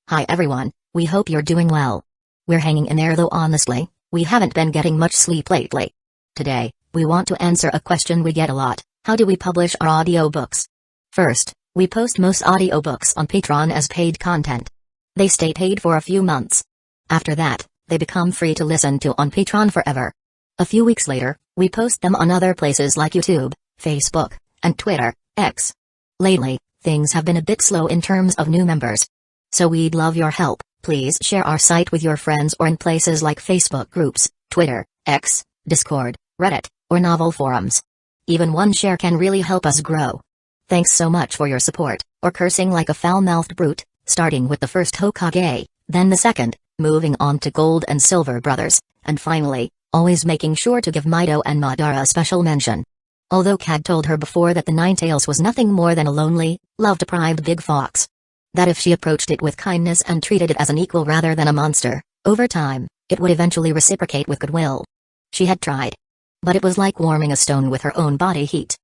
Hi everyone, we hope you're doing well. We're hanging in there though honestly, we haven't been getting much sleep lately. Today, we want to answer a question we get a lot: how do we publish our audiobooks? First, we post most audiobooks on Patreon as paid content. They stay paid for a few months. After that, they become free to listen to on Patreon forever. A few weeks later, we post them on other places like YouTube, Facebook, and Twitter, X. Lately, things have been a bit slow in terms of new members. So we'd love your help. Please share our site with your friends or in places like Facebook groups, Twitter, X, Discord, Reddit, or novel forums. Even one share can really help us grow. Thanks so much for your support, or cursing like a foul-mouthed brute, starting with the first Hokage, then the second, moving on to Gold and Silver Brothers, and finally, always making sure to give Mido and Madara a special mention. Although Cad told her before that the Ninetales was nothing more than a lonely, love-deprived big fox. That if she approached it with kindness and treated it as an equal rather than a monster, over time, it would eventually reciprocate with goodwill. She had tried. But it was like warming a stone with her own body heat.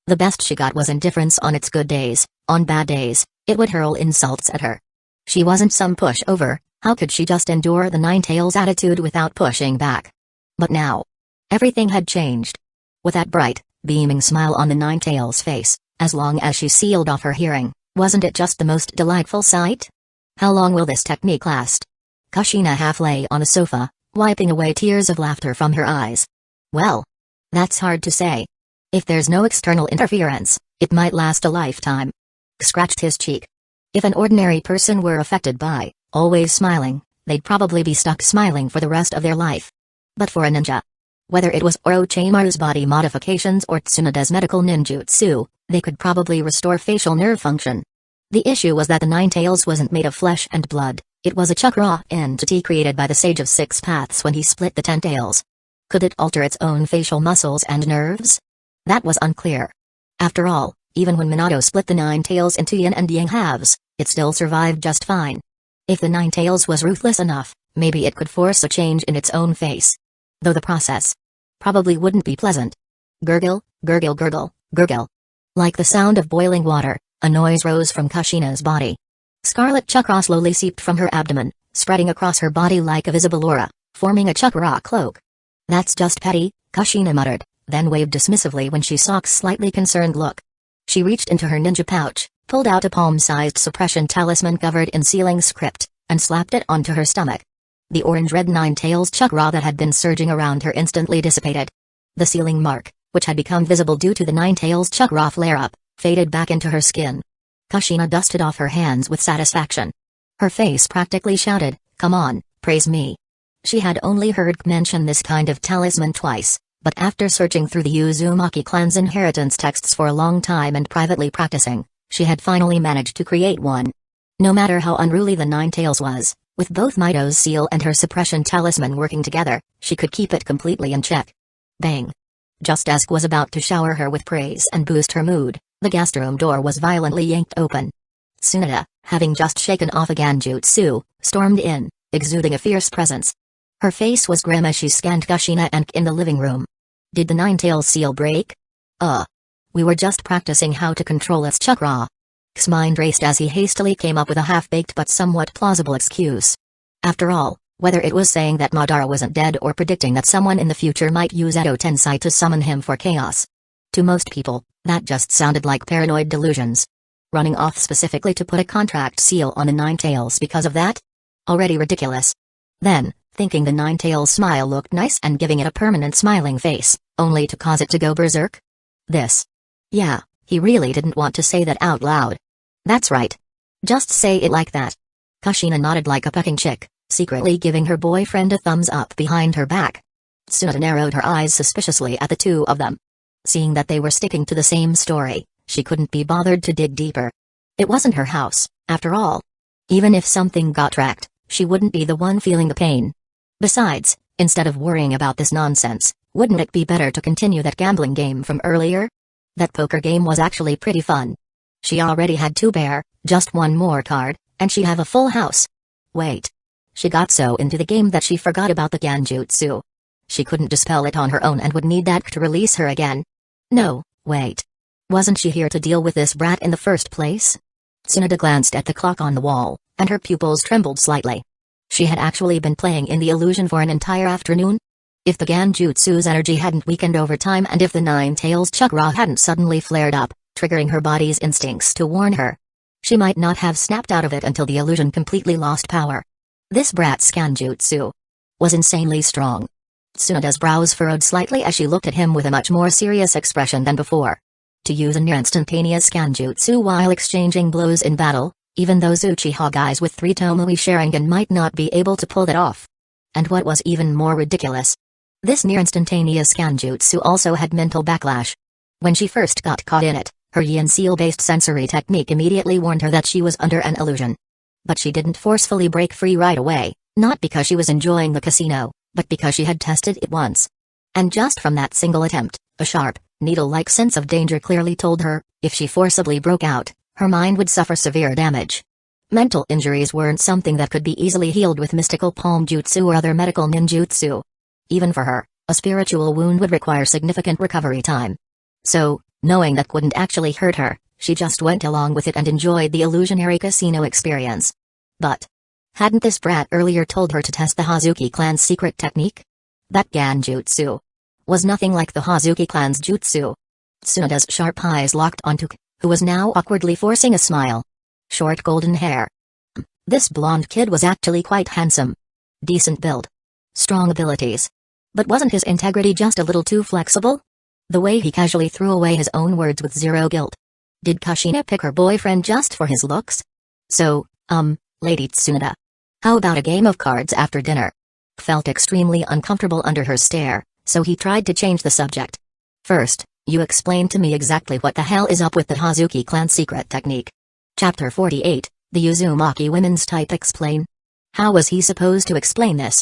The best she got was indifference on its good days. On bad days, it would hurl insults at her. She wasn't some pushover. How could she just endure the Ninetales' attitude without pushing back? But now, everything had changed. With that bright, beaming smile on the Ninetales' face, as long as she sealed off her hearing, wasn't it just the most delightful sight? How long will this technique last? Kushina half lay on a sofa, wiping away tears of laughter from her eyes. Well, that's hard to say. If there's no external interference, it might last a lifetime. Scratched his cheek. If an ordinary person were affected by always smiling, they'd probably be stuck smiling for the rest of their life. But for a ninja, whether it was Orochimaru's body modifications or Tsunoda's medical ninjutsu, they could probably restore facial nerve function. The issue was that the Ninetales wasn't made of flesh and blood, it was a chakra entity created by the Sage of Six Paths when he split the ten tails. Could it alter its own facial muscles and nerves? That was unclear. After all, even when Minato split the Ninetales into yin and yang halves, it still survived just fine. If the Ninetales was ruthless enough, maybe it could force a change in its own face. Though the process probably wouldn't be pleasant. Gurgle, gurgle, gurgle, gurgle. Like the sound of boiling water, a noise rose from Kushina's body. Scarlet chakra slowly seeped from her abdomen, spreading across her body like a visible aura, forming a chakra cloak. That's just petty, Kushina muttered, then waved dismissively when she saw K's slightly concerned look. She reached into her ninja pouch, pulled out a palm-sized suppression talisman covered in sealing script, and slapped it onto her stomach. The orange-red Ninetales chakra that had been surging around her instantly dissipated. The sealing mark, which had become visible due to the Ninetales chakra flare-up, faded back into her skin. Kushina dusted off her hands with satisfaction. Her face practically shouted, "Come on, praise me." She had only heard mention this kind of talisman twice, but after searching through the Uzumaki clan's inheritance texts for a long time and privately practicing, she had finally managed to create one. No matter how unruly the Ninetales was, with both Mido's seal and her suppression talisman working together, she could keep it completely in check. Bang! Just as K was about to shower her with praise and boost her mood, the guest room door was violently yanked open. Tsunoda, having just shaken off a Genjutsu, stormed in, exuding a fierce presence. Her face was grim as she scanned Kushina and K in the living room. Did the Ninetales seal break? We were just practicing how to control its chakra. K's mind raced as he hastily came up with a half-baked but somewhat plausible excuse. After all, whether it was saying that Madara wasn't dead or predicting that someone in the future might use Edo Tensei to summon him for chaos. To most people, that just sounded like paranoid delusions. Running off specifically to put a contract seal on the Ninetales because of that? Already ridiculous. Then, thinking the Ninetales smile looked nice and giving it a permanent smiling face, only to cause it to go berserk? This. Yeah, he really didn't want to say that out loud. That's right. Just say it like that. Kushina nodded like a pecking chick, secretly giving her boyfriend a thumbs up behind her back. Tsunoda narrowed her eyes suspiciously at the two of them. Seeing that they were sticking to the same story, she couldn't be bothered to dig deeper. It wasn't her house, after all. Even if something got wrecked, she wouldn't be the one feeling the pain. Besides, instead of worrying about this nonsense, wouldn't it be better to continue that gambling game from earlier? That poker game was actually pretty fun. She already had 2 bear, just 1 more card, and she'd have a full house. Wait. She got so into the game that she forgot about the Genjutsu. She couldn't dispel it on her own and would need that to release her again. No, wait. Wasn't she here to deal with this brat in the first place? Tsunoda glanced at the clock on the wall, and her pupils trembled slightly. She had actually been playing in the illusion for an entire afternoon? If the Genjutsu's energy hadn't weakened over time, and if the Nine-Tails chakra hadn't suddenly flared up, triggering her body's instincts to warn her, she might not have snapped out of it until the illusion completely lost power. This brat's Genjutsu was insanely strong. Tsunoda's brows furrowed slightly as she looked at him with a much more serious expression than before. To use a near-instantaneous Genjutsu while exchanging blows in battle, even those Uchiha guys with 3 Tomoe Sharingan might not be able to pull that off. And what was even more ridiculous, this near-instantaneous Genjutsu also had mental backlash. When she first got caught in it, her yin seal-based sensory technique immediately warned her that she was under an illusion. But she didn't forcefully break free right away, not because she was enjoying the casino, but because she had tested it once. And just from that single attempt, a sharp, needle-like sense of danger clearly told her, if she forcibly broke out, her mind would suffer severe damage. Mental injuries weren't something that could be easily healed with mystical palm jutsu or other medical ninjutsu. Even for her, a spiritual wound would require significant recovery time. So, knowing that wouldn't actually hurt her, she just went along with it and enjoyed the illusionary casino experience. But hadn't this brat earlier told her to test the Hazuki clan's secret technique? That Genjutsu was nothing like the Hazuki clan's jutsu. Tsunoda's sharp eyes locked on Tuke, who was now awkwardly forcing a smile. Short golden hair. This blonde kid was actually quite handsome. Decent build. Strong abilities. But wasn't his integrity just a little too flexible? The way he casually threw away his own words with zero guilt. Did Kushina pick her boyfriend just for his looks? So, Lady Tsunoda, how about a game of cards after dinner? Felt extremely uncomfortable under her stare, so he tried to change the subject. First, you explain to me exactly what the hell is up with the Hazuki clan's secret technique. Chapter 48, the Uzumaki women's type explain. How was he supposed to explain this?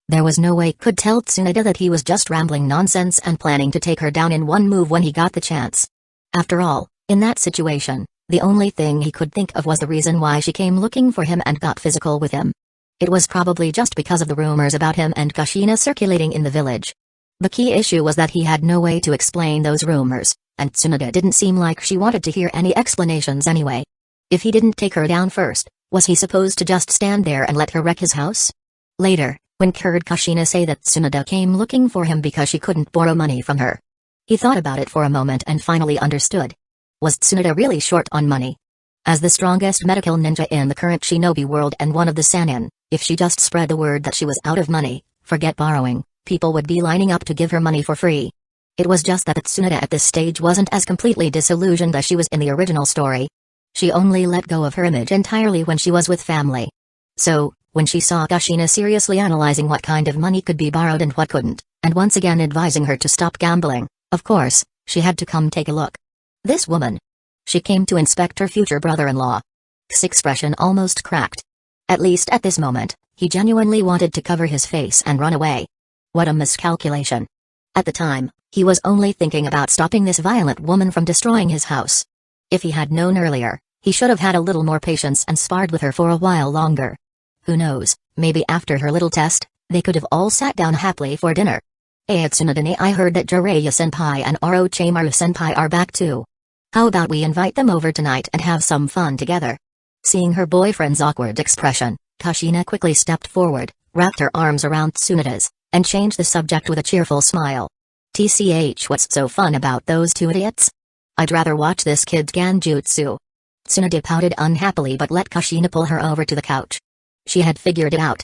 There was no way could tell Tsunoda that he was just rambling nonsense and planning to take her down in one move when he got the chance. After all, in that situation, the only thing he could think of was the reason why she came looking for him and got physical with him. It was probably just because of the rumors about him and Kushina circulating in the village. The key issue was that he had no way to explain those rumors, and Tsunoda didn't seem like she wanted to hear any explanations anyway. If he didn't take her down first, was he supposed to just stand there and let her wreck his house? Later, when heard Kushina say that Tsunoda came looking for him because she couldn't borrow money from her, he thought about it for a moment and finally understood. Was Tsunoda really short on money? As the strongest medical ninja in the current shinobi world and one of the Sannin, if she just spread the word that she was out of money, forget borrowing, people would be lining up to give her money for free. It was just that Tsunoda at this stage wasn't as completely disillusioned as she was in the original story. She only let go of her image entirely when she was with family. So, when she saw Kushina seriously analyzing what kind of money could be borrowed and what couldn't, and once again advising her to stop gambling, of course, she had to come take a look. This woman. She came to inspect her future brother-in-law. His expression almost cracked. At least at this moment, he genuinely wanted to cover his face and run away. What a miscalculation. At the time, he was only thinking about stopping this violent woman from destroying his house. If he had known earlier, he should have had a little more patience and sparred with her for a while longer. Who knows, maybe after her little test, they could have all sat down happily for dinner. Tsunodane, I heard that Jiraiya-senpai and Orochimaru-senpai are back too. How about we invite them over tonight and have some fun together? Seeing her boyfriend's awkward expression, Kushina quickly stepped forward, wrapped her arms around Tsunoda's, and changed the subject with a cheerful smile. TCH, what's so fun about those two idiots? I'd rather watch this kid's Genjutsu. Tsunoda pouted unhappily but let Kushina pull her over to the couch. She had figured it out.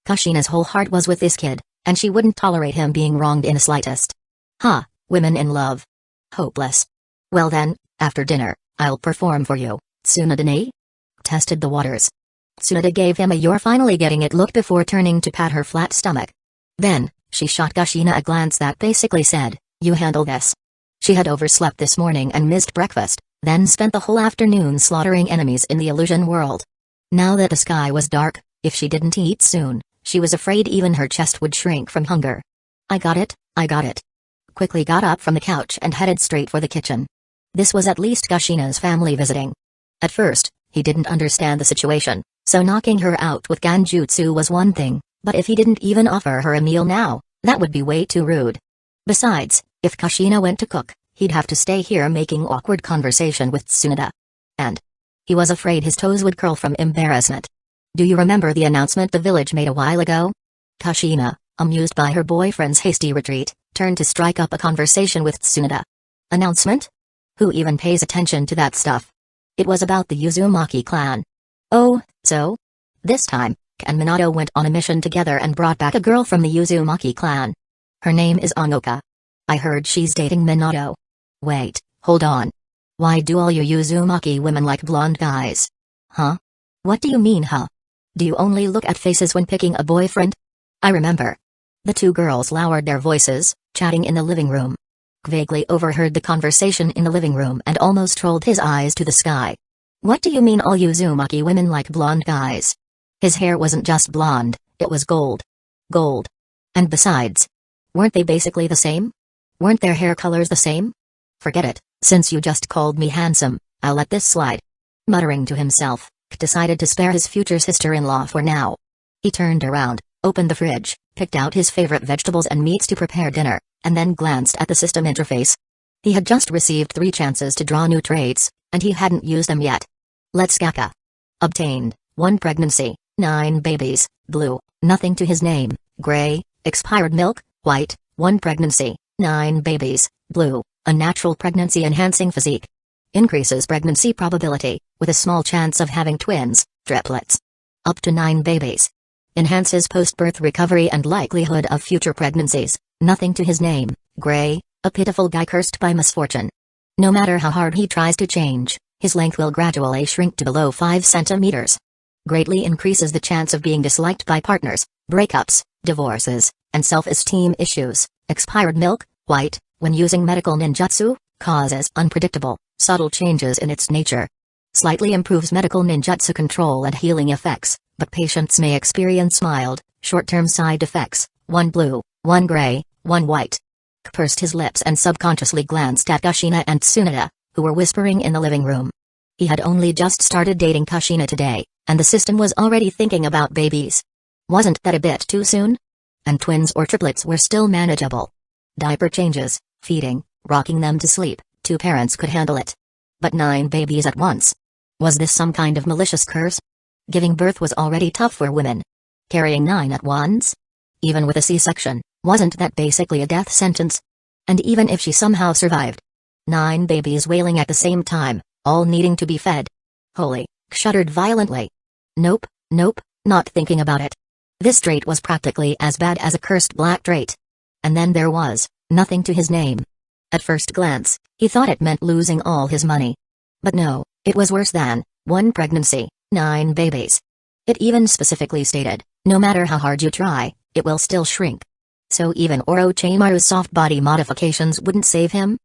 Kushina's whole heart was with this kid, and she wouldn't tolerate him being wronged in the slightest. Women in love. Hopeless. Well then, after dinner, I'll perform for you, Tsunodane? Tested the waters. Tsunoda gave him a "you're finally getting it" look before turning to pat her flat stomach. Then, she shot Kushina a glance that basically said, you handle this. She had overslept this morning and missed breakfast, then spent the whole afternoon slaughtering enemies in the illusion world. Now that the sky was dark, if she didn't eat soon, she was afraid even her chest would shrink from hunger. I got it. Quickly got up from the couch and headed straight for the kitchen. This was at least Kushina's family visiting. At first, he didn't understand the situation, so knocking her out with Genjutsu was one thing, but if he didn't even offer her a meal now, that would be way too rude. Besides, if Kushina went to cook, he'd have to stay here making awkward conversation with Tsunoda. And he was afraid his toes would curl from embarrassment. Do you remember the announcement the village made a while ago? Kushina, amused by her boyfriend's hasty retreat, turned to strike up a conversation with Tsunade. Announcement? Who even pays attention to that stuff? It was about the Uzumaki clan. Oh, so? This time, K and Minato went on a mission together and brought back a girl from the Uzumaki clan. Her name is Onoka. I heard she's dating Minato. Wait, hold on. Why do all you Uzumaki women like blonde guys? Huh? What do you mean, huh? Do you only look at faces when picking a boyfriend? I remember. The two girls lowered their voices, chatting in the living room. Vaguely overheard the conversation in the living room and almost rolled his eyes to the sky. What do you mean all Uzumaki women like blonde guys? His hair wasn't just blonde, it was gold. Gold. And besides, weren't they basically the same? Weren't their hair colors the same? Forget it, since you just called me handsome, I'll let this slide. Muttering to himself, K decided to spare his future sister-in-law for now. He turned around, opened the fridge, picked out his favorite vegetables and meats to prepare dinner, and then glanced at the system interface. He had just received 3 chances to draw new traits, and he hadn't used them yet. Let's Gaka. Obtained, 1 pregnancy, 9 babies, blue, nothing to his name, gray, expired milk, white, 1 pregnancy, 9 babies, blue, a natural pregnancy enhancing physique. Increases pregnancy probability, with a small chance of having twins, triplets. Up to 9 babies. Enhances post-birth recovery and likelihood of future pregnancies, nothing to his name, gray, a pitiful guy cursed by misfortune. No matter how hard he tries to change, his length will gradually shrink to below 5 centimeters. Greatly increases the chance of being disliked by partners, breakups, divorces, and self-esteem issues. Expired milk, white, when using medical ninjutsu, causes unpredictable, subtle changes in its nature. Slightly improves medical ninjutsu control and healing effects, but patients may experience mild, short-term side effects, 1 blue, 1 gray, 1 white. K pursed his lips and subconsciously glanced at Kushina and Tsunade, who were whispering in the living room. He had only just started dating Kushina today, and the system was already thinking about babies. Wasn't that a bit too soon? And twins or triplets were still manageable. Diaper changes, feeding, rocking them to sleep, 2 parents could handle it. But 9 babies at once? Was this some kind of malicious curse? Giving birth was already tough for women. Carrying 9 at once? Even with a C-section, wasn't that basically a death sentence? And even if she somehow survived, 9 babies wailing at the same time, all needing to be fed. Holy, shuddered violently. Nope, not thinking about it. This trait was practically as bad as a cursed black trait. And then there was nothing to his name. At first glance, he thought it meant losing all his money. But no, it was worse than 1 pregnancy, 9 babies. It even specifically stated, no matter how hard you try, it will still shrink. So even Orochimaru's soft body modifications wouldn't save him?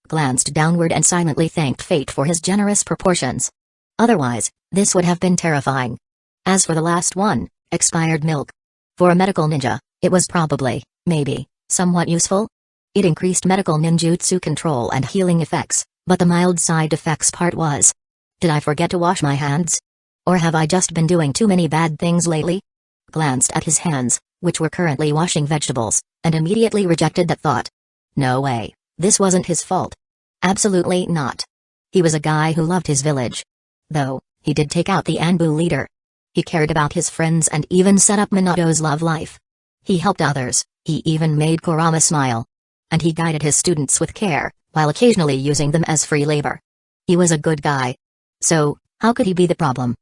Glanced downward and silently thanked fate for his generous proportions. Otherwise, this would have been terrifying. As for the last one, expired milk. For a medical ninja, it was probably, maybe, somewhat useful. It increased medical ninjutsu control and healing effects, but the mild side effects part was. Did I forget to wash my hands? Or have I just been doing too many bad things lately? Glanced at his hands, which were currently washing vegetables, and immediately rejected that thought. No way, this wasn't his fault. Absolutely not. He was a guy who loved his village. Though, he did take out the Anbu leader. He cared about his friends and even set up Minato's love life. He helped others, he even made Kurama smile. And he guided his students with care, while occasionally using them as free labor. He was a good guy. So, how could he be the problem?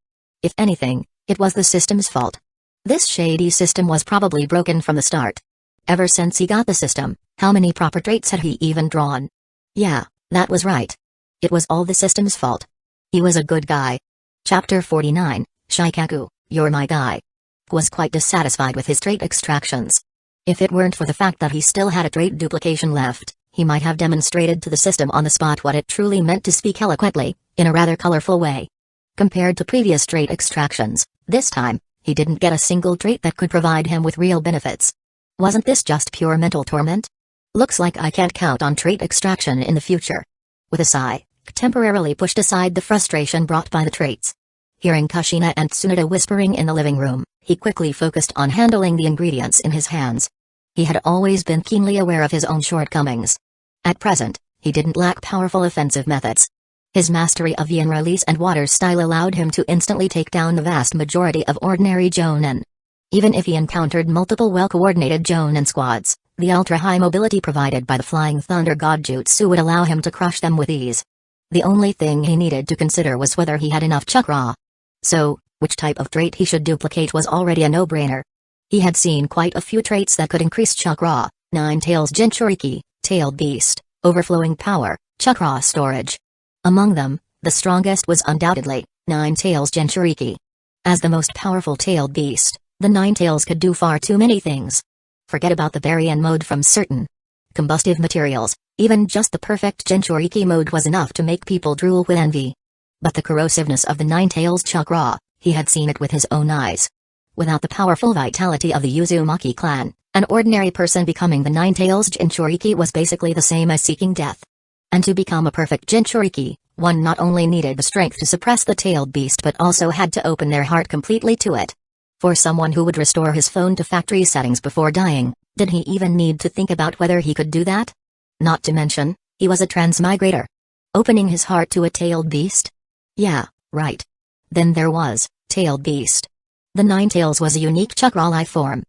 If anything, it was the system's fault. This shady system was probably broken from the start. Ever since he got the system, how many proper traits had he even drawn? Yeah, that was right. It was all the system's fault. He was a good guy. Chapter 49, Shikaku, You're My Guy. Was quite dissatisfied with his trait extractions. If it weren't for the fact that he still had a trait duplication left, he might have demonstrated to the system on the spot what it truly meant to speak eloquently, in a rather colorful way. Compared to previous trait extractions, this time, he didn't get a single trait that could provide him with real benefits. Wasn't this just pure mental torment? Looks like I can't count on trait extraction in the future. With a sigh, temporarily pushed aside the frustration brought by the traits. Hearing Kushina and Tsunade whispering in the living room, he quickly focused on handling the ingredients in his hands. He had always been keenly aware of his own shortcomings. At present, he didn't lack powerful offensive methods. His mastery of yin release and water style allowed him to instantly take down the vast majority of ordinary Jonin. Even if he encountered multiple well-coordinated Jonin squads, the ultra-high mobility provided by the Flying Thunder God Jutsu would allow him to crush them with ease. The only thing he needed to consider was whether he had enough chakra. So, which type of trait he should duplicate was already a no-brainer. He had seen quite a few traits that could increase chakra: Nine Tails Jinchuriki, Tailed Beast, Overflowing Power, Chakra Storage. Among them, the strongest was undoubtedly Nine Tails Jinchuriki. As the most powerful tailed beast, the Nine Tails could do far too many things. Forget about the Baryon mode from certain combustive materials, even just the perfect Jinchuriki mode was enough to make people drool with envy. But the corrosiveness of the Nine Tails chakra, he had seen it with his own eyes. Without the powerful vitality of the Uzumaki clan, an ordinary person becoming the Nine Tails Jinchuriki was basically the same as seeking death. And to become a perfect Jinchuriki, one not only needed the strength to suppress the tailed beast but also had to open their heart completely to it. For someone who would restore his phone to factory settings before dying, did he even need to think about whether he could do that? Not to mention, he was a transmigrator. Opening his heart to a tailed beast? Yeah, right. Then there was Tailed Beast. The Nine Tails was a unique chakra life form.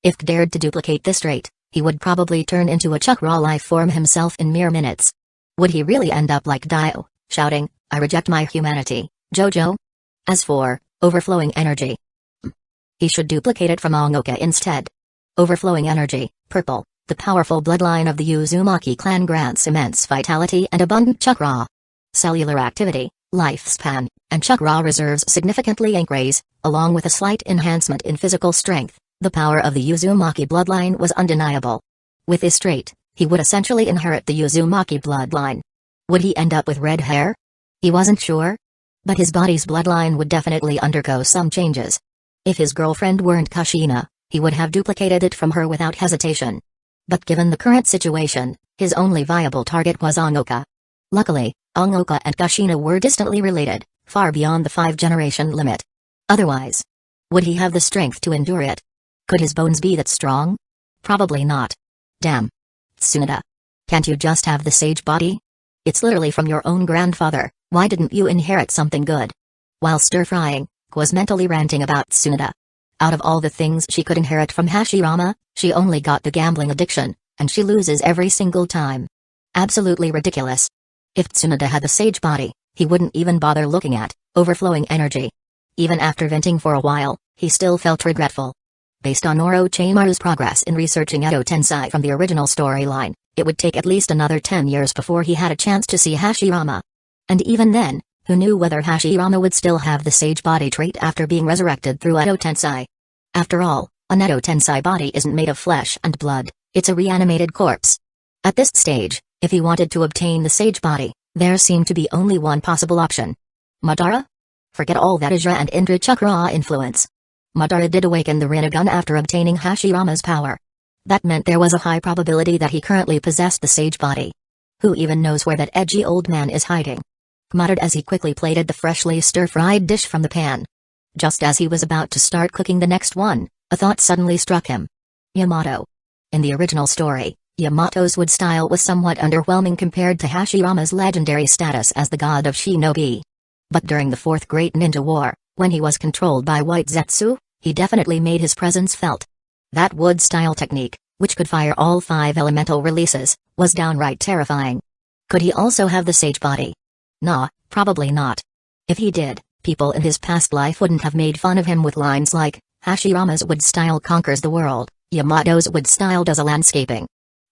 If dared to duplicate this trait, he would probably turn into a chakra life form himself in mere minutes. Would he really end up like Dio, shouting, "I reject my humanity, Jojo"? As for overflowing energy, he should duplicate it from Angoka instead. Overflowing energy, purple, the powerful bloodline of the Uzumaki clan grants immense vitality and abundant chakra. Cellular activity, lifespan, and chakra reserves significantly increase, along with a slight enhancement in physical strength. The power of the Uzumaki bloodline was undeniable. With this trait, he would essentially inherit the Uzumaki bloodline. Would he end up with red hair? He wasn't sure. But his body's bloodline would definitely undergo some changes. If his girlfriend weren't Kushina, he would have duplicated it from her without hesitation. But given the current situation, his only viable target was Angoka. Luckily, Angoka and Kushina were distantly related, far beyond the 5-generation limit. Otherwise, would he have the strength to endure it? Could his bones be that strong? Probably not. Damn. Tsunade. Can't you just have the sage body? It's literally from your own grandfather, why didn't you inherit something good? While stir-frying, was mentally ranting about Tsunade. Out of all the things she could inherit from Hashirama, she only got the gambling addiction, and she loses every single time. Absolutely ridiculous. If Tsunade had the sage body, he wouldn't even bother looking at overflowing energy. Even after venting for a while, he still felt regretful. Based on Orochimaru's progress in researching Edo Tensei from the original storyline, it would take at least another 10 years before he had a chance to see Hashirama. And even then, who knew whether Hashirama would still have the sage body trait after being resurrected through Edo Tensei? After all, an Edo Tensei body isn't made of flesh and blood, it's a reanimated corpse. At this stage, if he wanted to obtain the sage body, there seemed to be only one possible option. Madara? Forget all that Ajra and Indra Chakra influence. Madara did awaken the Rinnegan after obtaining Hashirama's power. That meant there was a high probability that he currently possessed the sage body. Who even knows where that edgy old man is hiding? Muttered as he quickly plated the freshly stir-fried dish from the pan. Just as he was about to start cooking the next one, a thought suddenly struck him. Yamato. In the original story, Yamato's wood style was somewhat underwhelming compared to Hashirama's legendary status as the god of shinobi. But during the Fourth Great Ninja War, when he was controlled by White Zetsu, he definitely made his presence felt. That wood style technique, which could fire all 5 elemental releases, was downright terrifying. Could he also have the sage body? Nah, probably not. If he did, people in his past life wouldn't have made fun of him with lines like, "Hashirama's wood style conquers the world, Yamato's wood style does a landscaping."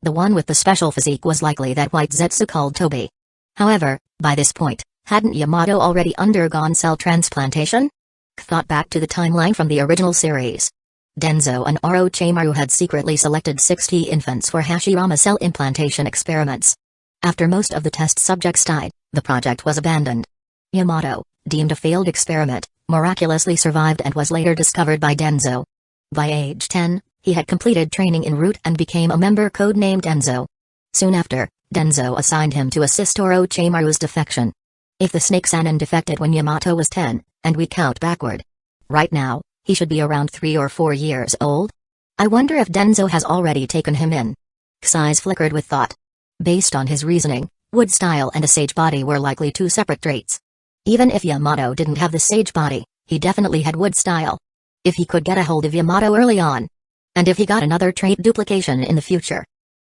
The one with the special physique was likely that White Zetsu called Toby. However, by this point, hadn't Yamato already undergone cell transplantation? Thought back to the timeline from the original series. Danzō and Orochimaru had secretly selected 60 infants for Hashirama cell implantation experiments. After most of the test subjects died, the project was abandoned. Yamato, deemed a failed experiment, miraculously survived and was later discovered by Danzō. By age 10, he had completed training en route and became a member codenamed Danzō. Soon after, Danzō assigned him to assist Orochimaru's defection. If the Snake Sannin defected when Yamato was 10, and we count backward. Right now, he should be around 3 or 4 years old. I wonder if Danzō has already taken him in. His eyes flickered with thought. Based on his reasoning, Wood style and a sage body were likely two separate traits. Even if Yamato didn't have the sage body, he definitely had wood style. If he could get a hold of Yamato early on, and if he got another trait duplication in the future,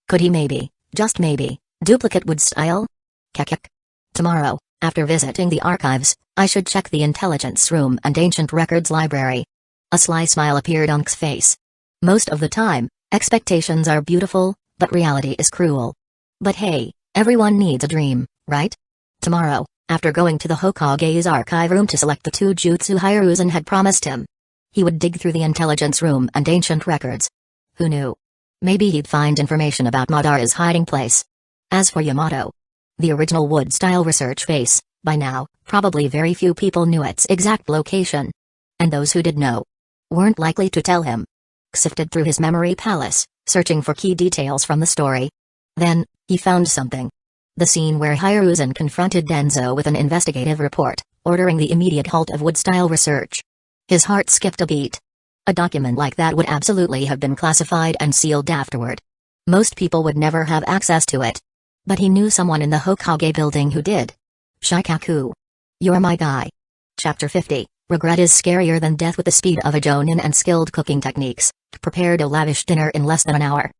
could he maybe, just maybe, duplicate wood style? Kekek. Tomorrow, after visiting the archives, I should check the intelligence room and ancient records library. A sly smile appeared on K's face. Most of the time, expectations are beautiful, but reality is cruel. But hey, everyone needs a dream, right? Tomorrow, after going to the Hokage's archive room to select the two jutsu Hiruzen had promised him, he would dig through the intelligence room and ancient records. Who knew? Maybe he'd find information about Madara's hiding place. As for Yamato, the original wood-style research base, by now, probably very few people knew its exact location. And those who did know weren't likely to tell him. Sifted through his memory palace, searching for key details from the story. Then, he found something. The scene where Hiruzen confronted Danzo with an investigative report, ordering the immediate halt of wood-style research. His heart skipped a beat. A document like that would absolutely have been classified and sealed afterward. Most people would never have access to it. But he knew someone in the Hokage building who did. Shikaku. You're my guy. Chapter 50. Regret is scarier than death. With the speed of a jonin and skilled cooking techniques, prepared a lavish dinner in less than an hour.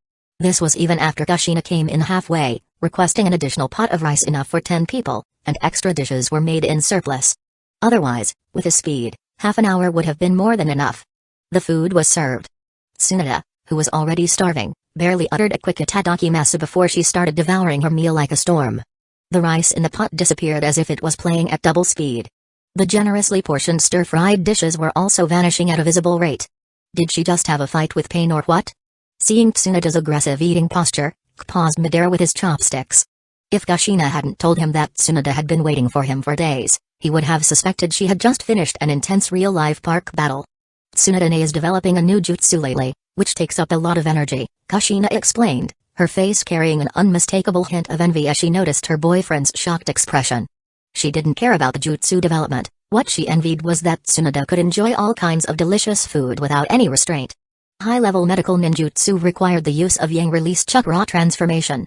This was even after Kushina came in halfway, requesting an additional pot of rice enough for 10 people, and extra dishes were made in surplus. Otherwise, with his speed, half an hour would have been more than enough. The food was served. Tsunade, who was already starving, barely uttered a quick itadakimasu before she started devouring her meal like a storm. The rice in the pot disappeared as if it was playing at double speed. The generously portioned stir-fried dishes were also vanishing at a visible rate. Did she just have a fight with pain or what? Seeing Tsunade's aggressive eating posture, K paused midair with his chopsticks. If Kushina hadn't told him that Tsunade had been waiting for him for days, he would have suspected she had just finished an intense real-life park battle. Tsunade is developing a new jutsu lately, which takes up a lot of energy, Kushina explained, her face carrying an unmistakable hint of envy as she noticed her boyfriend's shocked expression. She didn't care about the jutsu development. What she envied was that Tsunade could enjoy all kinds of delicious food without any restraint. High-level medical ninjutsu required the use of yang-release chakra transformation.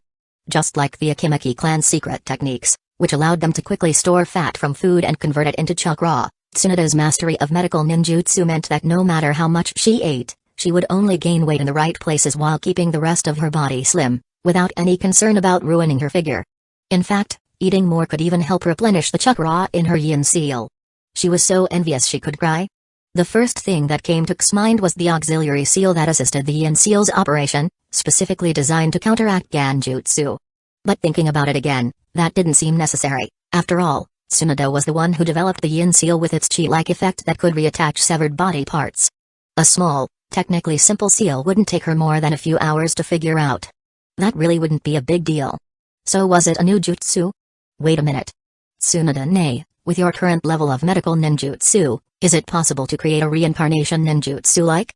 Just like the Akimeki clan's secret techniques, which allowed them to quickly store fat from food and convert it into chakra, Tsunade's mastery of medical ninjutsu meant that no matter how much she ate, she would only gain weight in the right places while keeping the rest of her body slim, without any concern about ruining her figure. In fact, eating more could even help replenish the chakra in her yin seal. She was so envious she could cry. The first thing that came to K's mind was the auxiliary seal that assisted the yin seal's operation, specifically designed to counteract Ganjutsu. But thinking about it again, that didn't seem necessary. After all, Tsunade was the one who developed the yin seal with its chi-like effect that could reattach severed body parts. A small, technically simple seal wouldn't take her more than a few hours to figure out. That really wouldn't be a big deal. So was it a new jutsu? Wait a minute. Tsunade, with your current level of medical ninjutsu, is it possible to create a reincarnation ninjutsu-like?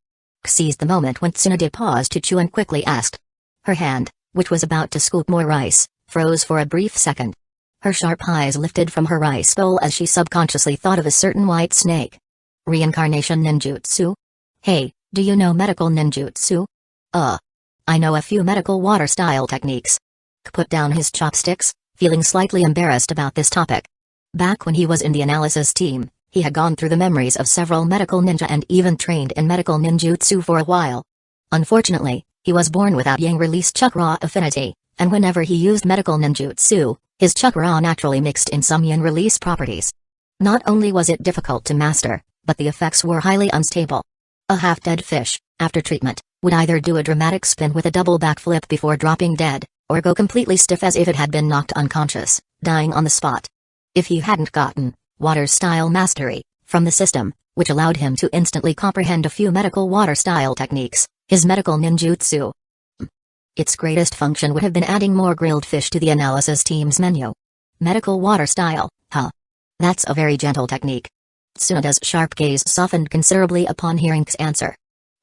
K seized the moment when Tsunade paused to chew and quickly asked. Her hand, which was about to scoop more rice, froze for a brief second. Her sharp eyes lifted from her rice bowl as she subconsciously thought of a certain white snake. Reincarnation ninjutsu? Hey, do you know medical ninjutsu? I know a few medical water-style techniques. K put down his chopsticks, feeling slightly embarrassed about this topic. Back when he was in the analysis team, he had gone through the memories of several medical ninja and even trained in medical ninjutsu for a while. Unfortunately, he was born without yang-release chakra affinity, and whenever he used medical ninjutsu, his chakra naturally mixed in some yin-release properties. Not only was it difficult to master, but the effects were highly unstable. A half-dead fish, after treatment, would either do a dramatic spin with a double backflip before dropping dead, or go completely stiff as if it had been knocked unconscious, dying on the spot. If he hadn't gotten water-style mastery from the system, which allowed him to instantly comprehend a few medical water-style techniques, his medical ninjutsu, its greatest function would have been adding more grilled fish to the analysis team's menu. Medical water-style, huh? That's a very gentle technique. Tsunade's sharp gaze softened considerably upon hearing K's answer.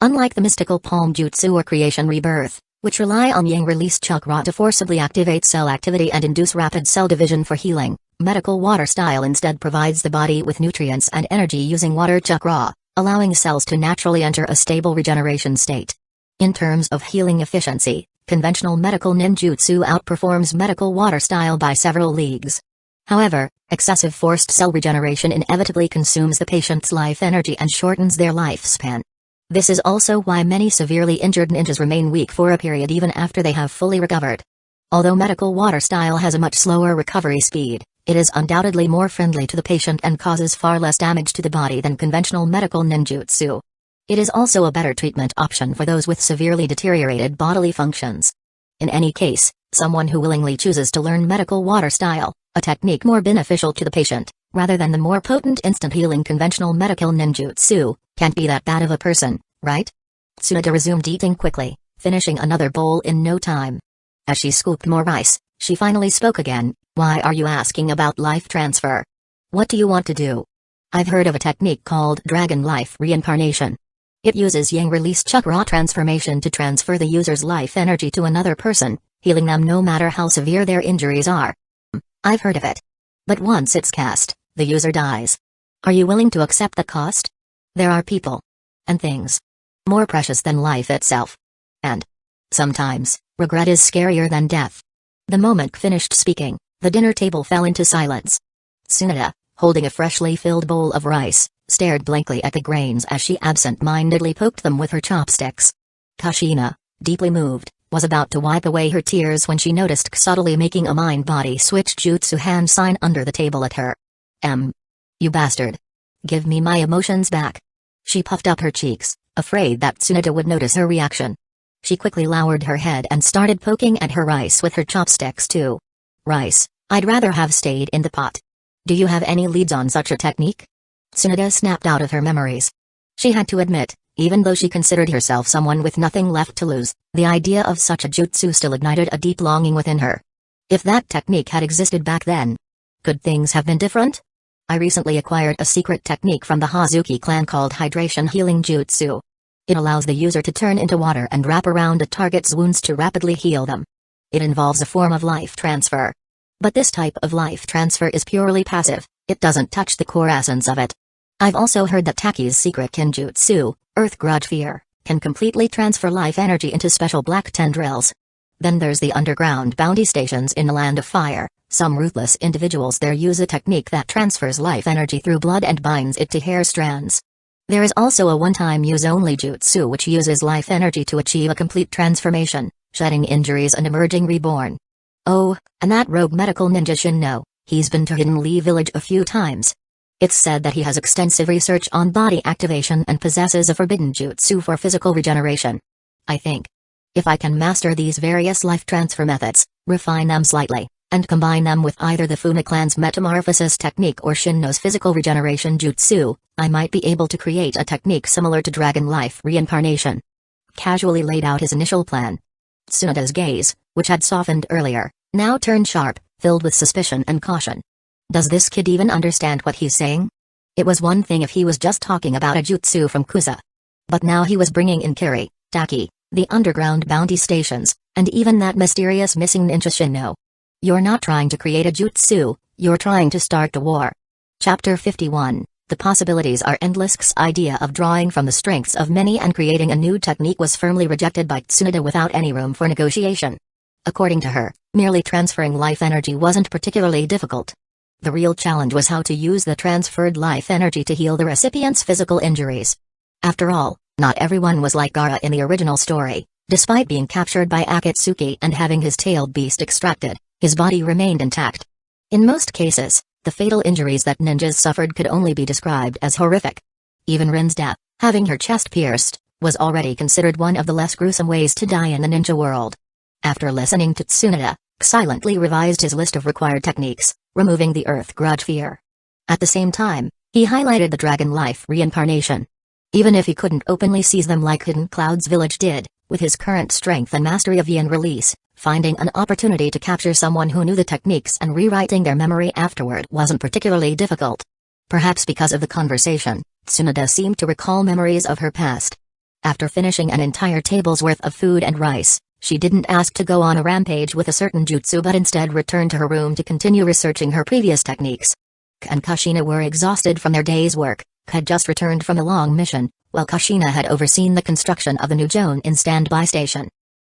Unlike the mystical palm jutsu or creation rebirth, which rely on yang-release chakra to forcibly activate cell activity and induce rapid cell division for healing, medical water style instead provides the body with nutrients and energy using water chakra, allowing cells to naturally enter a stable regeneration state. In terms of healing efficiency, conventional medical ninjutsu outperforms medical water style by several leagues. However, excessive forced cell regeneration inevitably consumes the patient's life energy and shortens their lifespan. This is also why many severely injured ninjas remain weak for a period even after they have fully recovered. Although medical water style has a much slower recovery speed, it is undoubtedly more friendly to the patient and causes far less damage to the body than conventional medical ninjutsu. It is also a better treatment option for those with severely deteriorated bodily functions. In any case, someone who willingly chooses to learn medical water style, a technique more beneficial to the patient, rather than the more potent instant healing conventional medical ninjutsu, can't be that bad of a person, right? Tsunade resumed eating quickly, finishing another bowl in no time. As she scooped more rice, she finally spoke again. Why are you asking about life transfer? What do you want to do? I've heard of a technique called Dragon Life Reincarnation. It uses yang release chakra transformation to transfer the user's life energy to another person, healing them no matter how severe their injuries are. I've heard of it. But once it's cast, the user dies. Are you willing to accept the cost? There are people and things more precious than life itself. And sometimes, regret is scarier than death. The monk finished speaking, the dinner table fell into silence. Tsunade, holding a freshly filled bowl of rice, stared blankly at the grains as she absent-mindedly poked them with her chopsticks. Kushina, deeply moved, was about to wipe away her tears when she noticed subtly making a mind-body switch jutsu hand sign under the table at her. You bastard. Give me my emotions back. She puffed up her cheeks, afraid that Tsunade would notice her reaction. She quickly lowered her head and started poking at her rice with her chopsticks too. Rice, I'd rather have stayed in the pot. Do you have any leads on such a technique? Tsunade snapped out of her memories. She had to admit, even though she considered herself someone with nothing left to lose, the idea of such a jutsu still ignited a deep longing within her. If that technique had existed back then, could things have been different? I recently acquired a secret technique from the Hazuki clan called Hydration Healing Jutsu. It allows the user to turn into water and wrap around a target's wounds to rapidly heal them. It involves a form of life transfer. But this type of life transfer is purely passive, it doesn't touch the core essence of it. I've also heard that Taki's secret kinjutsu, Earth Grudge Fear, can completely transfer life energy into special black tendrils. Then there's the underground bounty stations in the Land of Fire. Some ruthless individuals there use a technique that transfers life energy through blood and binds it to hair strands. There is also a one-time use-only jutsu which uses life energy to achieve a complete transformation, shedding injuries and emerging reborn. Oh, and that rogue medical ninja Shinno, he's been to Hidden Lee Village a few times. It's said that he has extensive research on body activation and possesses a forbidden jutsu for physical regeneration. I think, if I can master these various life transfer methods, refine them slightly, and combine them with either the Funa clan's metamorphosis technique or Shinno's physical regeneration jutsu, I might be able to create a technique similar to Dragon Life Reincarnation. Casually laid out his initial plan. Tsunade's gaze, which had softened earlier, now turned sharp, filled with suspicion and caution. Does this kid even understand what he's saying? It was one thing if he was just talking about a jutsu from Kusa. But now he was bringing in Kiri, Taki, the underground bounty stations, and even that mysterious missing ninja Shinno. You're not trying to create a jutsu, you're trying to start a war. Chapter 51, The Possibilities Are Endless. K's idea of drawing from the strengths of many and creating a new technique was firmly rejected by Tsunade without any room for negotiation. According to her, merely transferring life energy wasn't particularly difficult. The real challenge was how to use the transferred life energy to heal the recipient's physical injuries. After all, not everyone was like Gaara in the original story. Despite being captured by Akatsuki and having his tailed beast extracted, his body remained intact. In most cases, the fatal injuries that ninjas suffered could only be described as horrific. Even Rin's death, having her chest pierced, was already considered one of the less gruesome ways to die in the ninja world. After listening to Tsunade, silently revised his list of required techniques, removing the Earth Grudge Fear. At the same time, he highlighted the Dragon Life Reincarnation. Even if he couldn't openly seize them like Hidden Cloud's village did, with his current strength and mastery of yin release, finding an opportunity to capture someone who knew the techniques and rewriting their memory afterward wasn't particularly difficult. Perhaps because of the conversation, Tsunade seemed to recall memories of her past. After finishing an entire table's worth of food and rice, she didn't ask to go on a rampage with a certain jutsu but instead returned to her room to continue researching her previous techniques. K and Kushina were exhausted from their day's work. K had just returned from a long mission, while Kushina had overseen the construction of the new Jonin standby station.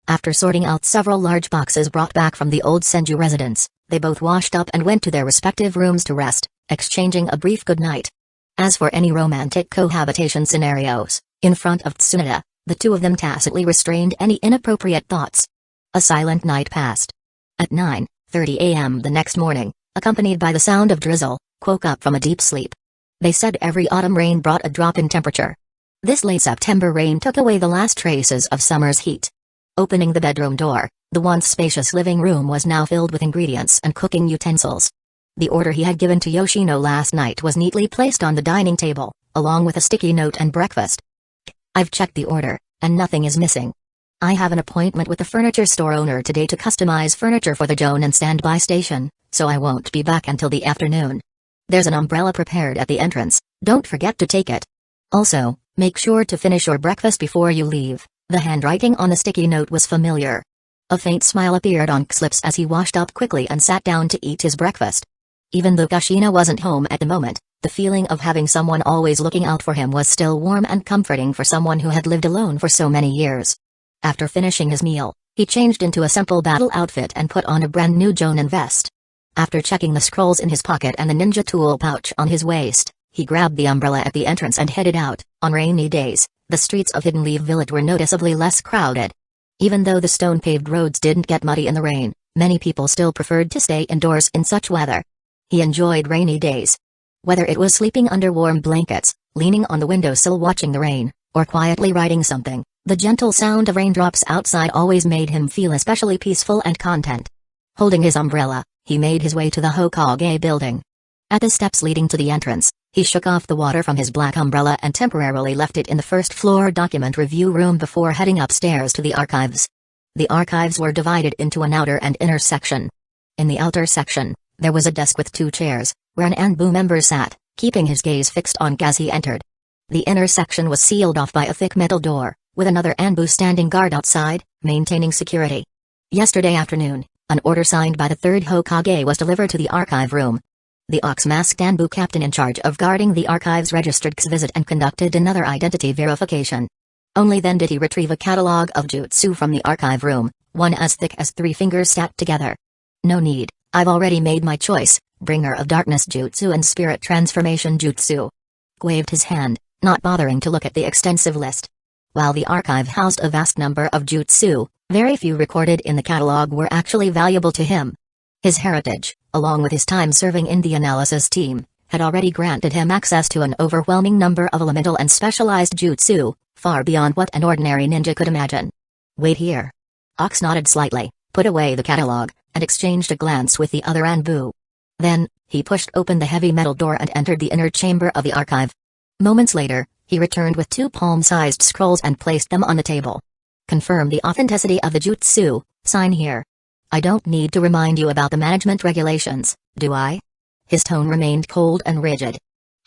After sorting out several large boxes brought back from the old Senju residence, they both washed up and went to their respective rooms to rest, exchanging a brief goodnight. As for any romantic cohabitation scenarios, in front of Tsunade, the two of them tacitly restrained any inappropriate thoughts. A silent night passed. At 9:30 a.m. the next morning, accompanied by the sound of drizzle, woke up from a deep sleep. They said every autumn rain brought a drop in temperature. This late September rain took away the last traces of summer's heat. Opening the bedroom door, the once spacious living room was now filled with ingredients and cooking utensils. The order he had given to Yoshino last night was neatly placed on the dining table, along with a sticky note and breakfast. "I've checked the order, and nothing is missing. I have an appointment with the furniture store owner today to customize furniture for the Jonin standby station, so I won't be back until the afternoon. There's an umbrella prepared at the entrance, don't forget to take it. Also, make sure to finish your breakfast before you leave." The handwriting on the sticky note was familiar. A faint smile appeared on K's lips as he washed up quickly and sat down to eat his breakfast. Even though Kushina wasn't home at the moment, the feeling of having someone always looking out for him was still warm and comforting for someone who had lived alone for so many years. After finishing his meal, he changed into a simple battle outfit and put on a brand new Jonin vest. After checking the scrolls in his pocket and the ninja tool pouch on his waist, he grabbed the umbrella at the entrance and headed out. On rainy days, the streets of Hidden Leaf Village were noticeably less crowded. Even though the stone-paved roads didn't get muddy in the rain, many people still preferred to stay indoors in such weather. He enjoyed rainy days. Whether it was sleeping under warm blankets, leaning on the windowsill watching the rain, or quietly writing something, the gentle sound of raindrops outside always made him feel especially peaceful and content. Holding his umbrella, he made his way to the Hokage building. At the steps leading to the entrance, he shook off the water from his black umbrella and temporarily left it in the first-floor document review room before heading upstairs to the archives. The archives were divided into an outer and inner section. In the outer section, there was a desk with 2 chairs, where an Anbu member sat, keeping his gaze fixed on K as he entered. The inner section was sealed off by a thick metal door, with another Anbu standing guard outside, maintaining security. Yesterday afternoon, an order signed by the 3rd Hokage was delivered to the archive room. The ox-masked Anbu captain in charge of guarding the archives registered K's visit and conducted another identity verification. Only then did he retrieve a catalog of jutsu from the archive room, one as thick as 3 fingers stacked together. "No need, I've already made my choice, Bringer of Darkness Jutsu and Spirit Transformation Jutsu." Waved his hand, not bothering to look at the extensive list. While the archive housed a vast number of jutsu, very few recorded in the catalog were actually valuable to him. His heritage, along with his time serving in the analysis team, had already granted him access to an overwhelming number of elemental and specialized jutsu, far beyond what an ordinary ninja could imagine. "Wait here." Ox nodded slightly, put away the catalog, and exchanged a glance with the other Anbu. Then, he pushed open the heavy metal door and entered the inner chamber of the archive. Moments later, he returned with 2 palm-sized scrolls and placed them on the table. "Confirm the authenticity of the jutsu, sign here. I don't need to remind you about the management regulations, do I?" His tone remained cold and rigid.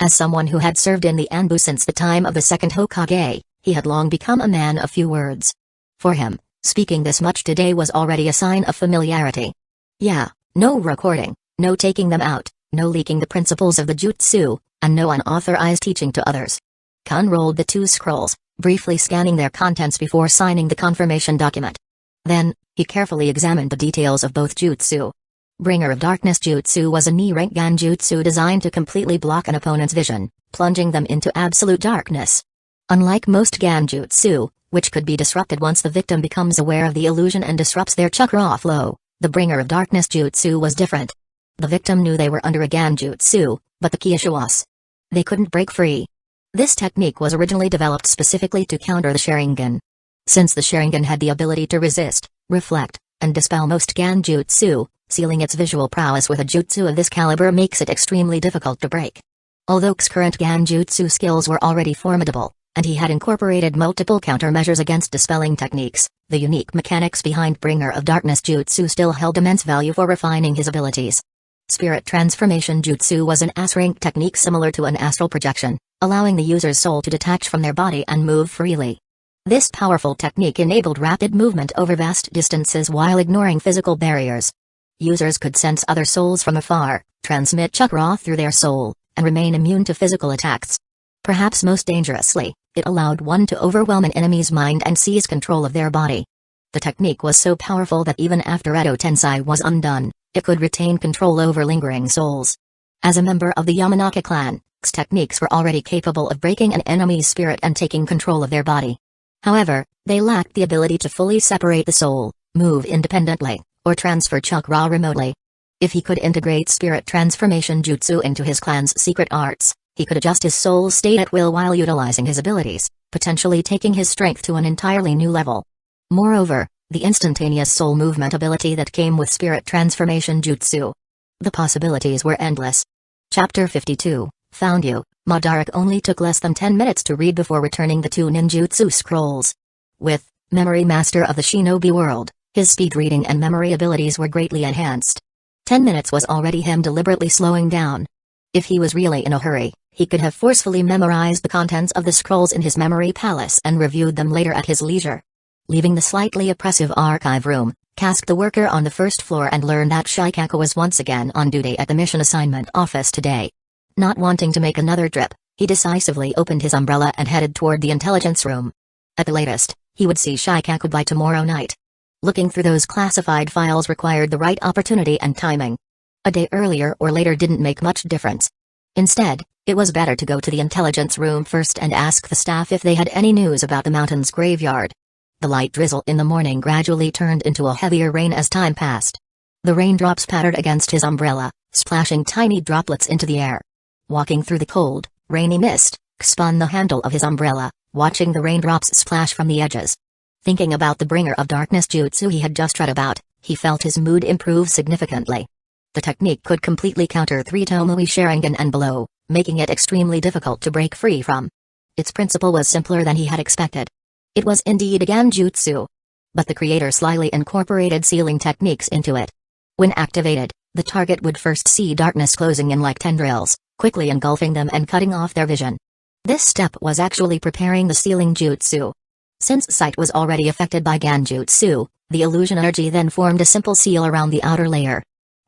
As someone who had served in the Anbu since the time of the 2nd Hokage, he had long become a man of few words. For him, speaking this much today was already a sign of familiarity. Yeah, no recording, no taking them out, no leaking the principles of the jutsu, and no unauthorized teaching to others. Kun rolled the 2 scrolls, briefly scanning their contents before signing the confirmation document. Then, he carefully examined the details of both jutsu. Bringer of Darkness Jutsu was a knee-rank Ganjutsu designed to completely block an opponent's vision, plunging them into absolute darkness. Unlike most Ganjutsu, which could be disrupted once the victim becomes aware of the illusion and disrupts their chakra flow, the Bringer of Darkness Jutsu was different. The victim knew they were under a Ganjutsu, but the Kyushuas. They couldn't break free. This technique was originally developed specifically to counter the Sharingan. Since the Sharingan had the ability to resist, reflect, and dispel most Ganjutsu, sealing its visual prowess with a jutsu of this caliber makes it extremely difficult to break. Although K's current Ganjutsu skills were already formidable, and he had incorporated multiple countermeasures against dispelling techniques, the unique mechanics behind Bringer of Darkness Jutsu still held immense value for refining his abilities. Spirit Transformation Jutsu was an S-rank technique similar to an astral projection, allowing the user's soul to detach from their body and move freely. This powerful technique enabled rapid movement over vast distances while ignoring physical barriers. Users could sense other souls from afar, transmit chakra through their soul, and remain immune to physical attacks. Perhaps most dangerously, it allowed one to overwhelm an enemy's mind and seize control of their body. The technique was so powerful that even after Edo Tensei was undone, it could retain control over lingering souls. As a member of the Yamanaka clan, X's techniques were already capable of breaking an enemy's spirit and taking control of their body. However, they lacked the ability to fully separate the soul, move independently, or transfer chakra remotely. If he could integrate spirit transformation jutsu into his clan's secret arts, he could adjust his soul's state at will while utilizing his abilities, potentially taking his strength to an entirely new level. Moreover, the instantaneous soul movement ability that came with spirit transformation jutsu. The possibilities were endless. Chapter 52, Found You. Madara only took less than 10 minutes to read before returning the 2 ninjutsu scrolls. With Memory Master of the Shinobi World, his speed reading and memory abilities were greatly enhanced. 10 minutes was already him deliberately slowing down. If he was really in a hurry, he could have forcefully memorized the contents of the scrolls in his memory palace and reviewed them later at his leisure. Leaving the slightly oppressive archive room, Kask the worker on the first floor and learned that Shikaku was once again on duty at the mission assignment office today. Not wanting to make another trip, he decisively opened his umbrella and headed toward the intelligence room. At the latest, he would see Shikaku by tomorrow night. Looking through those classified files required the right opportunity and timing. A day earlier or later didn't make much difference. Instead, it was better to go to the intelligence room first and ask the staff if they had any news about the mountain's graveyard. The light drizzle in the morning gradually turned into a heavier rain as time passed. The raindrops pattered against his umbrella, splashing tiny droplets into the air. Walking through the cold, rainy mist, spun the handle of his umbrella, watching the raindrops splash from the edges. Thinking about the bringer of darkness jutsu he had just read about, he felt his mood improve significantly. The technique could completely counter 3 Tomoe Sharingan and below, making it extremely difficult to break free from. Its principle was simpler than he had expected. It was indeed a Ganjutsu. But the creator slyly incorporated sealing techniques into it. When activated, the target would first see darkness closing in like tendrils, quickly engulfing them and cutting off their vision. This step was actually preparing the sealing jutsu. Since sight was already affected by Ganjutsu, the illusion energy then formed a simple seal around the outer layer.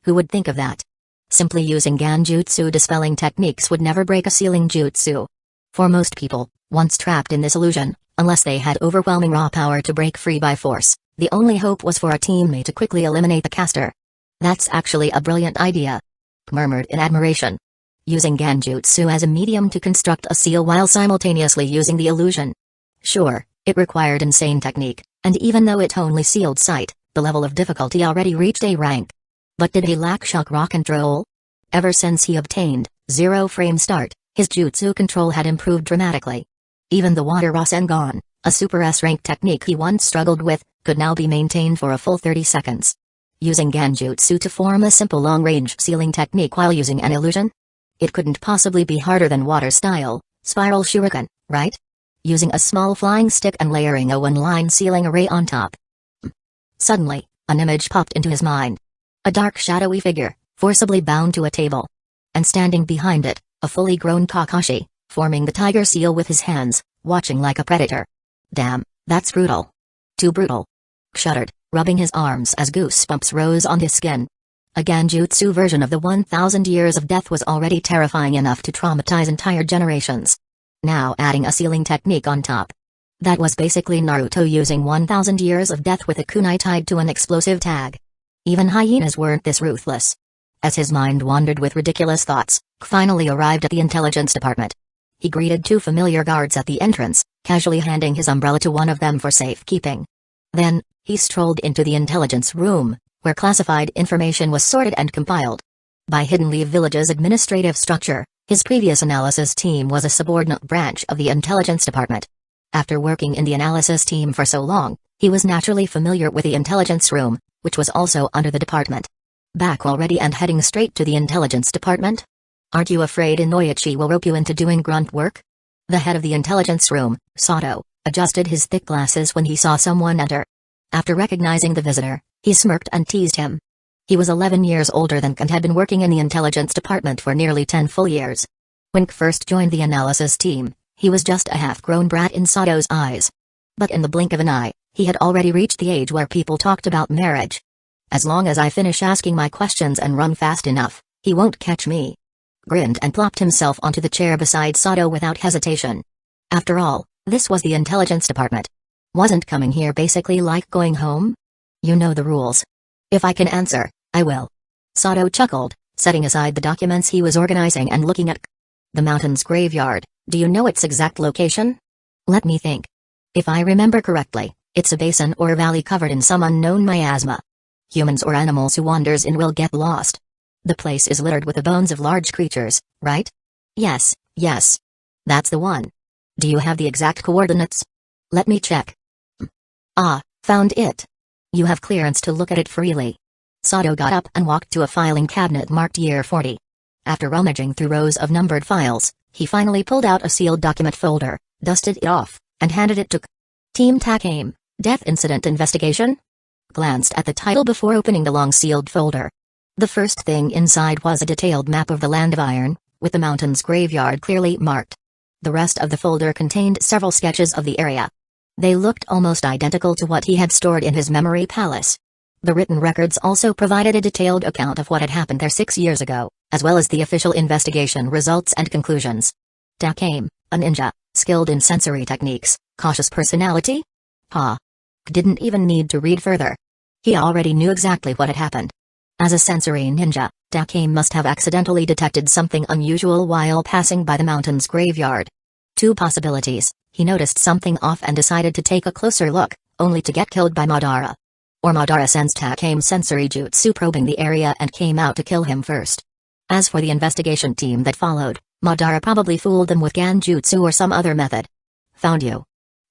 Who would think of that? Simply using Ganjutsu dispelling techniques would never break a sealing jutsu. For most people, once trapped in this illusion, unless they had overwhelming raw power to break free by force, the only hope was for a teammate to quickly eliminate the caster. That's actually a brilliant idea. Murmured in admiration. Using Ganjutsu as a medium to construct a seal while simultaneously using the illusion. Sure, it required insane technique, and even though it only sealed sight, the level of difficulty already reached A rank. But did he lack chakra control? Ever since he obtained 0 frame start, his jutsu control had improved dramatically. Even the water Rasengan, a super S-rank technique he once struggled with, could now be maintained for a full 30 seconds. Using Ganjutsu to form a simple long-range sealing technique while using an illusion? It couldn't possibly be harder than water-style, spiral shuriken, right? Using a small flying stick and layering a one-line sealing array on top. Suddenly, an image popped into his mind. A dark shadowy figure, forcibly bound to a table. And standing behind it, a fully grown Kakashi, forming the tiger seal with his hands, watching like a predator. Damn, that's brutal. Too brutal. Shuddered, rubbing his arms as goosebumps rose on his skin. A Ganjutsu version of the 1000 Years of Death was already terrifying enough to traumatize entire generations. Now adding a sealing technique on top. That was basically Naruto using 1000 Years of Death with a kunai tied to an explosive tag. Even hyenas weren't this ruthless. As his mind wandered with ridiculous thoughts, finally arrived at the intelligence department. He greeted 2 familiar guards at the entrance, casually handing his umbrella to one of them for safekeeping. Then, he strolled into the intelligence room, where classified information was sorted and compiled. By Hidden Leaf Village's administrative structure, his previous analysis team was a subordinate branch of the intelligence department. After working in the analysis team for so long, he was naturally familiar with the intelligence room, which was also under the department. Back already and heading straight to the intelligence department? Aren't you afraid Inoichi will rope you into doing grunt work? The head of the intelligence room, Sato, adjusted his thick glasses when he saw someone enter. After recognizing the visitor, he smirked and teased him. He was 11 years older than K and had been working in the intelligence department for nearly 10 full years. When K first joined the analysis team, he was just a half-grown brat in Sato's eyes. But in the blink of an eye, he had already reached the age where people talked about marriage. As long as I finish asking my questions and run fast enough, he won't catch me. Grinned and plopped himself onto the chair beside Sato without hesitation. After all, this was the intelligence department. Wasn't coming here basically like going home? You know the rules. If I can answer, I will. Sato chuckled, setting aside the documents he was organizing and looking at the mountain's graveyard. Do you know its exact location? Let me think. If I remember correctly, it's a basin or valley covered in some unknown miasma. Humans or animals who wanders in will get lost. The place is littered with the bones of large creatures, right? Yes, yes. That's the one. Do you have the exact coordinates? Let me check. Ah, found it. You have clearance to look at it freely. Sato got up and walked to a filing cabinet marked Year 40. After rummaging through rows of numbered files, he finally pulled out a sealed document folder, dusted it off, and handed it to Team TACAIM, Death Incident Investigation? Glanced at the title before opening the long sealed folder. The first thing inside was a detailed map of the Land of Iron, with the mountain's graveyard clearly marked. The rest of the folder contained several sketches of the area. They looked almost identical to what he had stored in his memory palace. The written records also provided a detailed account of what had happened there 6 years ago, as well as the official investigation results and conclusions. TACAIM, a ninja, skilled in sensory techniques, cautious personality? Didn't even need to read further. He already knew exactly what had happened. As a sensory ninja, TACAIM must have accidentally detected something unusual while passing by the mountain's graveyard. Two possibilities: he noticed something off and decided to take a closer look, only to get killed by Madara. Or Madara sensed TACAIM's sensory jutsu probing the area and came out to kill him first. As for the investigation team that followed, Madara probably fooled them with Ganjutsu or some other method. Found you.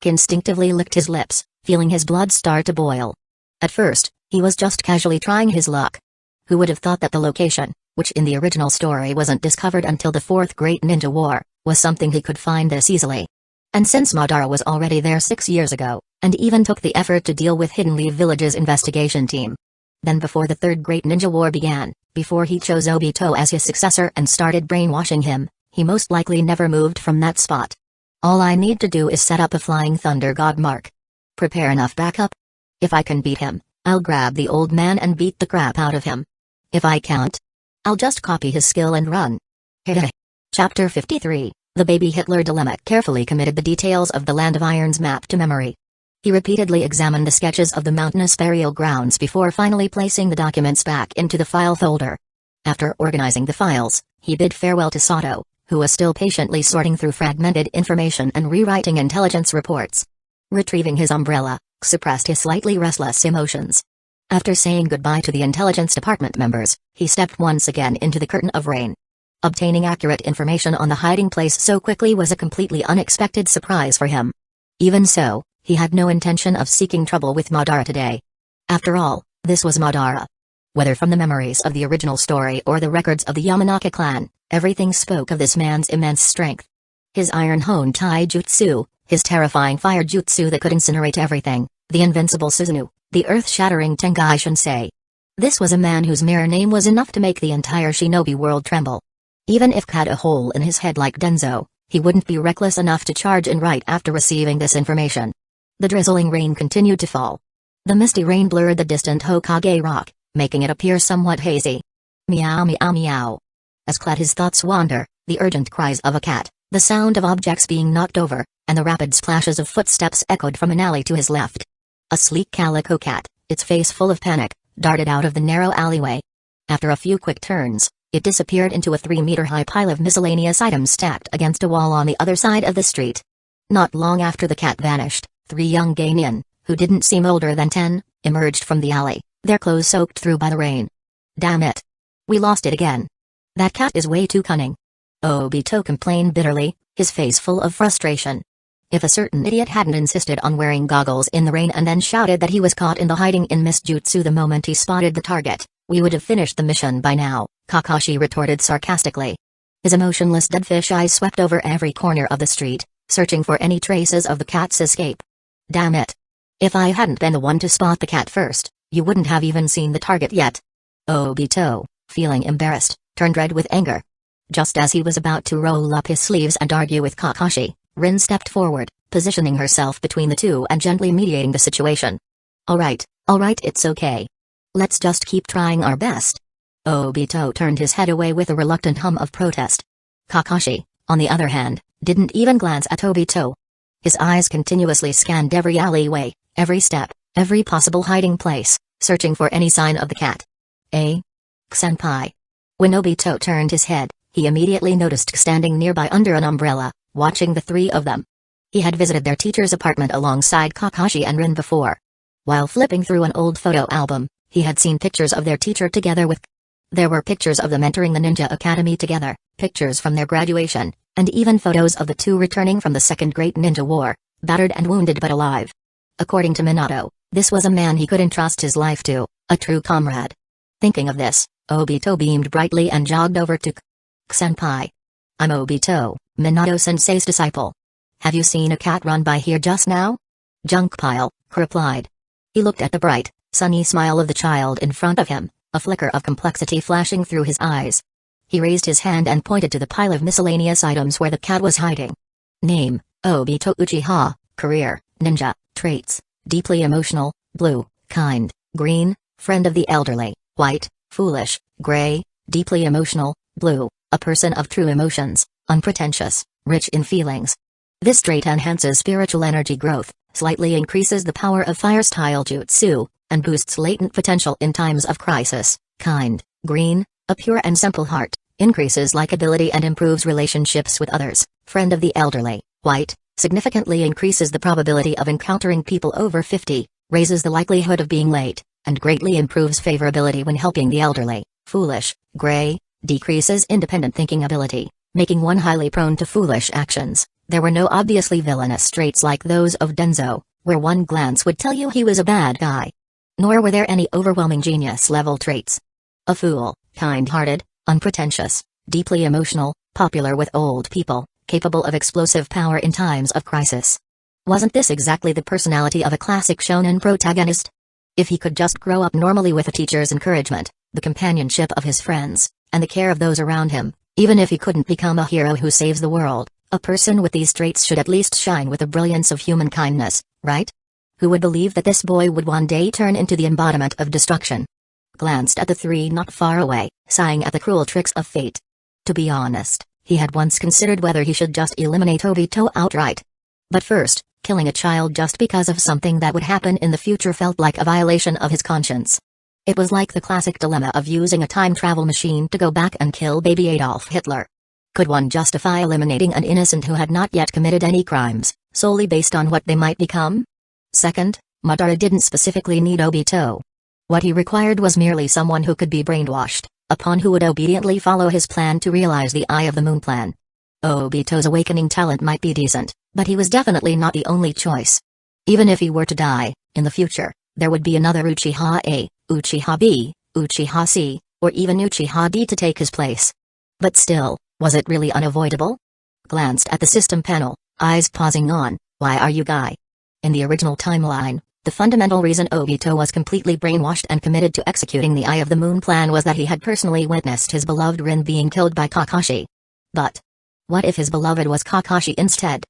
Instinctively licked his lips, feeling his blood start to boil. At first, he was just casually trying his luck. Who would have thought that the location, which in the original story wasn't discovered until the Fourth Great Ninja War, was something he could find this easily. And since Madara was already there 6 years ago, and even took the effort to deal with Hidden Leaf Village's investigation team. Then before the Third Great Ninja War began, before he chose Obito as his successor and started brainwashing him, he most likely never moved from that spot. All I need to do is set up a Flying Thunder God mark. Prepare enough backup? If I can beat him, I'll grab the old man and beat the crap out of him. If I can't, I'll just copy his skill and run. Chapter 53, The Baby Hitler Dilemma. Carefully committed the details of the Land of Iron's map to memory. He repeatedly examined the sketches of the mountainous burial grounds before finally placing the documents back into the file folder. After organizing the files, he bid farewell to Sato, who was still patiently sorting through fragmented information and rewriting intelligence reports. Retrieving his umbrella, suppressed his slightly restless emotions. After saying goodbye to the intelligence department members, he stepped once again into the curtain of rain. Obtaining accurate information on the hiding place so quickly was a completely unexpected surprise for him. Even so, he had no intention of seeking trouble with Madara today. After all, this was Madara. Whether from the memories of the original story or the records of the Yamanaka clan, everything spoke of this man's immense strength. His iron hone taijutsu, his terrifying fire jutsu that could incinerate everything, the invincible Susanoo, the earth-shattering Tengai Shinsei. This was a man whose mere name was enough to make the entire shinobi world tremble. Even if he had a hole in his head like Danzō, he wouldn't be reckless enough to charge in right after receiving this information. The drizzling rain continued to fall. The misty rain blurred the distant Hokage rock, making it appear somewhat hazy. Meow meow meow. As his thoughts wander, the urgent cries of a cat, the sound of objects being knocked over, and the rapid splashes of footsteps echoed from an alley to his left. A sleek calico cat, its face full of panic, darted out of the narrow alleyway. After a few quick turns, it disappeared into a 3-meter-high pile of miscellaneous items stacked against a wall on the other side of the street. Not long after the cat vanished, 3 young geinin, who didn't seem older than 10, emerged from the alley, their clothes soaked through by the rain. Damn it. We lost it again. That cat is way too cunning. Obito complained bitterly, his face full of frustration. If a certain idiot hadn't insisted on wearing goggles in the rain and then shouted that he was caught in the hiding in mist jutsu the moment he spotted the target, we would have finished the mission by now, Kakashi retorted sarcastically. His emotionless deadfish eyes swept over every corner of the street, searching for any traces of the cat's escape. Damn it. If I hadn't been the one to spot the cat first, you wouldn't have even seen the target yet. Obito, feeling embarrassed, turned red with anger. Just as he was about to roll up his sleeves and argue with Kakashi, Rin stepped forward, positioning herself between the two and gently mediating the situation. Alright, it's okay. Let's just keep trying our best. Obito turned his head away with a reluctant hum of protest. Kakashi, on the other hand, didn't even glance at Obito. His eyes continuously scanned every alleyway, every step, every possible hiding place, searching for any sign of the cat. Senpai. When Obito turned his head, he immediately noticed standing nearby under an umbrella, watching the three of them. He had visited their teacher's apartment alongside Kakashi and Rin before. While flipping through an old photo album, he had seen pictures of their teacher together with. There were pictures of them entering the Ninja Academy together, pictures from their graduation, and even photos of the two returning from the Second Great Ninja War, battered and wounded but alive. According to Minato, this was a man he could entrust his life to, a true comrade. Thinking of this, Obito beamed brightly and jogged over to Senpai. I'm Obito, Minato-sensei's disciple. Have you seen a cat run by here just now? Junk pile, replied. He looked at the bright, sunny smile of the child in front of him, a flicker of complexity flashing through his eyes. He raised his hand and pointed to the pile of miscellaneous items where the cat was hiding. Name, Obito Uchiha, career, ninja, traits, deeply emotional, blue, kind, green, friend of the elderly, white, foolish, gray, deeply emotional, blue, a person of true emotions, unpretentious, rich in feelings. This trait enhances spiritual energy growth, slightly increases the power of fire-style jutsu, and boosts latent potential in times of crisis. Kind, green, a pure and simple heart, increases likability and improves relationships with others. Friend of the elderly, white, significantly increases the probability of encountering people over 50, raises the likelihood of being late, and greatly improves favorability when helping the elderly. Foolish, gray, decreases independent thinking ability, making one highly prone to foolish actions. There were no obviously villainous traits like those of Danzō, where one glance would tell you he was a bad guy. Nor were there any overwhelming genius-level traits. A fool, kind-hearted, unpretentious, deeply emotional, popular with old people, capable of explosive power in times of crisis. Wasn't this exactly the personality of a classic shonen protagonist? If he could just grow up normally with a teacher's encouragement, the companionship of his friends, and the care of those around him, even if he couldn't become a hero who saves the world, a person with these traits should at least shine with the brilliance of human kindness, right? Who would believe that this boy would one day turn into the embodiment of destruction? Glanced at the three not far away, sighing at the cruel tricks of fate. To be honest, he had once considered whether he should just eliminate Obito outright. But first, killing a child just because of something that would happen in the future felt like a violation of his conscience. It was like the classic dilemma of using a time travel machine to go back and kill baby Adolf Hitler. Could one justify eliminating an innocent who had not yet committed any crimes, solely based on what they might become? Second, Madara didn't specifically need Obito. What he required was merely someone who could be brainwashed, upon who would obediently follow his plan to realize the Eye of the Moon plan. Obito's awakening talent might be decent, but he was definitely not the only choice. Even if he were to die, in the future, there would be another Uchiha A, Uchiha B, Uchiha C, or even Uchiha D to take his place. But still, was it really unavoidable? Glanced at the system panel, eyes pausing on, "Why are you guy?" In the original timeline, the fundamental reason Obito was completely brainwashed and committed to executing the Eye of the Moon plan was that he had personally witnessed his beloved Rin being killed by Kakashi. But what if his beloved was Kakashi instead?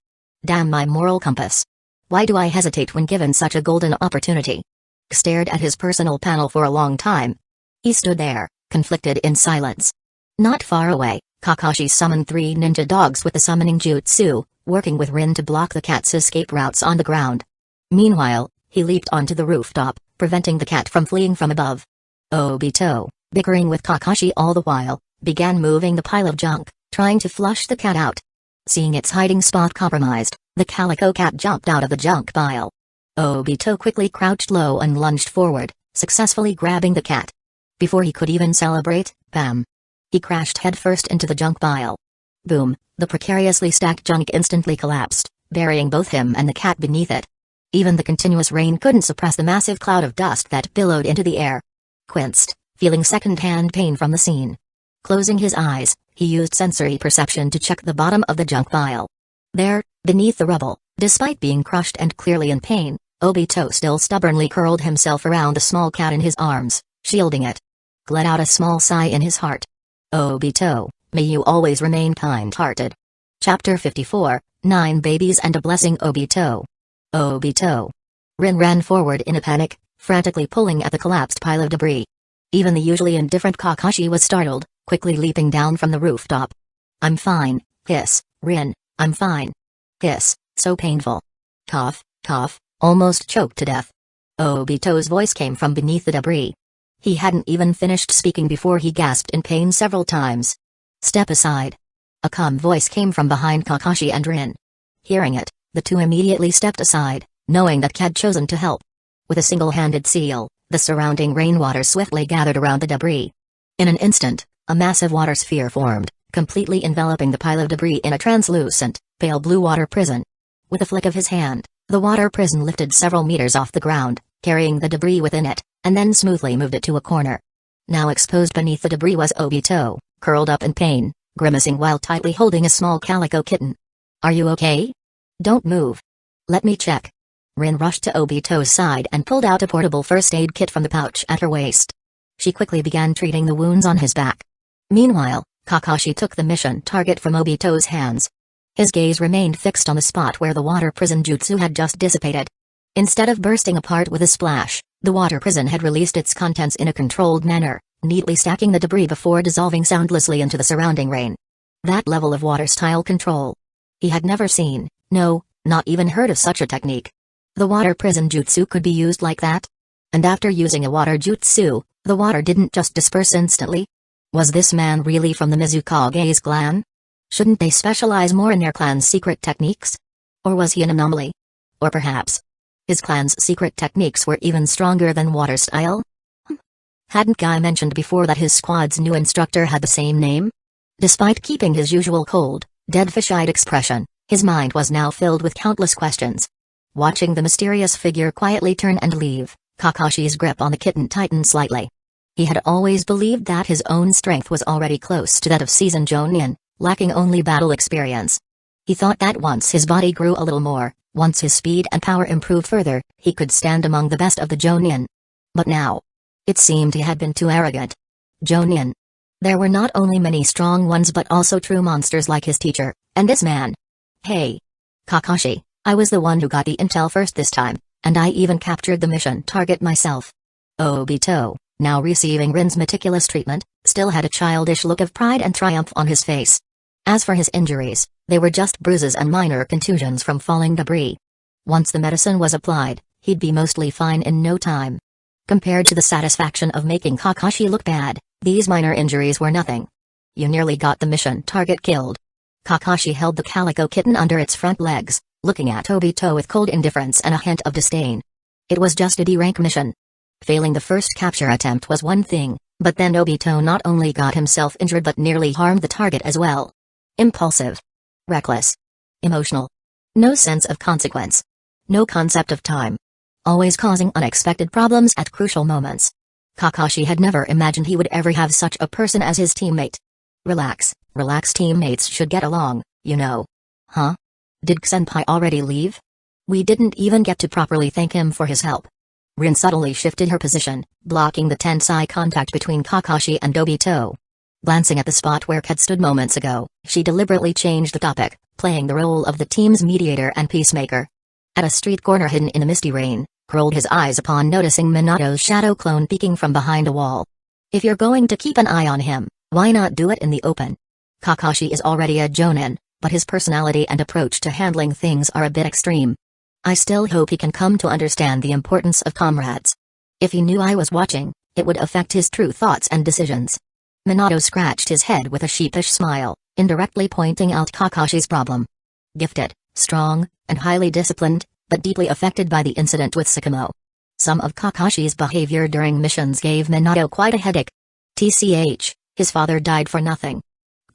Damn my moral compass. Why do I hesitate when given such a golden opportunity? Stared at his personal panel for a long time. He stood there, conflicted in silence. Not far away, Kakashi summoned 3 ninja dogs with the summoning jutsu, working with Rin to block the cat's escape routes on the ground. Meanwhile, he leaped onto the rooftop, preventing the cat from fleeing from above. Obito, bickering with Kakashi all the while, began moving the pile of junk, trying to flush the cat out. Seeing its hiding spot compromised, the calico cat jumped out of the junk pile. Obito quickly crouched low and lunged forward, successfully grabbing the cat. Before he could even celebrate, bam! He crashed headfirst into the junk pile. Boom, the precariously stacked junk instantly collapsed, burying both him and the cat beneath it. Even the continuous rain couldn't suppress the massive cloud of dust that billowed into the air. Quinced, feeling second-hand pain from the scene. Closing his eyes, he used sensory perception to check the bottom of the junk pile. There, beneath the rubble, despite being crushed and clearly in pain, Obito still stubbornly curled himself around the small cat in his arms, shielding it. Let out a small sigh in his heart. Obito, may you always remain kind-hearted. Chapter 54, 9 Babies and a Blessing. Obito. Obito. Rin ran forward in a panic, frantically pulling at the collapsed pile of debris. Even the usually indifferent Kakashi was startled, quickly leaping down from the rooftop. "I'm fine, hiss, Rin, I'm fine. Hiss, So painful. Cough, cough, almost choked to death. Obito's voice came from beneath the debris. He hadn't even finished speaking before he gasped in pain several times. Step aside. A calm voice came from behind Kakashi and Rin. Hearing it, the two immediately stepped aside, knowing that K had chosen to help. With a single-handed seal, the surrounding rainwater swiftly gathered around the debris. In an instant, a massive water sphere formed, completely enveloping the pile of debris in a translucent, pale blue water prison. With a flick of his hand, the water prison lifted several meters off the ground, carrying the debris within it, and then smoothly moved it to a corner. Now exposed beneath the debris was Obito, curled up in pain, grimacing while tightly holding a small calico kitten. "Are you okay? Don't move. Let me check." Rin rushed to Obito's side and pulled out a portable first aid kit from the pouch at her waist. She quickly began treating the wounds on his back. Meanwhile, Kakashi took the mission target from Obito's hands. His gaze remained fixed on the spot where the water prison jutsu had just dissipated. Instead of bursting apart with a splash, the water prison had released its contents in a controlled manner, neatly stacking the debris before dissolving soundlessly into the surrounding rain. That level of water-style control. He had never seen, no, not even heard of such a technique. The water prison jutsu could be used like that? And after using a water jutsu, the water didn't just disperse instantly? Was this man really from the Mizukage's clan? Shouldn't they specialize more in their clan's secret techniques? Or was he an anomaly? Or perhaps his clan's secret techniques were even stronger than water style? Hadn't Guy mentioned before that his squad's new instructor had the same name? Despite keeping his usual cold, dead fish-eyed expression, his mind was now filled with countless questions. Watching the mysterious figure quietly turn and leave, Kakashi's grip on the kitten tightened slightly. He had always believed that his own strength was already close to that of seasoned Jonin, lacking only battle experience. He thought that once his body grew a little more, once his speed and power improved further, he could stand among the best of the Jonin. But now, it seemed he had been too arrogant. Jonin. There were not only many strong ones but also true monsters like his teacher, and this man. Hey, Kakashi, I was the one who got the intel first this time, and I even captured the mission target myself. Obito, now receiving Rin's meticulous treatment, still had a childish look of pride and triumph on his face. As for his injuries, they were just bruises and minor contusions from falling debris. Once the medicine was applied, he'd be mostly fine in no time. Compared to the satisfaction of making Kakashi look bad, these minor injuries were nothing. You nearly got the mission target killed. Kakashi held the calico kitten under its front legs, looking at Obito with cold indifference and a hint of disdain. It was just a D-rank mission. Failing the first capture attempt was one thing, but then Obito not only got himself injured but nearly harmed the target as well. Impulsive. Reckless. Emotional. No sense of consequence. No concept of time. Always causing unexpected problems at crucial moments. Kakashi had never imagined he would ever have such a person as his teammate. Relax, relax, teammates should get along, you know. Huh? Did Senpai already leave? We didn't even get to properly thank him for his help. Rin subtly shifted her position, blocking the tense eye contact between Kakashi and Obito. Glancing at the spot where Ket stood moments ago, she deliberately changed the topic, playing the role of the team's mediator and peacemaker. At a street corner hidden in the misty rain, rolled his eyes upon noticing Minato's shadow clone peeking from behind a wall. If you're going to keep an eye on him, why not do it in the open? Kakashi is already a Jonin, but his personality and approach to handling things are a bit extreme. I still hope he can come to understand the importance of comrades. If he knew I was watching, it would affect his true thoughts and decisions. Minato scratched his head with a sheepish smile, indirectly pointing out Kakashi's problem. Gifted, strong, and highly disciplined, but deeply affected by the incident with Sakamo. Some of Kakashi's behavior during missions gave Minato quite a headache. TCH, his father died for nothing.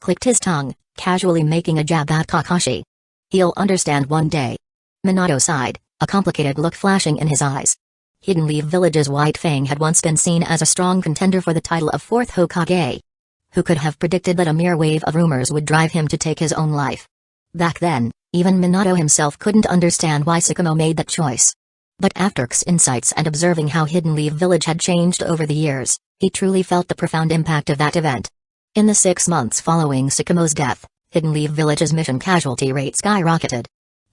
Clicked his tongue, casually making a jab at Kakashi. He'll understand one day. Minato sighed, a complicated look flashing in his eyes. Hidden Leaf Village's White Fang had once been seen as a strong contender for the title of 4th Hokage. Who could have predicted that a mere wave of rumors would drive him to take his own life? Back then, even Minato himself couldn't understand why Sakamo made that choice. But after K's insights and observing how Hidden Leaf Village had changed over the years, he truly felt the profound impact of that event. In the 6 months following Sakamo's death, Hidden Leaf Village's mission casualty rate skyrocketed.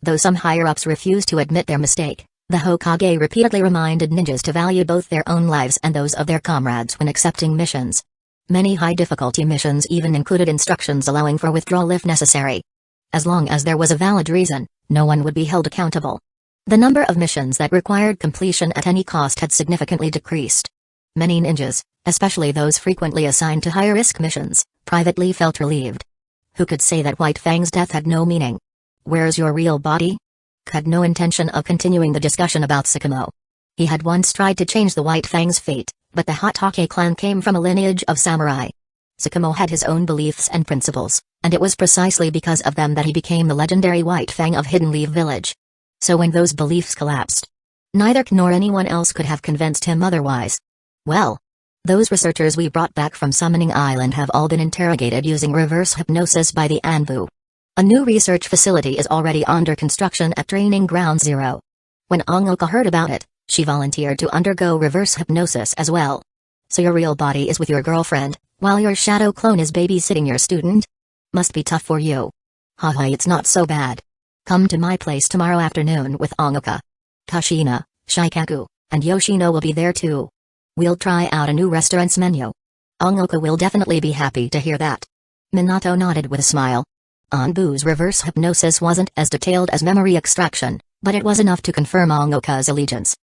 Though some higher-ups refused to admit their mistake, the Hokage repeatedly reminded ninjas to value both their own lives and those of their comrades when accepting missions. Many high-difficulty missions even included instructions allowing for withdrawal if necessary. As long as there was a valid reason, no one would be held accountable. The number of missions that required completion at any cost had significantly decreased. Many ninjas, especially those frequently assigned to higher-risk missions, privately felt relieved. Who could say that White Fang's death had no meaning? Where's your real body? Had no intention of continuing the discussion about Tsukumo. He had once tried to change the White Fang's fate, but the Hatake clan came from a lineage of samurai. Tsukumo had his own beliefs and principles, and it was precisely because of them that he became the legendary White Fang of Hidden Leaf Village. So when those beliefs collapsed, neither K nor anyone else could have convinced him otherwise. Well, those researchers we brought back from Summoning Island have all been interrogated using reverse hypnosis by the Anbu. A new research facility is already under construction at Training Ground Zero. When Ongoka heard about it, she volunteered to undergo reverse hypnosis as well. So your real body is with your girlfriend, while your shadow clone is babysitting your student? Must be tough for you. Haha, it's not so bad. Come to my place tomorrow afternoon with Ongoka. Kashina, Shikaku, and Yoshino will be there too. We'll try out a new restaurant's menu. Ongoka will definitely be happy to hear that. Minato nodded with a smile. Anbu's reverse hypnosis wasn't as detailed as memory extraction, but it was enough to confirm Ongoka's allegiance.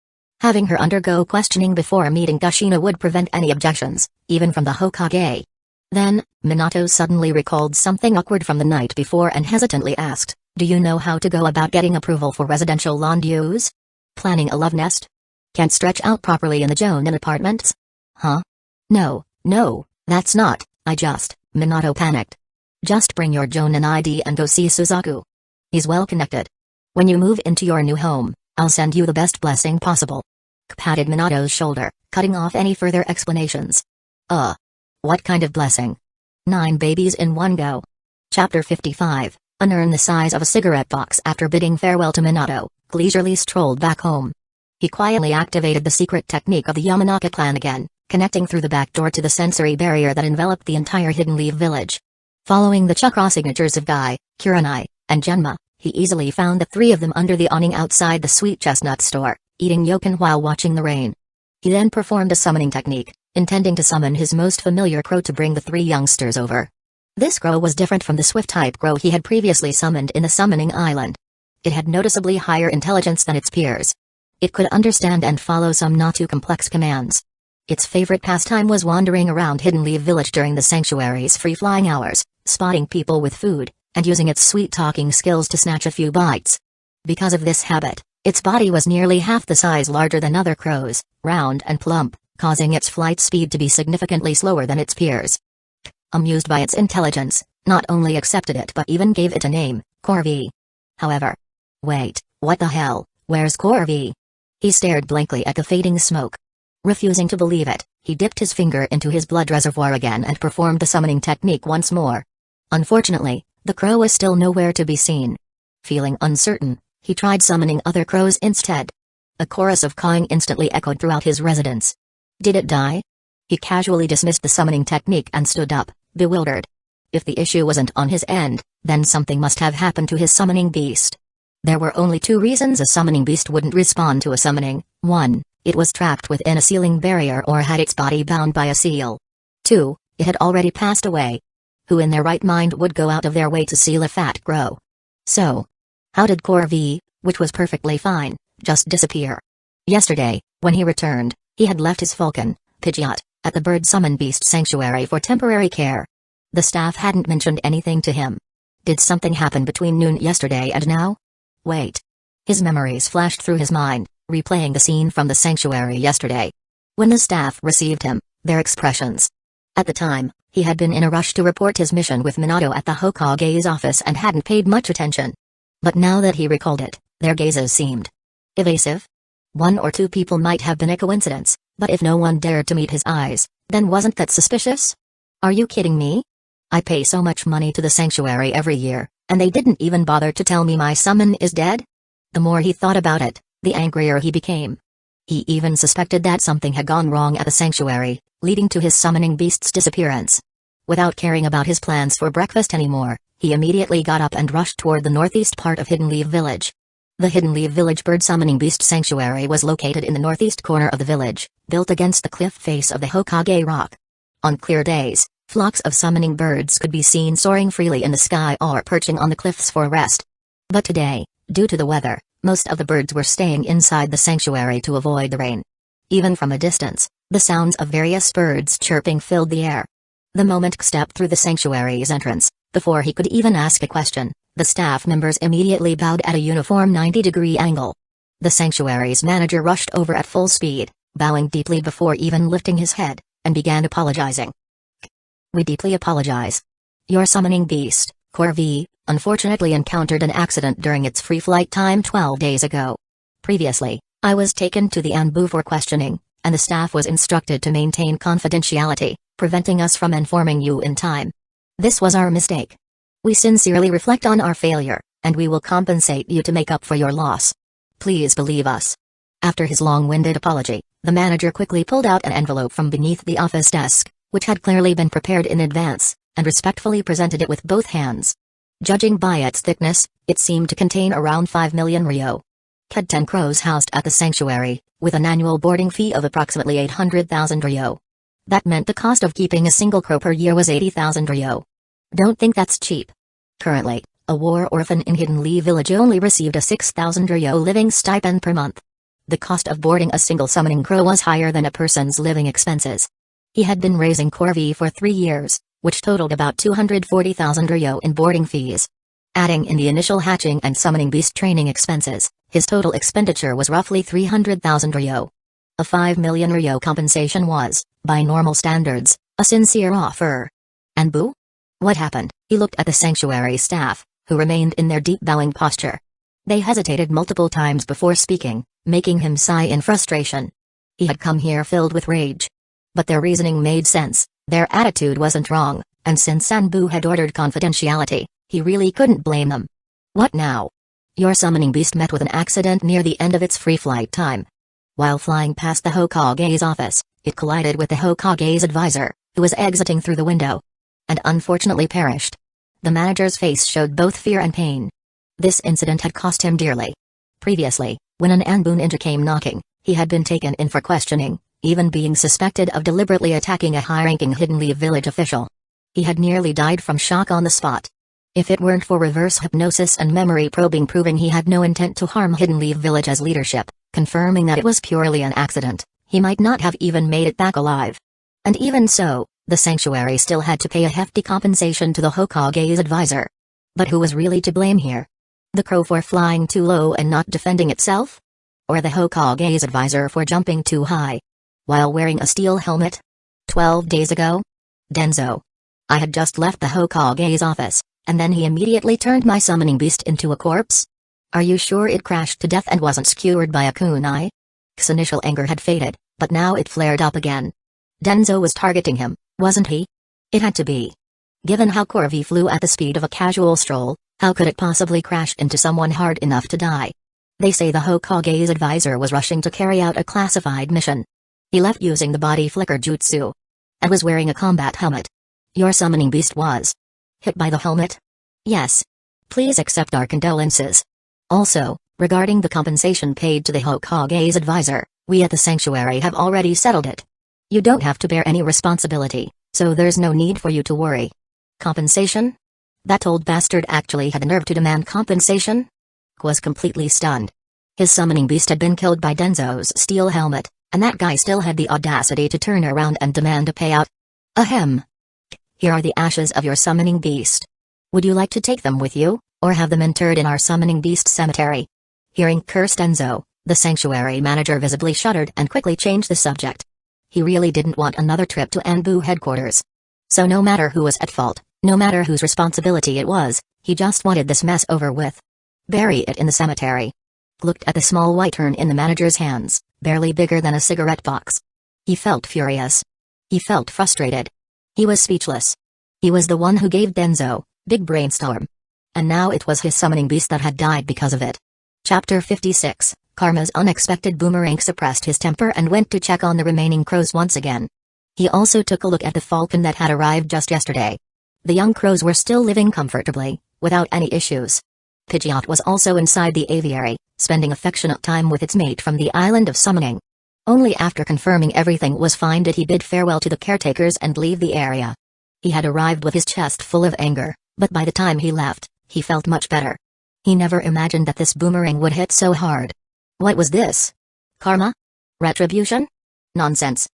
Having her undergo questioning before meeting Kashina would prevent any objections, even from the Hokage. Then, Minato suddenly recalled something awkward from the night before and hesitantly asked, "Do you know how to go about getting approval for residential land use? Planning a love nest? Can't stretch out properly in the Jonin apartments? Huh? No, that's not, Minato panicked. Just bring your Jonin ID and go see Suzaku. He's well connected. When you move into your new home, I'll send you the best blessing possible." K patted Minato's shoulder, cutting off any further explanations. What kind of blessing? 9 babies in one go. Chapter 55, an urn the size of a cigarette box. After bidding farewell to Minato, leisurely strolled back home. He quietly activated the secret technique of the Yamanaka clan again, connecting through the back door to the sensory barrier that enveloped the entire Hidden Leaf village. Following the chakra signatures of Guy, Kurenai, and Genma, he easily found the 3 of them under the awning outside the Sweet Chestnut store, eating yokan while watching the rain. He then performed a summoning technique, intending to summon his most familiar crow to bring the 3 youngsters over. This crow was different from the swift-type crow he had previously summoned in the Summoning Island. It had noticeably higher intelligence than its peers. It could understand and follow some not-too-complex commands. Its favorite pastime was wandering around Hidden Leaf Village during the sanctuary's free-flying hours, spotting people with food, and using its sweet-talking skills to snatch a few bites. Because of this habit, its body was nearly half the size larger than other crows, round and plump, causing its flight speed to be significantly slower than its peers. Amused by its intelligence, not only accepted it but even gave it a name, Corvi. However. Wait, what the hell, where's Corvi? He stared blankly at the fading smoke. Refusing to believe it, he dipped his finger into his blood reservoir again and performed the summoning technique once more. Unfortunately, the crow was still nowhere to be seen. Feeling uncertain, he tried summoning other crows instead. A chorus of cawing instantly echoed throughout his residence. Did it die? He casually dismissed the summoning technique and stood up, bewildered. If the issue wasn't on his end, then something must have happened to his summoning beast. There were only 2 reasons a summoning beast wouldn't respond to a summoning. 1. It was trapped within a sealing barrier or had its body bound by a seal. 2. It had already passed away. Who in their right mind would go out of their way to seal a fat crow? So, how did Corvi, which was perfectly fine, just disappear? Yesterday, when he returned, he had left his falcon, Pidgeot, at the Bird Summon Beast Sanctuary for temporary care. The staff hadn't mentioned anything to him. Did something happen between noon yesterday and now? Wait. His memories flashed through his mind, replaying the scene from the sanctuary yesterday. When the staff received him, their expressions. At the time, he had been in a rush to report his mission with Minato at the Hokage's office and hadn't paid much attention. But now that he recalled it, their gazes seemed evasive. 1 or 2 people might have been a coincidence, but if no one dared to meet his eyes, then wasn't that suspicious? Are you kidding me? I pay so much money to the sanctuary every year, and they didn't even bother to tell me my summon is dead? The more he thought about it, the angrier he became. He even suspected that something had gone wrong at the sanctuary, leading to his summoning beast's disappearance. Without caring about his plans for breakfast anymore, he immediately got up and rushed toward the northeast part of Hidden Leaf Village. The Hidden Leaf Village Bird Summoning Beast Sanctuary was located in the northeast corner of the village, built against the cliff face of the Hokage Rock. On clear days, flocks of summoning birds could be seen soaring freely in the sky or perching on the cliffs for rest. But today, Due to the weather, most of the birds were staying inside the sanctuary to avoid the rain. Even from a distance, the sounds of various birds chirping filled the air. The moment K stepped through the sanctuary's entrance, before he could even ask a question, the staff members immediately bowed at a uniform 90-degree angle. The sanctuary's manager rushed over at full speed, bowing deeply before even lifting his head, and began apologizing. We deeply apologize. Your summoning beast, Corvi, unfortunately encountered an accident during its free flight time 12 days ago. Previously, I was taken to the Anbu for questioning, and the staff was instructed to maintain confidentiality, preventing us from informing you in time. This was our mistake. We sincerely reflect on our failure, and we will compensate you to make up for your loss. Please believe us. After his long-winded apology, the manager quickly pulled out an envelope from beneath the office desk, which had clearly been prepared in advance, and respectfully presented it with both hands. Judging by its thickness, it seemed to contain around 5 million ryo. 10 crows housed at the sanctuary, with an annual boarding fee of approximately 800,000 ryo. That meant the cost of keeping a single crow per year was 80,000 ryo. Don't think that's cheap. Currently, a war orphan in Hidden Lee Village only received a 6,000 ryo living stipend per month. The cost of boarding a single summoning crow was higher than a person's living expenses. He had been raising Corvi for 3 years, which totaled about 240,000 ryo in boarding fees. Adding in the initial hatching and summoning beast training expenses, his total expenditure was roughly 300,000 ryo. A 5 million ryo compensation was, by normal standards, a sincere offer. Anbu? What happened? He looked at the sanctuary staff, who remained in their deep bowing posture. They hesitated multiple times before speaking, making him sigh in frustration. He had come here filled with rage. But their reasoning made sense, their attitude wasn't wrong, and since Anbu had ordered confidentiality, he really couldn't blame them. What now? Your summoning beast met with an accident near the end of its free flight time. While flying past the Hokage's office, it collided with the Hokage's advisor, who was exiting through the window. And unfortunately perished. The manager's face showed both fear and pain. This incident had cost him dearly. Previously, when an Anbu ninja came knocking, he had been taken in for questioning, even being suspected of deliberately attacking a high-ranking Hidden Lee Village official. He had nearly died from shock on the spot. If it weren't for reverse hypnosis and memory probing proving he had no intent to harm Hidden Lee Village's leadership, confirming that it was purely an accident, he might not have even made it back alive. And even so, the sanctuary still had to pay a hefty compensation to the Hokage's advisor. But who was really to blame here? The crow for flying too low and not defending itself? Or the Hokage's advisor for jumping too high? While wearing a steel helmet? 12 days ago? Danzo. I had just left the Hokage's office, and then he immediately turned my summoning beast into a corpse? Are you sure it crashed to death and wasn't skewered by a kunai? K's initial anger had faded, but now it flared up again. Danzo was targeting him, wasn't he? It had to be. Given how Corvi flew at the speed of a casual stroll, how could it possibly crash into someone hard enough to die? They say the Hokage's advisor was rushing to carry out a classified mission. He left using the body flicker jutsu. And was wearing a combat helmet. Your summoning beast was hit by the helmet? Yes. Please accept our condolences. Also, regarding the compensation paid to the Hokage's advisor, we at the sanctuary have already settled it. You don't have to bear any responsibility, so there's no need for you to worry. Compensation? That old bastard actually had the nerve to demand compensation? Was completely stunned. His summoning beast had been killed by Danzo's steel helmet, and that guy still had the audacity to turn around and demand a payout. Ahem. Here are the ashes of your summoning beast. Would you like to take them with you, or have them interred in our summoning beast cemetery? Hearing curse Danzo, the sanctuary manager visibly shuddered and quickly changed the subject. He really didn't want another trip to Anbu headquarters. So no matter who was at fault, no matter whose responsibility it was, he just wanted this mess over with. Bury it in the cemetery. Looked at the small white urn in the manager's hands, barely bigger than a cigarette box. He felt furious. He felt frustrated. He was speechless. He was the one who gave Danzo big brainstorm. And now it was his summoning beast that had died because of it. Chapter 56, Karma's unexpected boomerang suppressed his temper and went to check on the remaining crows once again. He also took a look at the falcon that had arrived just yesterday. The young crows were still living comfortably, without any issues. Pidgeot was also inside the aviary, spending affectionate time with its mate from the island of summoning. Only after confirming everything was fine did he bid farewell to the caretakers and leave the area. He had arrived with his chest full of anger, but by the time he left, he felt much better. He never imagined that this boomerang would hit so hard. What was this? Karma? Retribution? Nonsense.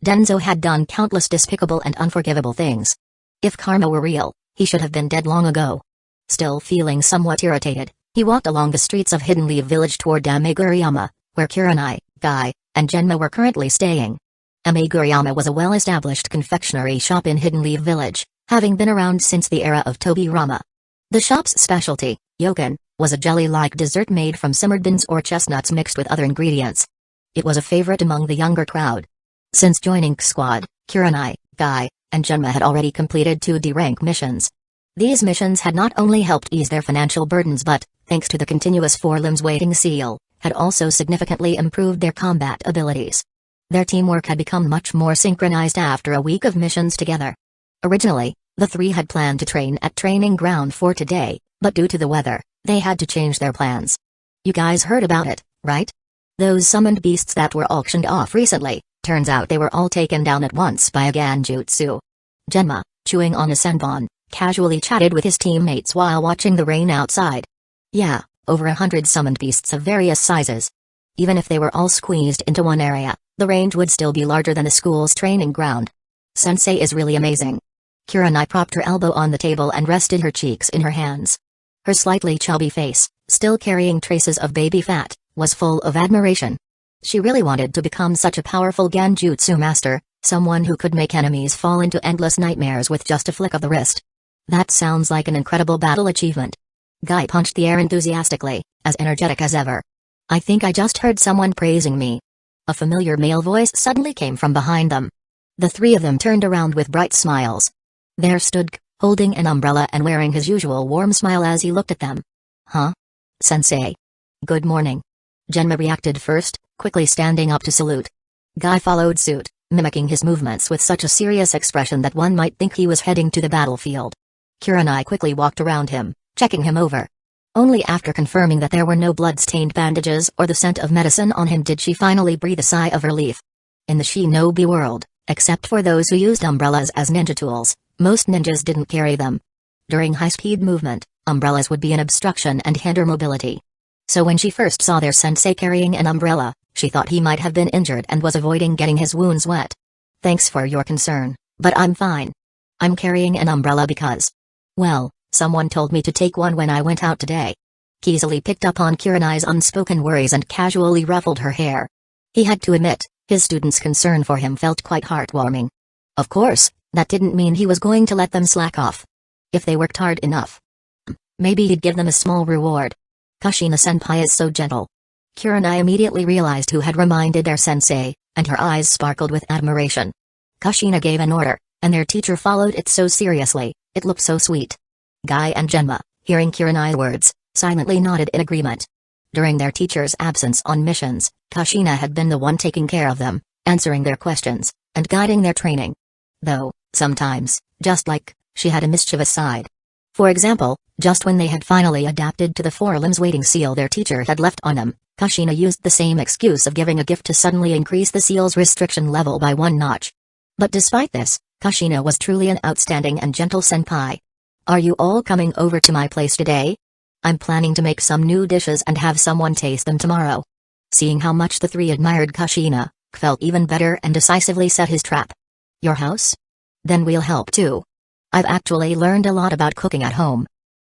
Danzo had done countless despicable and unforgivable things. If karma were real, he should have been dead long ago. Still feeling somewhat irritated, he walked along the streets of Hidden Leaf Village toward Ameguriyama, where Kurenai, Guy, and Genma were currently staying. Ameguriyama was a well-established confectionery shop in Hidden Leaf Village, having been around since the era of Tobirama. The shop's specialty, yokan, was a jelly-like dessert made from simmered beans or chestnuts mixed with other ingredients. It was a favorite among the younger crowd. Since joining Squad, Kurenai, Guy, and Genma had already completed 2 D-rank missions. These missions had not only helped ease their financial burdens but, thanks to the continuous 4 limbs waiting seal, had also significantly improved their combat abilities. Their teamwork had become much more synchronized after a week of missions together. Originally, the 3 had planned to train at Training Ground for today, but due to the weather, they had to change their plans. You guys heard about it, right? Those summoned beasts that were auctioned off recently, turns out they were all taken down at once by a Genjutsu. Genma, chewing on a senbon, casually chatted with his teammates while watching the rain outside. Yeah, over 100 summoned beasts of various sizes. Even if they were all squeezed into one area, the range would still be larger than the school's training ground. Sensei is really amazing. Kurenai propped her elbow on the table and rested her cheeks in her hands. Her slightly chubby face, still carrying traces of baby fat, was full of admiration. She really wanted to become such a powerful Genjutsu master, someone who could make enemies fall into endless nightmares with just a flick of the wrist. That sounds like an incredible battle achievement. Guy punched the air enthusiastically, as energetic as ever. I think I just heard someone praising me. A familiar male voice suddenly came from behind them. The 3 of them turned around with bright smiles. There stood K, holding an umbrella and wearing his usual warm smile as he looked at them. Huh? Sensei. Good morning. Genma reacted first, quickly standing up to salute. Guy followed suit, mimicking his movements with such a serious expression that one might think he was heading to the battlefield. Kurenai quickly walked around him, checking him over. Only after confirming that there were no blood-stained bandages or the scent of medicine on him did she finally breathe a sigh of relief. In the shinobi world, except for those who used umbrellas as ninja tools, most ninjas didn't carry them. During high-speed movement, umbrellas would be an obstruction and hinder mobility. So when she first saw their sensei carrying an umbrella, she thought he might have been injured and was avoiding getting his wounds wet. Thanks for your concern, but I'm fine. I'm carrying an umbrella because, well, someone told me to take one when I went out today. Easily picked up on Kurenai's unspoken worries and casually ruffled her hair. He had to admit, his students' concern for him felt quite heartwarming. Of course, that didn't mean he was going to let them slack off. If they worked hard enough, maybe he'd give them a small reward. Kushina-senpai is so gentle. Kurenai immediately realized who had reminded their sensei, and her eyes sparkled with admiration. Kushina gave an order, and their teacher followed it so seriously, it looked so sweet. Guy and Genma, hearing Kurenai's words, silently nodded in agreement. During their teacher's absence on missions, Kushina had been the one taking care of them, answering their questions, and guiding their training. Though, sometimes, just like, she had a mischievous side. For example, just when they had finally adapted to the 4 limbs waiting seal their teacher had left on them, Kushina used the same excuse of giving a gift to suddenly increase the seal's restriction level by 1 notch. But despite this, Kushina was truly an outstanding and gentle senpai. Are you all coming over to my place today? I'm planning to make some new dishes and have someone taste them tomorrow. Seeing how much the 3 admired Kushina, felt even better and decisively set his trap. Your house? Then we'll help too. I've actually learned a lot about cooking at home.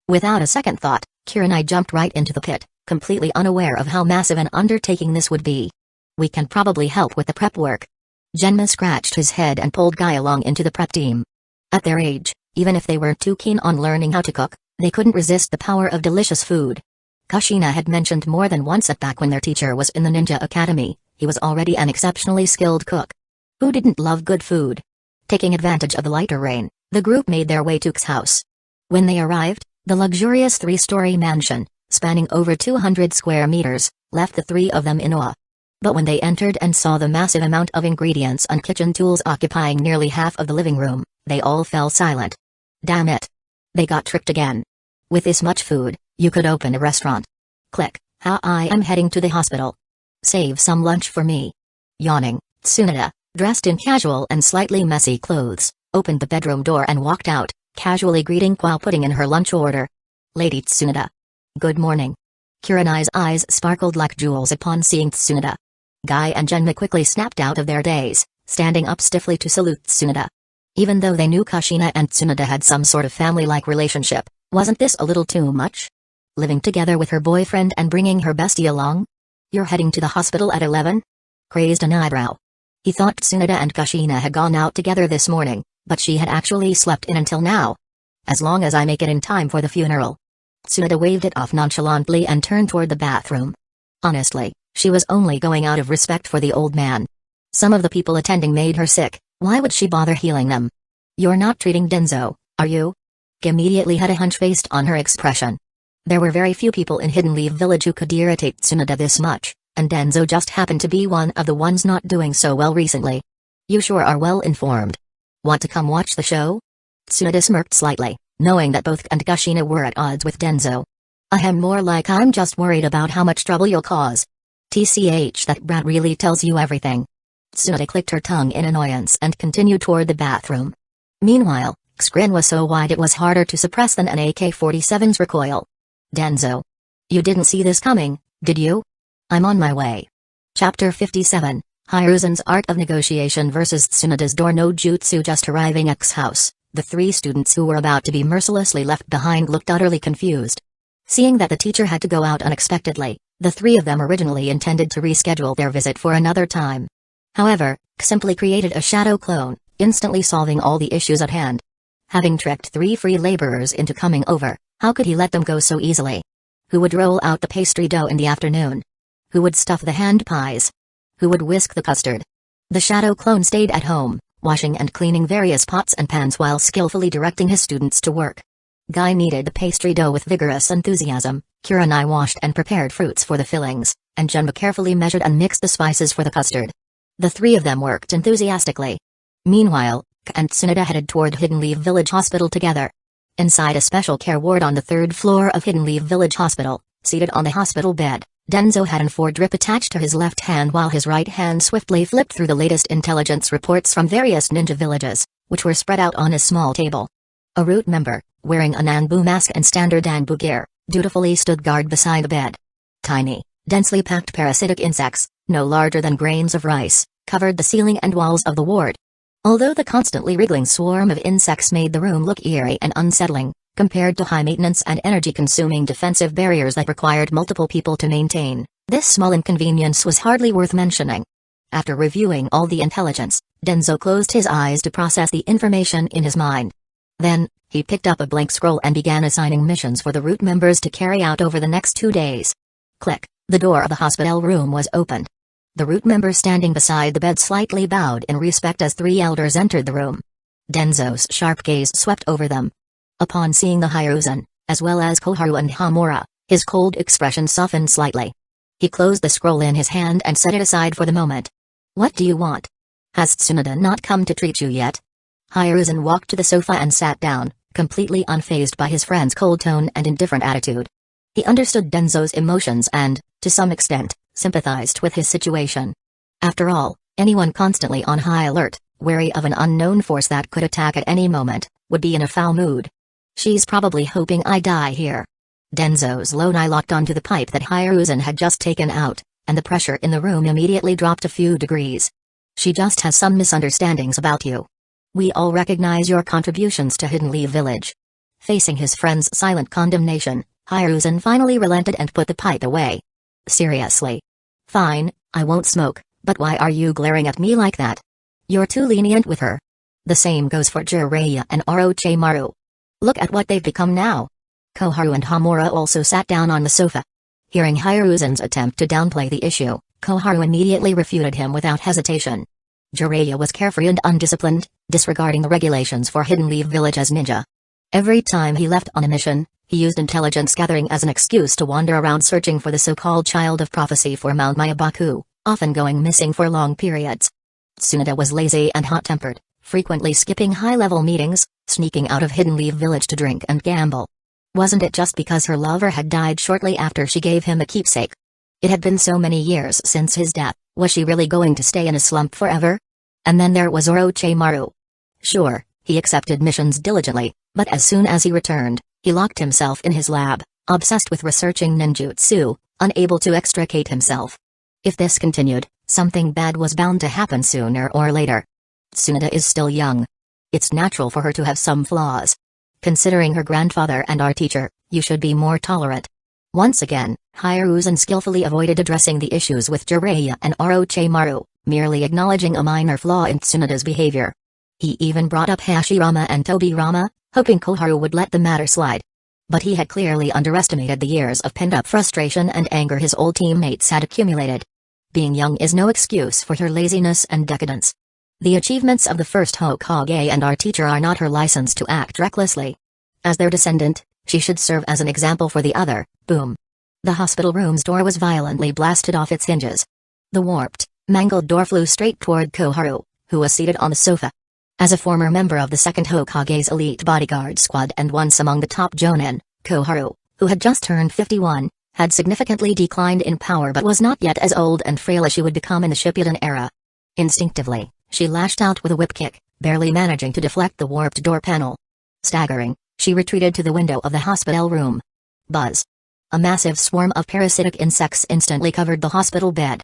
Without a second thought, Kurenai jumped right into the pit, completely unaware of how massive an undertaking this would be. We can probably help with the prep work. Genma scratched his head and pulled Guy along into the prep team. At their age, even if they weren't too keen on learning how to cook, they couldn't resist the power of delicious food. Kushina had mentioned more than once that back when their teacher was in the ninja academy, he was already an exceptionally skilled cook. Who didn't love good food? Taking advantage of the lighter rain, the group made their way to K's house. When they arrived, the luxurious 3-story mansion, spanning over 200 square meters, left the 3 of them in awe. But when they entered and saw the massive amount of ingredients and kitchen tools occupying nearly half of the living room, they all fell silent. Damn it. They got tricked again. With this much food, you could open a restaurant. Click, how I am heading to the hospital. Save some lunch for me. Yawning, Tsunade, dressed in casual and slightly messy clothes, opened the bedroom door and walked out, casually greeting while putting in her lunch order. Lady Tsunade. Good morning. Kurenai's eyes sparkled like jewels upon seeing Tsunade. Guy and Genma quickly snapped out of their daze, standing up stiffly to salute Tsunade. Even though they knew Kushina and Tsunade had some sort of family-like relationship, wasn't this a little too much? Living together with her boyfriend and bringing her bestie along? You're heading to the hospital at 11? Raised an eyebrow. He thought Tsunade and Kushina had gone out together this morning, but she had actually slept in until now. As long as I make it in time for the funeral. Tsunade waved it off nonchalantly and turned toward the bathroom. Honestly, she was only going out of respect for the old man. Some of the people attending made her sick, why would she bother healing them? You're not treating Danzo, are you? Immediately had a hunch based on her expression. There were very few people in Hidden Leaf Village who could irritate Tsunade this much, and Danzo just happened to be one of the ones not doing so well recently. You sure are well informed. Want to come watch the show? Tsunade smirked slightly, knowing that both and Kushina were at odds with Danzo. Ahem, more like I'm just worried about how much trouble you'll cause. TCH, that brat really tells you everything. Tsunade clicked her tongue in annoyance and continued toward the bathroom. Meanwhile, K's grin was so wide it was harder to suppress than an AK-47's recoil. Danzo. You didn't see this coming, did you? I'm on my way. Chapter 57, Hiruzen's Art of Negotiation vs Tsunade's Door no Jutsu. Just arriving at K's house, the three students who were about to be mercilessly left behind looked utterly confused. Seeing that the teacher had to go out unexpectedly, the three of them originally intended to reschedule their visit for another time. However, K simply created a shadow clone, instantly solving all the issues at hand. Having tricked three free laborers into coming over, how could he let them go so easily? Who would roll out the pastry dough in the afternoon? Who would stuff the hand pies? Who would whisk the custard? The shadow clone stayed at home, washing and cleaning various pots and pans while skillfully directing his students to work. Guy kneaded the pastry dough with vigorous enthusiasm, Kurenai washed and prepared fruits for the fillings, and Genma carefully measured and mixed the spices for the custard. The three of them worked enthusiastically. Meanwhile, K and Tsunade headed toward Hidden Leaf Village Hospital together. Inside a special care ward on the third floor of Hidden Leaf Village Hospital, seated on the hospital bed, Danzo had an 4-drip attached to his left hand while his right hand swiftly flipped through the latest intelligence reports from various ninja villages, which were spread out on a small table. A Harut member, wearing a Nanbu mask and standard Nanbu gear, dutifully stood guard beside the bed. Tiny, densely packed parasitic insects, no larger than grains of rice, covered the ceiling and walls of the ward. Although the constantly wriggling swarm of insects made the room look eerie and unsettling, compared to high-maintenance and energy-consuming defensive barriers that required multiple people to maintain, this small inconvenience was hardly worth mentioning. After reviewing all the intelligence, Danzo closed his eyes to process the information in his mind. Then, he picked up a blank scroll and began assigning missions for the Harut members to carry out over the next 2 days. Click, the door of the hospital room was opened. The Harut member standing beside the bed slightly bowed in respect as 3 elders entered the room. Danzo's sharp gaze swept over them. Upon seeing the Hiruzen, as well as Koharu and Hamura, his cold expression softened slightly. He closed the scroll in his hand and set it aside for the moment. What do you want? Has Tsunade not come to treat you yet? Hiruzen walked to the sofa and sat down, completely unfazed by his friend's cold tone and indifferent attitude. He understood Danzo's emotions and, to some extent, sympathized with his situation. After all, anyone constantly on high alert, wary of an unknown force that could attack at any moment, would be in a foul mood. She's probably hoping I die here. Danzo's lone eye locked onto the pipe that Hiruzen had just taken out, and the pressure in the room immediately dropped a few degrees. She just has some misunderstandings about you. We all recognize your contributions to Hidden Leaf Village. Facing his friend's silent condemnation, Hiruzen finally relented and put the pipe away. Seriously. Fine, I won't smoke, but why are you glaring at me like that? You're too lenient with her. The same goes for Jiraiya and Orochimaru. Look at what they've become now. Koharu and Hamura also sat down on the sofa. Hearing Hiruzen's attempt to downplay the issue, Koharu immediately refuted him without hesitation. Jiraiya was carefree and undisciplined, disregarding the regulations for Hidden Leaf Village as ninja. Every time he left on a mission, he used intelligence gathering as an excuse to wander around searching for the so-called child of prophecy for Mount Mayabaku, often going missing for long periods. Tsunade was lazy and hot-tempered, frequently skipping high-level meetings, sneaking out of Hidden Leaf Village to drink and gamble. Wasn't it just because her lover had died shortly after she gave him a keepsake? It had been so many years since his death, was she really going to stay in a slump forever? And then there was Orochimaru. Sure, he accepted missions diligently, but as soon as he returned, he locked himself in his lab, obsessed with researching ninjutsu, unable to extricate himself. If this continued, something bad was bound to happen sooner or later. Tsunade is still young. It's natural for her to have some flaws. Considering her grandfather and our teacher, you should be more tolerant. Once again, Hiruzen skillfully avoided addressing the issues with Jiraiya and Orochimaru, merely acknowledging a minor flaw in Tsunade's behavior. He even brought up Hashirama and Tobirama, hoping Koharu would let the matter slide. But he had clearly underestimated the years of pent-up frustration and anger his old teammates had accumulated. Being young is no excuse for her laziness and decadence. The achievements of the first Hokage and our teacher are not her license to act recklessly. As their descendant, she should serve as an example for the other. Boom. The hospital room's door was violently blasted off its hinges. The warped, mangled door flew straight toward Koharu, who was seated on the sofa. As a former member of the second Hokage's elite bodyguard squad and once among the top jonin, Koharu, who had just turned 51, had significantly declined in power but was not yet as old and frail as she would become in the Shippuden era. Instinctively, she lashed out with a whip kick, barely managing to deflect the warped door panel. Staggering, she retreated to the window of the hospital room. Buzz. A massive swarm of parasitic insects instantly covered the hospital bed.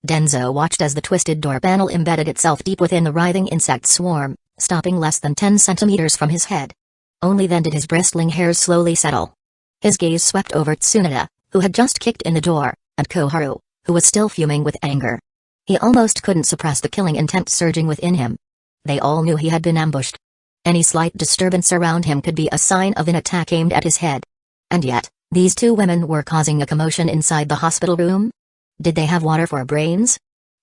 Danzo watched as the twisted door panel embedded itself deep within the writhing insect swarm, stopping less than 10 centimeters from his head. Only then did his bristling hairs slowly settle. His gaze swept over Tsunade, who had just kicked in the door, and Koharu, who was still fuming with anger. He almost couldn't suppress the killing intent surging within him. They all knew he had been ambushed. Any slight disturbance around him could be a sign of an attack aimed at his head. And yet, these two women were causing a commotion inside the hospital room? Did they have water for brains?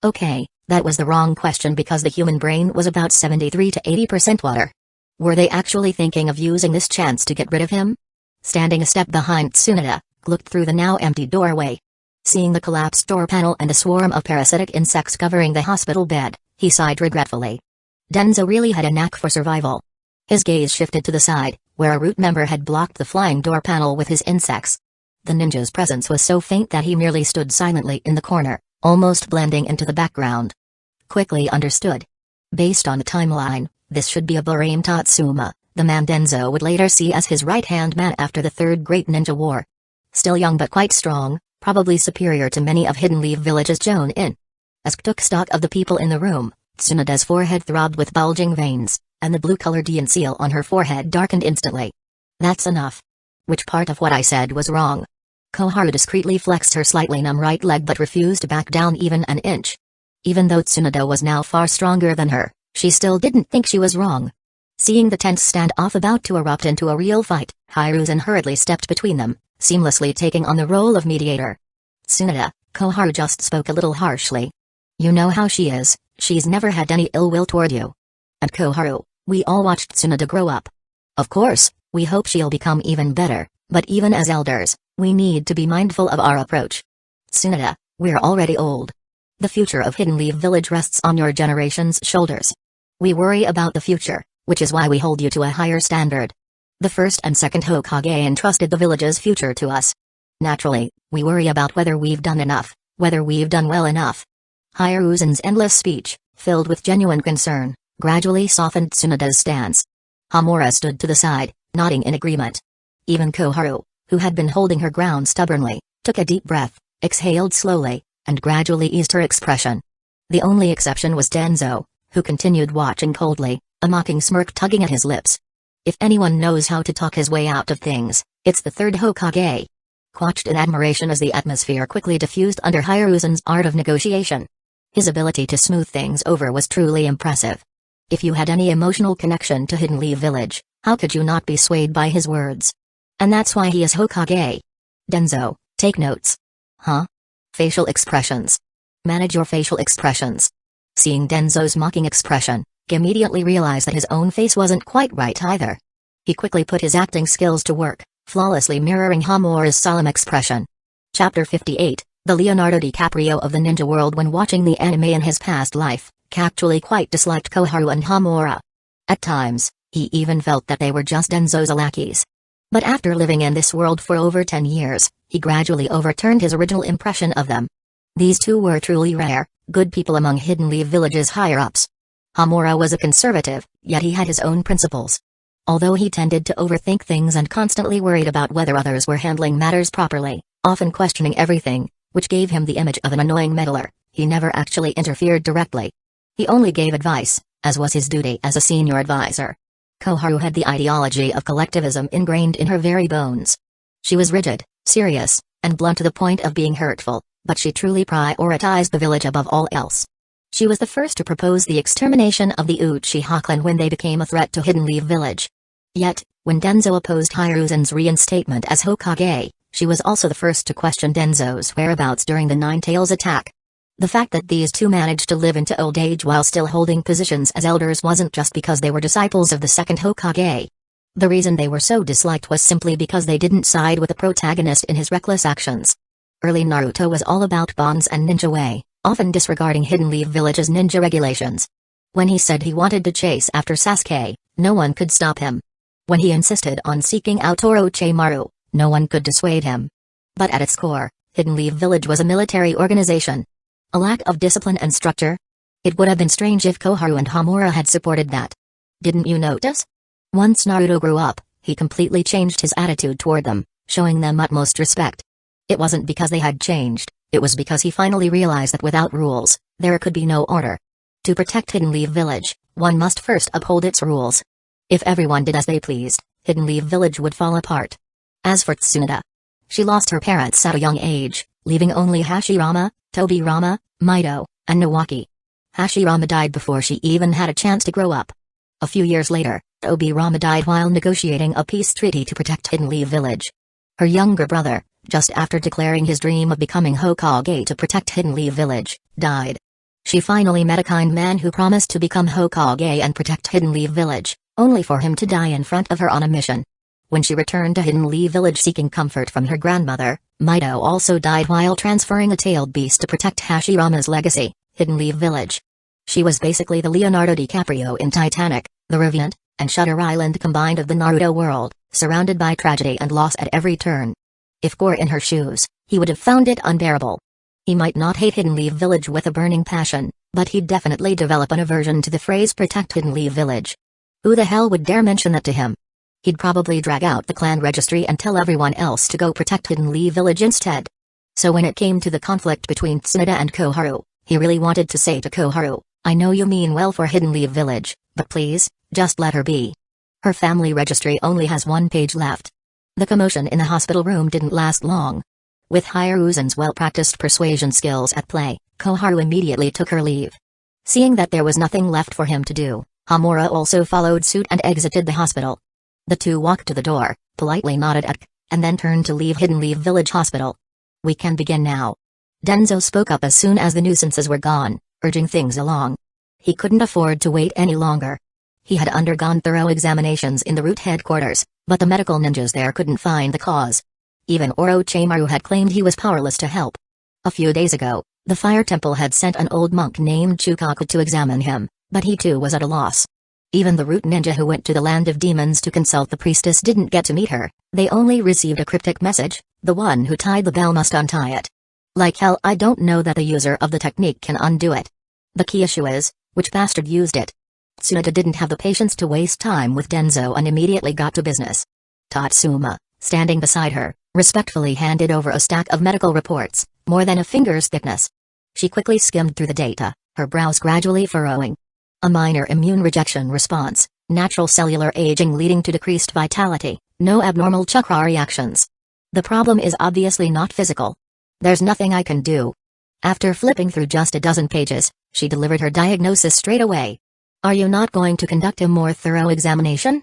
Okay, that was the wrong question because the human brain was about 73 to 80% water. Were they actually thinking of using this chance to get rid of him? Standing a step behind Tsunade, looked through the now empty doorway. Seeing the collapsed door panel and a swarm of parasitic insects covering the hospital bed, he sighed regretfully. Danzo really had a knack for survival. His gaze shifted to the side, where a root member had blocked the flying door panel with his insects. The ninja's presence was so faint that he merely stood silently in the corner, almost blending into the background. Quickly understood. Based on the timeline, this should be a Barame Tatsuma, the man Danzo would later see as his right-hand man after the Third Great Ninja War. Still young but quite strong, probably superior to many of Hidden Leaf Village's jonin. As he took stock of the people in the room, Tsunade's forehead throbbed with bulging veins, and the blue-colored Dian seal on her forehead darkened instantly. That's enough. Which part of what I said was wrong? Koharu discreetly flexed her slightly numb right leg but refused to back down even an inch. Even though Tsunade was now far stronger than her, she still didn't think she was wrong. Seeing the tense standoff about to erupt into a real fight, Hiruzen hurriedly stepped between them, seamlessly taking on the role of mediator. Tsunade, Koharu just spoke a little harshly. You know how she is, she's never had any ill will toward you. And Koharu, we all watched Tsunade grow up. Of course, we hope she'll become even better, but even as elders, we need to be mindful of our approach. Tsunade, we're already old. The future of Hidden Leaf Village rests on your generation's shoulders. We worry about the future, which is why we hold you to a higher standard. The first and second Hokage entrusted the village's future to us. Naturally, we worry about whether we've done enough, whether we've done well enough. Hiruzen's endless speech, filled with genuine concern, gradually softened Tsunade's stance. Hamura stood to the side, nodding in agreement. Even Koharu, who had been holding her ground stubbornly, took a deep breath, exhaled slowly, and gradually eased her expression. The only exception was Danzo, who continued watching coldly, a mocking smirk tugging at his lips. If anyone knows how to talk his way out of things, it's the third Hokage. Watched in admiration as the atmosphere quickly diffused under Hiruzen's art of negotiation. His ability to smooth things over was truly impressive. If you had any emotional connection to Hidden Leaf Village, how could you not be swayed by his words? And that's why he is Hokage. Danzo, take notes. Huh? Facial expressions. Manage your facial expressions. Seeing Danzo's mocking expression, he immediately realized that his own face wasn't quite right either. He quickly put his acting skills to work, flawlessly mirroring Hamura's solemn expression. Chapter 58, The Leonardo DiCaprio of the Ninja World. When watching the anime in his past life, he actually quite disliked Koharu and Hamura. At times, he even felt that they were just Danzo's lackeys. But after living in this world for over 10 years, he gradually overturned his original impression of them. These two were truly rare, good people among Hidden Leaf Village's higher-ups. Hamura was a conservative, yet he had his own principles. Although he tended to overthink things and constantly worried about whether others were handling matters properly, often questioning everything, which gave him the image of an annoying meddler, he never actually interfered directly. He only gave advice, as was his duty as a senior advisor. Koharu had the ideology of collectivism ingrained in her very bones. She was rigid, serious, and blunt to the point of being hurtful, but she truly prioritized the village above all else. She was the first to propose the extermination of the Uchiha clan when they became a threat to Hidden Leaf Village. Yet, when Danzo opposed Hiruzen's reinstatement as Hokage, she was also the first to question Danzo's whereabouts during the Nine Tails attack. The fact that these two managed to live into old age while still holding positions as elders wasn't just because they were disciples of the second Hokage. The reason they were so disliked was simply because they didn't side with the protagonist in his reckless actions. Early Naruto was all about bonds and ninja way, often disregarding Hidden Leaf Village's ninja regulations. When he said he wanted to chase after Sasuke, no one could stop him. When he insisted on seeking out Orochimaru, no one could dissuade him. But at its core, Hidden Leaf Village was a military organization. A lack of discipline and structure? It would have been strange if Koharu and Homura had supported that. Didn't you notice? Once Naruto grew up, he completely changed his attitude toward them, showing them utmost respect. It wasn't because they had changed, it was because he finally realized that without rules, there could be no order. To protect Hidden Leaf Village, one must first uphold its rules. If everyone did as they pleased, Hidden Leaf Village would fall apart. As for Tsunade, she lost her parents at a young age, leaving only Hashirama, Tobirama, Mido, and Nawaki. Hashirama died before she even had a chance to grow up. A few years later, Tobirama died while negotiating a peace treaty to protect Hidden Leaf Village. Her younger brother, just after declaring his dream of becoming Hokage to protect Hidden Leaf Village, died. She finally met a kind man who promised to become Hokage and protect Hidden Leaf Village, only for him to die in front of her on a mission. When she returned to Hidden Leaf Village seeking comfort from her grandmother, Mido also died while transferring a tailed beast to protect Hashirama's legacy, Hidden Leaf Village. She was basically the Leonardo DiCaprio in Titanic, The Revenant, and Shutter Island combined of the Naruto world, surrounded by tragedy and loss at every turn. If Gore in her shoes, he would have found it unbearable. He might not hate Hidden Leaf Village with a burning passion, but he'd definitely develop an aversion to the phrase protect Hidden Leaf Village. Who the hell would dare mention that to him? He'd probably drag out the clan registry and tell everyone else to go protect Hidden Leaf Village instead. So when it came to the conflict between Tsunade and Koharu, he really wanted to say to Koharu, I know you mean well for Hidden Leaf Village, but please, just let her be. Her family registry only has one page left. The commotion in the hospital room didn't last long. With Hiruzen's well-practiced persuasion skills at play, Koharu immediately took her leave. Seeing that there was nothing left for him to do, Homura also followed suit and exited the hospital. The two walked to the door, politely nodded at and then turned to leave Hidden Leaf Village Hospital. We can begin now. Danzo spoke up as soon as the nuisances were gone, urging things along. He couldn't afford to wait any longer. He had undergone thorough examinations in the root headquarters, but the medical ninjas there couldn't find the cause. Even Orochimaru had claimed he was powerless to help. A few days ago, the Fire Temple had sent an old monk named Chukaku to examine him, but he too was at a loss. Even the root ninja who went to the land of demons to consult the priestess didn't get to meet her, they only received a cryptic message, the one who tied the bell must untie it. Like hell, I don't know that the user of the technique can undo it. The key issue is, which bastard used it? Tsunade didn't have the patience to waste time with Danzo and immediately got to business. Tatsuma, standing beside her, respectfully handed over a stack of medical reports, more than a finger's thickness. She quickly skimmed through the data, her brows gradually furrowing. A minor immune rejection response, natural cellular aging leading to decreased vitality, no abnormal chakra reactions. The problem is obviously not physical. There's nothing I can do. After flipping through just a dozen pages, she delivered her diagnosis straight away. Are you not going to conduct a more thorough examination?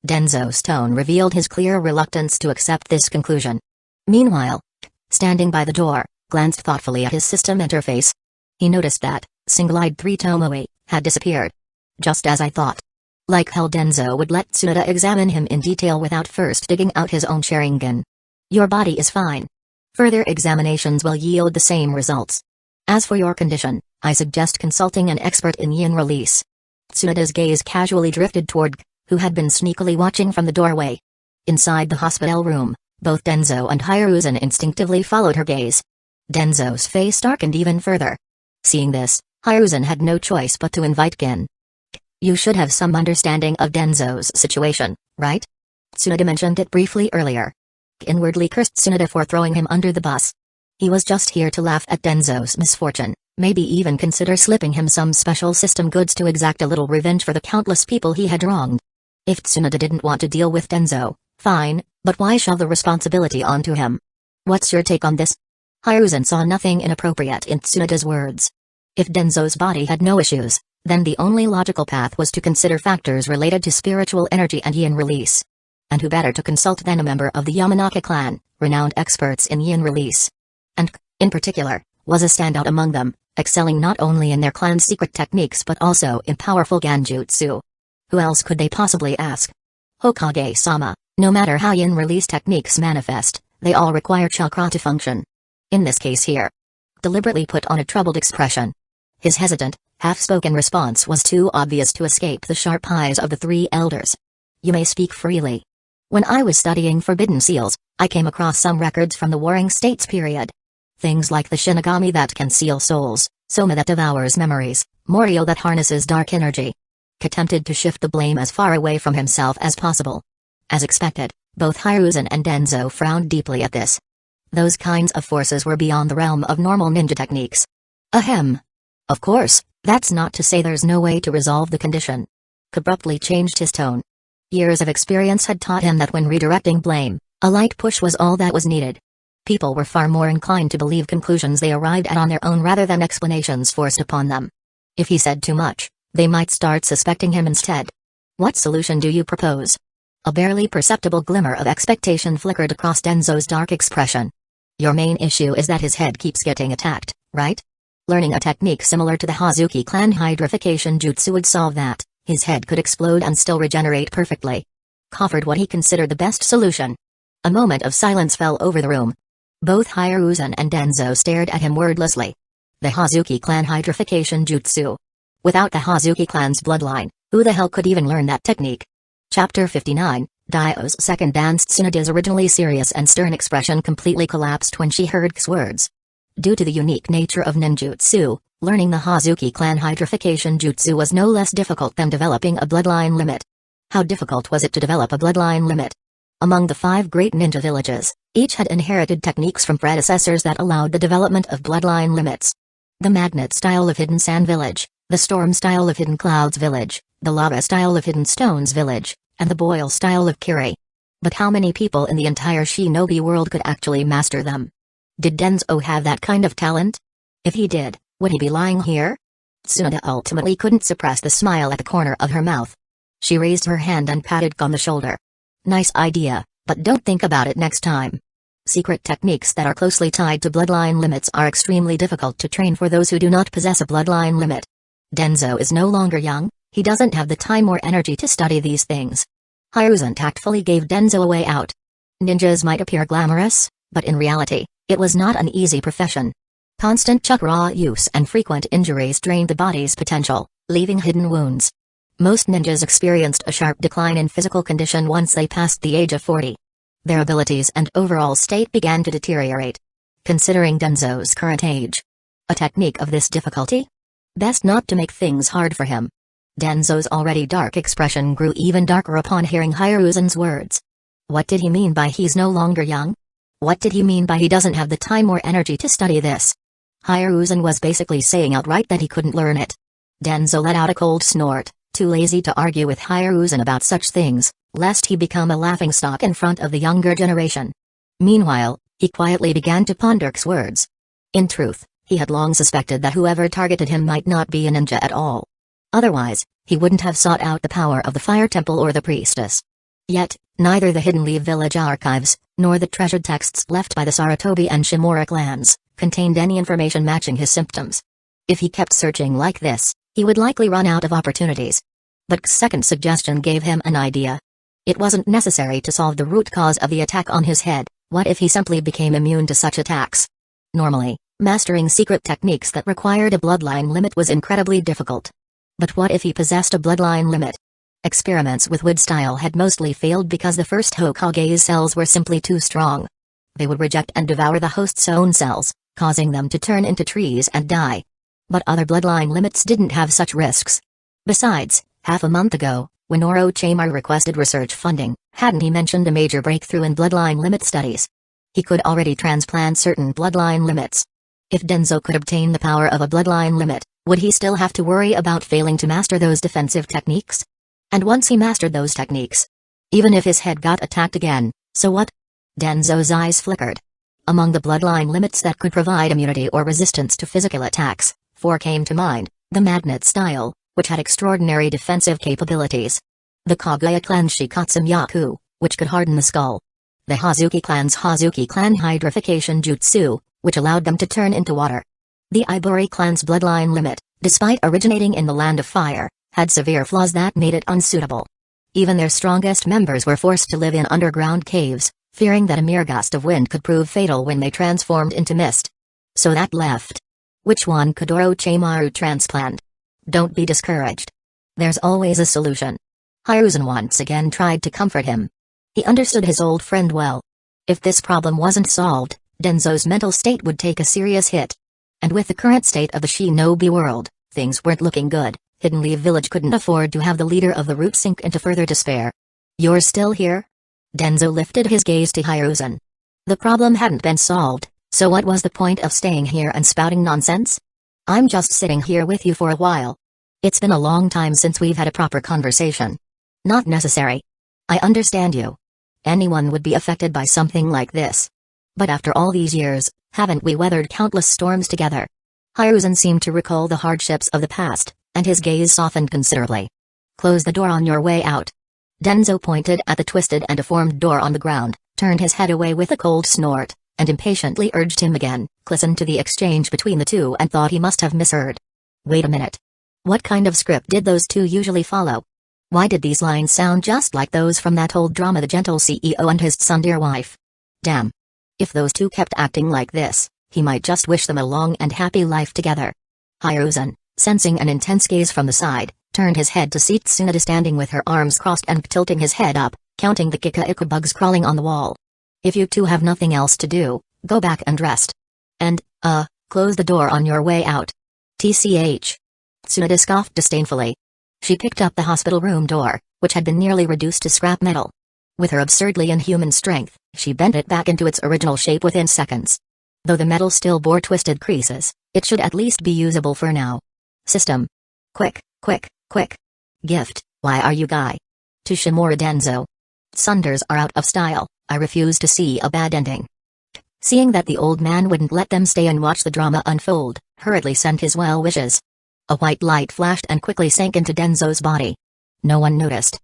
Danzo's tone revealed his clear reluctance to accept this conclusion. Meanwhile, standing by the door, glanced thoughtfully at his system interface. He noticed that, single-eyed 3 Tomoe, had disappeared. Just as I thought. Like hell, Danzo would let Tsunade examine him in detail without first digging out his own Sharingan. Your body is fine. Further examinations will yield the same results. As for your condition, I suggest consulting an expert in yin release. Tsunade's gaze casually drifted toward K, who had been sneakily watching from the doorway. Inside the hospital room, both Danzo and Hiruzen instinctively followed her gaze. Danzo's face darkened even further. Seeing this, Hiruzen had no choice but to invite Gin. You should have some understanding of Danzo's situation, right? Tsunade mentioned it briefly earlier. Inwardly cursed Tsunade for throwing him under the bus. He was just here to laugh at Danzo's misfortune, maybe even consider slipping him some special system goods to exact a little revenge for the countless people he had wronged. If Tsunade didn't want to deal with Danzo, fine, but why shove the responsibility onto him? What's your take on this? Hiruzen saw nothing inappropriate in Tsunade's words. If Danzo's body had no issues, then the only logical path was to consider factors related to spiritual energy and yin release. And who better to consult than a member of the Yamanaka clan, renowned experts in yin release. And, in particular, was a standout among them, excelling not only in their clan's secret techniques but also in powerful ganjutsu. Who else could they possibly ask? Hokage-sama, no matter how yin release techniques manifest, they all require chakra to function. In this case here. Deliberately put on a troubled expression. His hesitant, half-spoken response was too obvious to escape the sharp eyes of the three elders. You may speak freely. When I was studying Forbidden Seals, I came across some records from the Warring States period. Things like the Shinigami that can seal souls, Soma that devours memories, Morio that harnesses dark energy. Attempted to shift the blame as far away from himself as possible. As expected, both Hiruzen and Danzo frowned deeply at this. Those kinds of forces were beyond the realm of normal ninja techniques. Ahem. Of course, that's not to say there's no way to resolve the condition. Abruptly changed his tone. Years of experience had taught him that when redirecting blame, a light push was all that was needed. People were far more inclined to believe conclusions they arrived at on their own rather than explanations forced upon them. If he said too much, they might start suspecting him instead. What solution do you propose? A barely perceptible glimmer of expectation flickered across Danzo's dark expression. Your main issue is that his head keeps getting attacked, right? Learning a technique similar to the Hazuki clan hydrification jutsu would solve that. His head could explode and still regenerate perfectly. Offered what he considered the best solution. A moment of silence fell over the room. Both Hiruzen and Danzo stared at him wordlessly. The Hazuki clan hydrification jutsu. Without the Hazuki clan's bloodline, who the hell could even learn that technique? Chapter 59, Daio's second dance. Tsunade's originally serious and stern expression completely collapsed when she heard K's words. Due to the unique nature of ninjutsu, learning the Hazuki clan hydrification jutsu was no less difficult than developing a bloodline limit. How difficult was it to develop a bloodline limit? Among the 5 great ninja villages, each had inherited techniques from predecessors that allowed the development of bloodline limits. The magnet style of Hidden Sand Village, the storm style of Hidden Clouds Village, the lava style of Hidden Stones Village, and the boil style of Kiri. But how many people in the entire shinobi world could actually master them? Did Danzo have that kind of talent? If he did, would he be lying here? Tsunade ultimately couldn't suppress the smile at the corner of her mouth. She raised her hand and patted K on the shoulder. Nice idea, but don't think about it next time. Secret techniques that are closely tied to bloodline limits are extremely difficult to train for those who do not possess a bloodline limit. Danzo is no longer young, he doesn't have the time or energy to study these things. Hiruzen tactfully gave Danzo a way out. Ninjas might appear glamorous, but in reality, it was not an easy profession. Constant chakra use and frequent injuries drained the body's potential, leaving hidden wounds. Most ninjas experienced a sharp decline in physical condition once they passed the age of 40. Their abilities and overall state began to deteriorate. Considering Danzo's current age, a technique of this difficulty? Best not to make things hard for him. Danzo's already dark expression grew even darker upon hearing Hiruzen's words. What did he mean by he's no longer young? What did he mean by he doesn't have the time or energy to study this? Hiruzen was basically saying outright that he couldn't learn it. Danzo let out a cold snort, too lazy to argue with Hiruzen about such things, lest he become a laughingstock in front of the younger generation. Meanwhile, he quietly began to ponder K's words. In truth, he had long suspected that whoever targeted him might not be a ninja at all. Otherwise, he wouldn't have sought out the power of the Fire Temple or the Priestess. Yet, neither the Hidden Leaf Village archives, nor the treasured texts left by the Sarutobi and Shimura clans, contained any information matching his symptoms. If he kept searching like this, he would likely run out of opportunities. But K's second suggestion gave him an idea. It wasn't necessary to solve the root cause of the attack on his head. What if he simply became immune to such attacks? Normally, mastering secret techniques that required a bloodline limit was incredibly difficult. But what if he possessed a bloodline limit? Experiments with wood style had mostly failed because the first Hokage's cells were simply too strong. They would reject and devour the host's own cells, causing them to turn into trees and die. But other bloodline limits didn't have such risks. Besides, Half a month ago, when Orochimaru requested research funding, hadn't he mentioned a major breakthrough in bloodline limit studies? He could already transplant certain bloodline limits. If Danzo could obtain the power of a bloodline limit, would he still have to worry about failing to master those defensive techniques? And once he mastered those techniques, even if his head got attacked again, so what? Danzo's eyes flickered. Among the bloodline limits that could provide immunity or resistance to physical attacks, 4 came to mind: the Magnet style, which had extraordinary defensive capabilities; the Kaguya clan's Shikatsu Myaku, which could harden the skull; the Hazuki clan's Hazuki clan hydrification jutsu, which allowed them to turn into water. The Iburi clan's bloodline limit, despite originating in the Land of Fire, had severe flaws that made it unsuitable. Even their strongest members were forced to live in underground caves, fearing that a mere gust of wind could prove fatal when they transformed into mist. So that left. Which one could Orochimaru transplant? Don't be discouraged. There's always a solution. Hiruzen once again tried to comfort him. He understood his old friend well. If this problem wasn't solved, Danzo's mental state would take a serious hit. And with the current state of the shinobi world, things weren't looking good. Hidden Leaf Village couldn't afford to have the leader of the root sink into further despair. You're still here? Danzo lifted his gaze to Hiruzen. The problem hadn't been solved, so what was the point of staying here and spouting nonsense? I'm just sitting here with you for a while. It's been a long time since we've had a proper conversation. Not necessary. I understand you. Anyone would be affected by something like this. But after all these years, haven't we weathered countless storms together? Hiruzen seemed to recall the hardships of the past, and his gaze softened considerably. Close the door on your way out. Danzo pointed at the twisted and deformed door on the ground, turned his head away with a cold snort, and impatiently urged him again, listened to the exchange between the two and thought he must have misheard. Wait a minute. What kind of script did those two usually follow? Why did these lines sound just like those from that old drama The Gentle CEO and His Tsundere Wife? Damn. If those two kept acting like this, he might just wish them a long and happy life together. Hiruzen, sensing an intense gaze from the side, turned his head to see Tsunade standing with her arms crossed and tilting his head up, counting the Kikaiku bugs crawling on the wall. If you two have nothing else to do, go back and rest. And, close the door on your way out. TCH. Tsunade scoffed disdainfully. She picked up the hospital room door, which had been nearly reduced to scrap metal. With her absurdly inhuman strength, she bent it back into its original shape within seconds. Though the metal still bore twisted creases, it should at least be usable for now. System. Quick, quick, quick. Gift, why are you guy? To Shimura Danzo. Tsunders are out of style, I refuse to see a bad ending. Seeing that the old man wouldn't let them stay and watch the drama unfold, hurriedly sent his well wishes. A white light flashed and quickly sank into Danzo's body. No one noticed.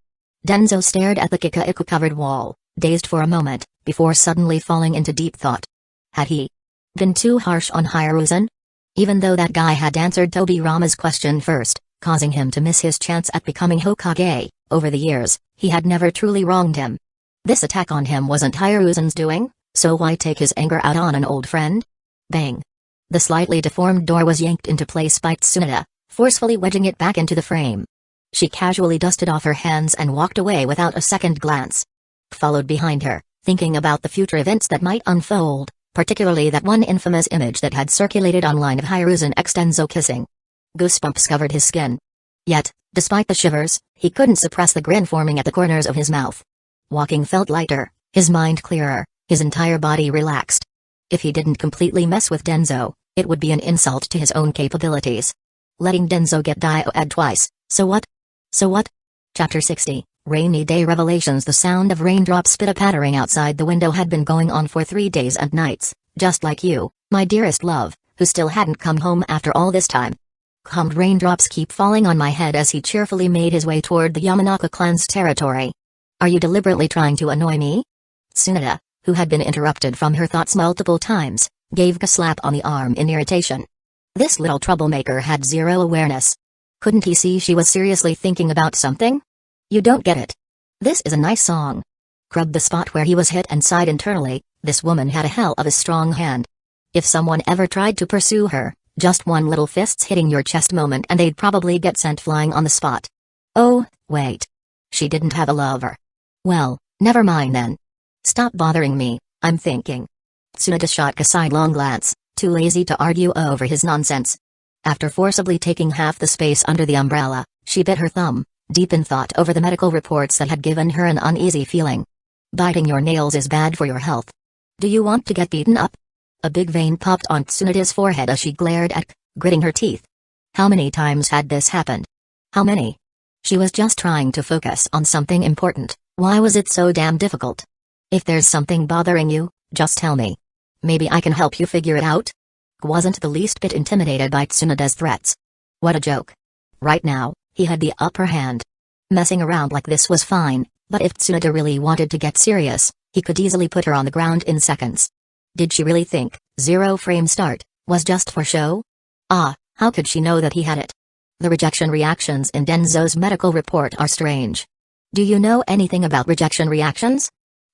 Danzo stared at the Kikaiku-covered wall, dazed for a moment, before suddenly falling into deep thought. Had he been too harsh on Hiruzen? Even though that guy had answered Tobirama's question first, causing him to miss his chance at becoming Hokage, over the years, he had never truly wronged him. This attack on him wasn't Hiruzen's doing, so why take his anger out on an old friend? Bang! The slightly deformed door was yanked into place by Tsunade, forcefully wedging it back into the frame. She casually dusted off her hands and walked away without a second glance. Followed behind her, thinking about the future events that might unfold, particularly that one infamous image that had circulated online of Hiruzen x Danzo kissing. Goosebumps covered his skin. Yet, despite the shivers, he couldn't suppress the grin forming at the corners of his mouth. Walking felt lighter, his mind clearer, his entire body relaxed. If he didn't completely mess with Danzo, it would be an insult to his own capabilities. Letting Danzo get Dioed twice, so what? So what? Chapter 60, Rainy Day Revelations. The sound of raindrops pitter-pattering outside the window had been going on for 3 days and nights, just like you, my dearest love, who still hadn't come home after all this time. Hummed raindrops keep falling on my head as he cheerfully made his way toward the Yamanaka clan's territory. Are you deliberately trying to annoy me? Tsunade, who had been interrupted from her thoughts multiple times, gave a slap on the arm in irritation. This little troublemaker had zero awareness. Couldn't he see she was seriously thinking about something? You don't get it. This is a nice song. Rubbed the spot where he was hit and sighed internally, this woman had a hell of a strong hand. If someone ever tried to pursue her, just one little fist's hitting your chest moment and they'd probably get sent flying on the spot. Oh, wait. She didn't have a lover. Well, never mind then. Stop bothering me, I'm thinking. Tsunade shot a sidelong glance, too lazy to argue over his nonsense. After forcibly taking half the space under the umbrella, she bit her thumb, deep in thought over the medical reports that had given her an uneasy feeling. Biting your nails is bad for your health. Do you want to get beaten up? A big vein popped on Tsunoda's forehead as she glared at, gritting her teeth. How many times had this happened? How many? She was just trying to focus on something important. Why was it so damn difficult? If there's something bothering you, just tell me. Maybe I can help you figure it out? Wasn't the least bit intimidated by Tsunoda's threats. What a joke. Right now, he had the upper hand. Messing around like this was fine, but if Tsunoda really wanted to get serious, he could easily put her on the ground in seconds. Did she really think 0 frame start was just for show? How could she know that he had it? The rejection reactions in Danzo's medical report are strange. Do you know anything about rejection reactions?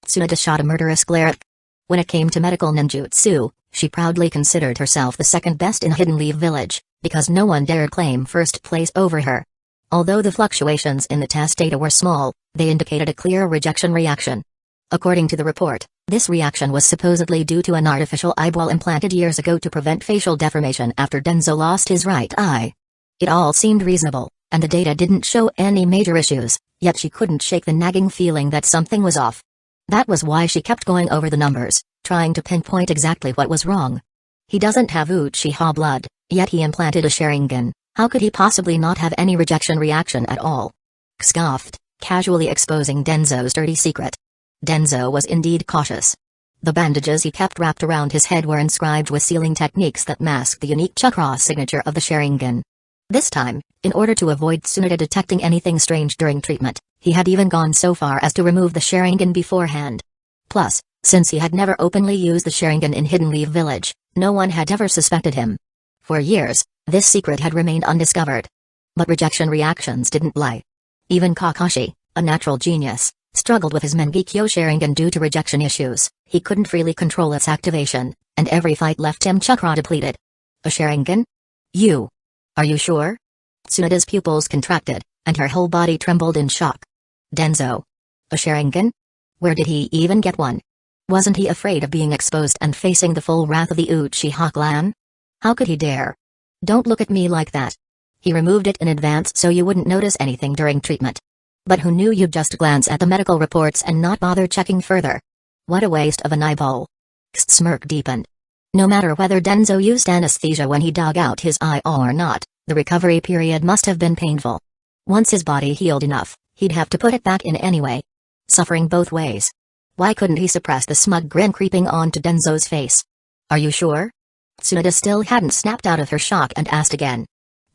Tsunoda shot a murderous glare at. When it came to medical ninjutsu, she proudly considered herself the second best in Hidden Leaf Village, because no one dared claim first place over her. Although the fluctuations in the test data were small, they indicated a clear rejection reaction. According to the report, this reaction was supposedly due to an artificial eyeball implanted years ago to prevent facial deformation after Danzo lost his right eye. It all seemed reasonable, and the data didn't show any major issues, yet she couldn't shake the nagging feeling that something was off. That was why she kept going over the numbers, trying to pinpoint exactly what was wrong. He doesn't have Uchiha blood, yet he implanted a Sharingan. How could he possibly not have any rejection reaction at all? Scoffed, casually exposing Danzo's dirty secret. Danzo was indeed cautious. The bandages he kept wrapped around his head were inscribed with sealing techniques that masked the unique chakra signature of the Sharingan. This time, in order to avoid Tsunoda detecting anything strange during treatment, he had even gone so far as to remove the Sharingan beforehand. Plus, since he had never openly used the Sharingan in Hidden Leaf Village, no one had ever suspected him. For years, this secret had remained undiscovered. But rejection reactions didn't lie. Even Kakashi, a natural genius, struggled with his Mangekyō Sharingan due to rejection issues. He couldn't freely control its activation, and every fight left him chakra depleted. A Sharingan? Are you sure? Tsunoda's pupils contracted, and her whole body trembled in shock. Danzo. A Sharingan? Where did he even get one? Wasn't he afraid of being exposed and facing the full wrath of the Uchiha clan? How could he dare? Don't look at me like that. He removed it in advance so you wouldn't notice anything during treatment. But who knew you'd just glance at the medical reports and not bother checking further? What a waste of an eyeball. X's smirk deepened. No matter whether Danzo used anesthesia when he dug out his eye or not, the recovery period must have been painful. Once his body healed enough, he'd have to put it back in anyway. Suffering both ways. Why couldn't he suppress the smug grin creeping onto Danzo's face? Are you sure? Tsunoda still hadn't snapped out of her shock and asked again.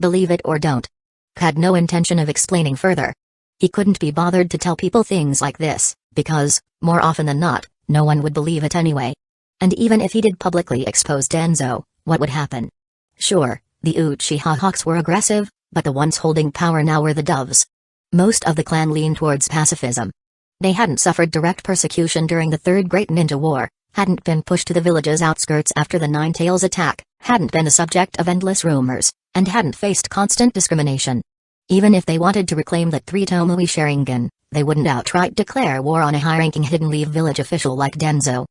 Believe it or don't. Had no intention of explaining further. He couldn't be bothered to tell people things like this, because, more often than not, no one would believe it anyway. And even if he did publicly expose Danzo, what would happen? Sure, the Uchiha Hawks were aggressive, but the ones holding power now were the Doves. Most of the clan leaned towards pacifism. They hadn't suffered direct persecution during the Third Great Ninja War, hadn't been pushed to the village's outskirts after the Nine Tails attack, hadn't been the subject of endless rumors, and hadn't faced constant discrimination. Even if they wanted to reclaim that 3 Tomoe Sharingan, they wouldn't outright declare war on a high-ranking Hidden Leaf Village official like Danzo.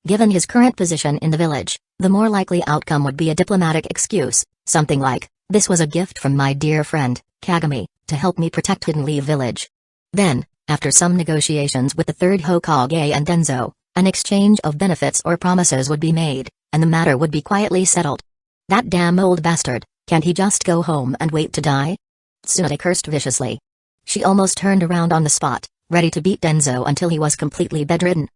Given his current position in the village, the more likely outcome would be a diplomatic excuse, something like, "This was a gift from my dear friend, Kagami, to help me protect Hidden Leaf Village." Then, after some negotiations with the third Hokage and Danzo, an exchange of benefits or promises would be made, and the matter would be quietly settled. That damn old bastard, can't he just go home and wait to die? Tsunoda cursed viciously. She almost turned around on the spot, ready to beat Danzo until he was completely bedridden.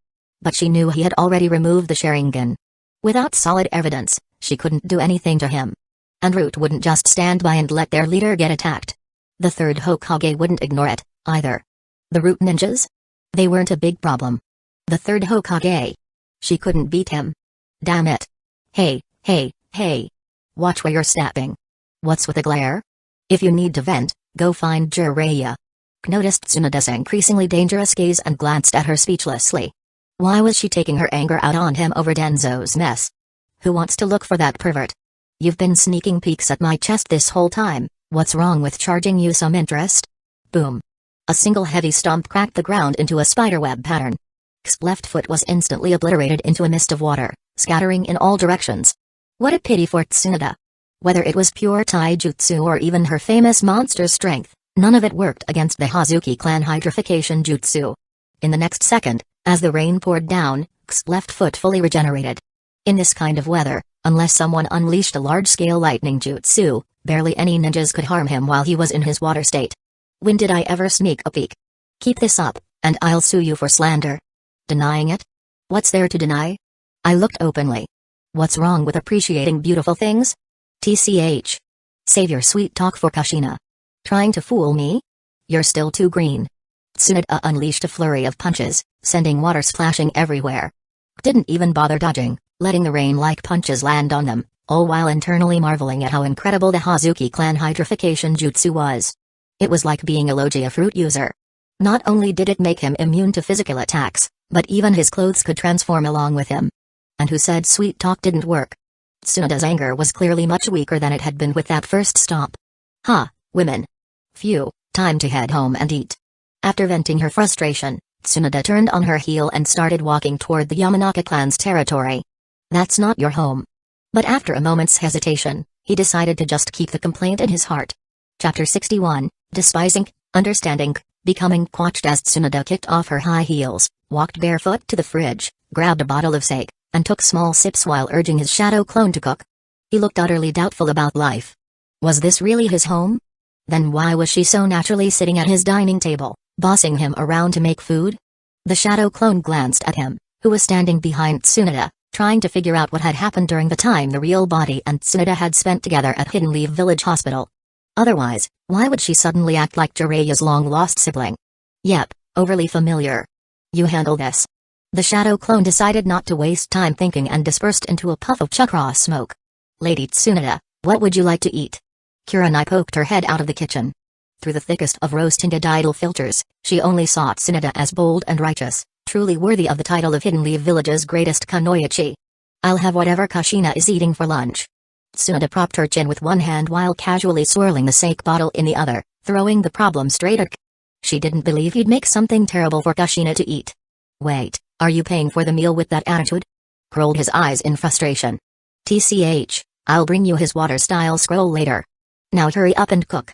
But she knew he had already removed the Sharingan. Without solid evidence, she couldn't do anything to him. And Root wouldn't just stand by and let their leader get attacked. The third Hokage wouldn't ignore it, either. The Root ninjas? They weren't a big problem. The third Hokage. She couldn't beat him. Damn it. Hey. Watch where you're stepping. What's with the glare? If you need to vent, go find Jiraiya. Noticed Tsunoda's increasingly dangerous gaze and glanced at her speechlessly. Why was she taking her anger out on him over Danzo's mess? Who wants to look for that pervert? You've been sneaking peeks at my chest this whole time, what's wrong with charging you some interest? Boom. A single heavy stomp cracked the ground into a spiderweb pattern. X's left foot was instantly obliterated into a mist of water, scattering in all directions. What a pity for Tsunoda. Whether it was pure taijutsu or even her famous monster strength, None of it worked against the Hazuki clan hydrification jutsu. In the next second, as the rain poured down, K's left foot fully regenerated. In this kind of weather, unless someone unleashed a large-scale lightning jutsu, barely any ninjas could harm him while he was in his water state. When did I ever sneak a peek? Keep this up, and I'll sue you for slander. Denying it? What's there to deny? I looked openly. What's wrong with appreciating beautiful things? TCH. Save your sweet talk for Kushina. Trying to fool me? You're still too green. Tsunade unleashed a flurry of punches, sending water splashing everywhere. Didn't even bother dodging, letting the rain-like punches land on them, all while internally marveling at how incredible the Hazuki clan hydrification jutsu was. It was like being a Logia fruit user. Not only did it make him immune to physical attacks, but even his clothes could transform along with him. And who said sweet talk didn't work? Tsunade's anger was clearly much weaker than it had been with that first stop. Women. Phew, time to head home and eat. After venting her frustration, Tsunade turned on her heel and started walking toward the Yamanaka clan's territory. That's not your home. But after a moment's hesitation, he decided to just keep the complaint in his heart. Chapter 61, Despising, Understanding, Becoming quatched as Tsunade kicked off her high heels, walked barefoot to the fridge, grabbed a bottle of sake, and took small sips while urging his shadow clone to cook. He looked utterly doubtful about life. Was this really his home? Then why was she so naturally sitting at his dining table, bossing him around to make food? The shadow clone glanced at him, who was standing behind Tsunade, trying to figure out what had happened during the time the real body and Tsunade had spent together at Hidden Leaf Village Hospital. Otherwise, why would she suddenly act like Jiraiya's long-lost sibling? Yep, overly familiar. You handle this. The shadow clone decided not to waste time thinking and dispersed into a puff of chakra smoke. Lady Tsunade, what would you like to eat? Kurenai poked her head out of the kitchen. Through the thickest of rose-tinted idol filters, she only saw Tsunade as bold and righteous, truly worthy of the title of Hidden Leaf Village's greatest kunoichi. I'll have whatever Kushina is eating for lunch. Tsunade propped her chin with one hand while casually swirling the sake bottle in the other, throwing the problem straight at K. She didn't believe he'd make something terrible for Kushina to eat. Wait, are you paying for the meal with that attitude? K rolled his eyes in frustration. TCH, I'll bring you his water-style scroll later. Now hurry up and cook.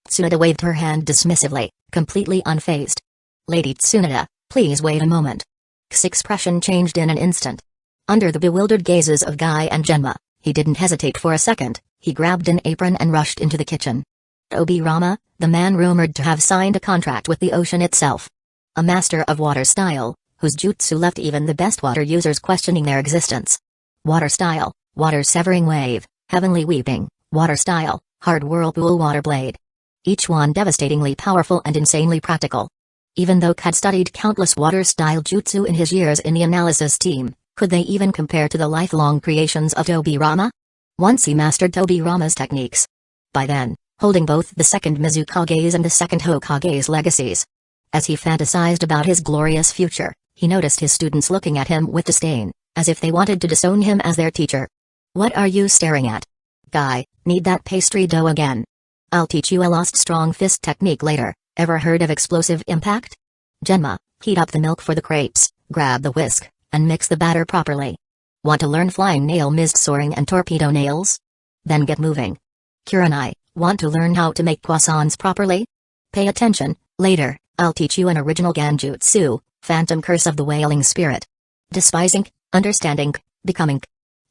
Tsunade waved her hand dismissively, completely unfazed. Lady Tsunade, please wait a moment. K's expression changed in an instant. Under the bewildered gazes of Guy and Genma, he didn't hesitate for a second. He grabbed an apron and rushed into the kitchen. Tobirama, the man rumored to have signed a contract with the ocean itself. A master of water style, whose jutsu left even the best water users questioning their existence. Water style, water severing wave, heavenly weeping, water style, hard whirlpool water blade. Each one devastatingly powerful and insanely practical. Even though K had studied countless water-style jutsu in his years in the analysis team, could they even compare to the lifelong creations of Tobirama? Once he mastered Tobirama's techniques. By then, holding both the second Mizukage's and the second Hokage's legacies. As he fantasized about his glorious future, he noticed his students looking at him with disdain, as if they wanted to disown him as their teacher. What are you staring at? Guy, need that pastry dough again? I'll teach you a lost strong fist technique later. Ever heard of explosive impact? Genma, heat up the milk for the crepes, grab the whisk, and mix the batter properly. Want to learn flying nail mist soaring and torpedo nails? Then get moving. Kurenai, want to learn how to make croissants properly? Pay attention, later, I'll teach you an original Ganjutsu, Phantom Curse of the Wailing Spirit. Despising, understanding, becoming.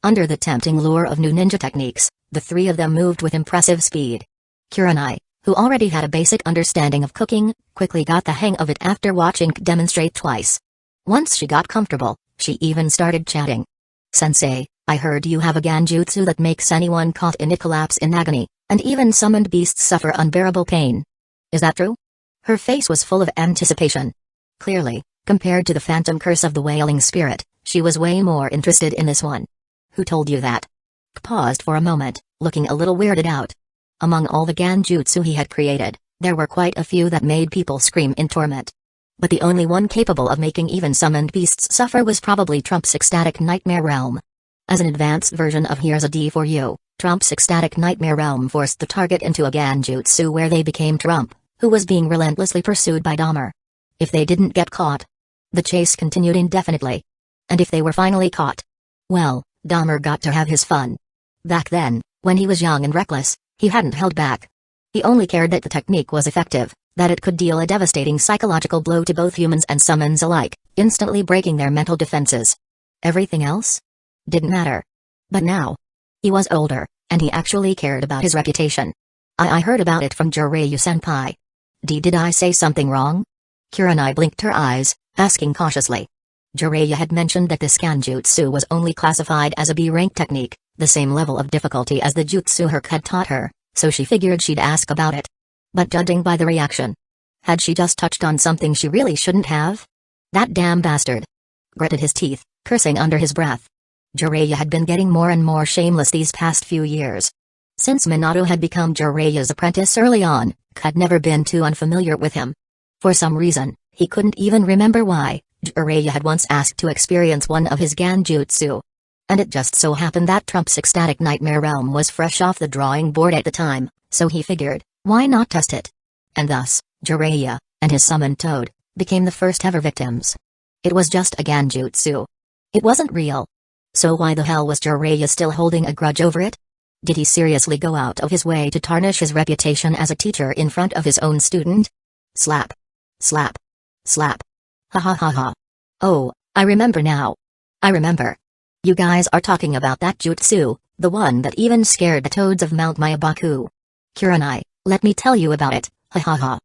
Under the tempting lure of new ninja techniques, the three of them moved with impressive speed. Kurenai, who already had a basic understanding of cooking, quickly got the hang of it after watching K demonstrate twice. Once she got comfortable, she even started chatting. Sensei, I heard you have a Ganjutsu that makes anyone caught in it collapse in agony, and even summoned beasts suffer unbearable pain. Is that true? Her face was full of anticipation. Clearly, compared to the Phantom Curse of the Wailing Spirit, she was way more interested in this one. Who told you that? K paused for a moment, looking a little weirded out. Among all the Ganjutsu he had created, there were quite a few that made people scream in torment. But the only one capable of making even summoned beasts suffer was probably Trump's ecstatic nightmare realm. As an advanced version of Here's a D for You, Trump's ecstatic nightmare realm forced the target into a Ganjutsu where they became Trump, who was being relentlessly pursued by Dahmer. If they didn't get caught, the chase continued indefinitely. And if they were finally caught, well, Dahmer got to have his fun. Back then, when he was young and reckless, he hadn't held back. He only cared that the technique was effective, that it could deal a devastating psychological blow to both humans and summons alike, instantly breaking their mental defenses. Everything else didn't matter. But now, he was older, and he actually cared about his reputation. I heard about it from Jiraiya-senpai. Did I say something wrong? Kurenai blinked her eyes, asking cautiously. Jiraiya had mentioned that this Ganjutsu was only classified as a B-rank technique, the same level of difficulty as the jutsu Herc had taught her, so she figured she'd ask about it. But judging by the reaction, had she just touched on something she really shouldn't have? That damn bastard. Gritted his teeth, cursing under his breath. Jiraiya had been getting more and more shameless these past few years. Since Minato had become Jiraiya's apprentice early on, had never been too unfamiliar with him. For some reason, he couldn't even remember why, Jiraiya had once asked to experience one of his Ganjutsu. And it just so happened that Trump's ecstatic nightmare realm was fresh off the drawing board at the time, so he figured, why not test it? And thus, Jiraiya, and his summoned toad, became the first ever victims. It was just a Ganjutsu. It wasn't real. So why the hell was Jiraiya still holding a grudge over it? Did he seriously go out of his way to tarnish his reputation as a teacher in front of his own student? Slap. Slap. Slap. Ha ha ha ha. Oh, I remember now. I remember. You guys are talking about that jutsu, the one that even scared the toads of Mount Myabaku. Kurenai, let me tell you about it, ha ha ha.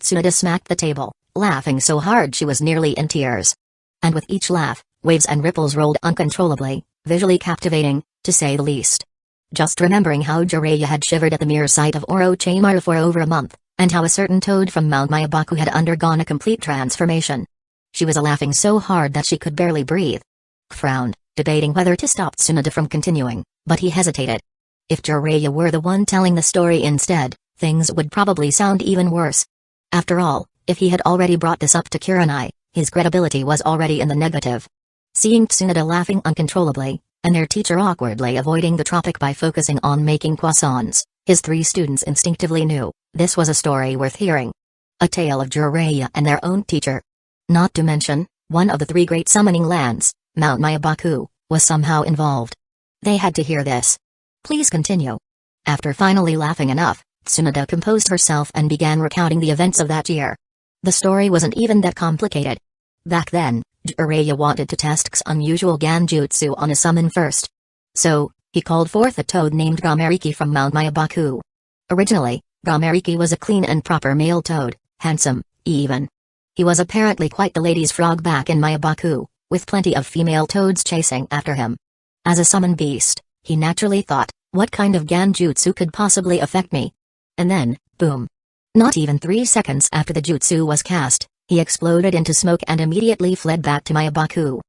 Tsunade smacked the table, laughing so hard she was nearly in tears. And with each laugh, waves and ripples rolled uncontrollably, visually captivating, to say the least. Just remembering how Jiraiya had shivered at the mere sight of Orochimaru for over a month, and how a certain toad from Mount Myabaku had undergone a complete transformation. She was laughing so hard that she could barely breathe. Frowned, debating whether to stop Tsunade from continuing, but he hesitated. If Jiraiya were the one telling the story instead, things would probably sound even worse. After all, if he had already brought this up to Kurenai, his credibility was already in the negative. Seeing Tsunade laughing uncontrollably, and their teacher awkwardly avoiding the topic by focusing on making croissants, his three students instinctively knew, this was a story worth hearing. A tale of Jiraiya and their own teacher. Not to mention, one of the three great summoning lands, Mount Myabaku, was somehow involved. They had to hear this. Please continue. After finally laughing enough, Tsunade composed herself and began recounting the events of that year. The story wasn't even that complicated. Back then, Jiraiya wanted to test K's unusual Ganjutsu on a summon first. So, he called forth a toad named Gameriki from Mount Myabaku. Originally, Gameriki was a clean and proper male toad, handsome, even. He was apparently quite the ladies' frog back in Myabaku, with plenty of female toads chasing after him. As a summon beast, he naturally thought, what kind of Ganjutsu could possibly affect me? And then, boom. Not even 3 seconds after the jutsu was cast, he exploded into smoke and immediately fled back to Myabaku.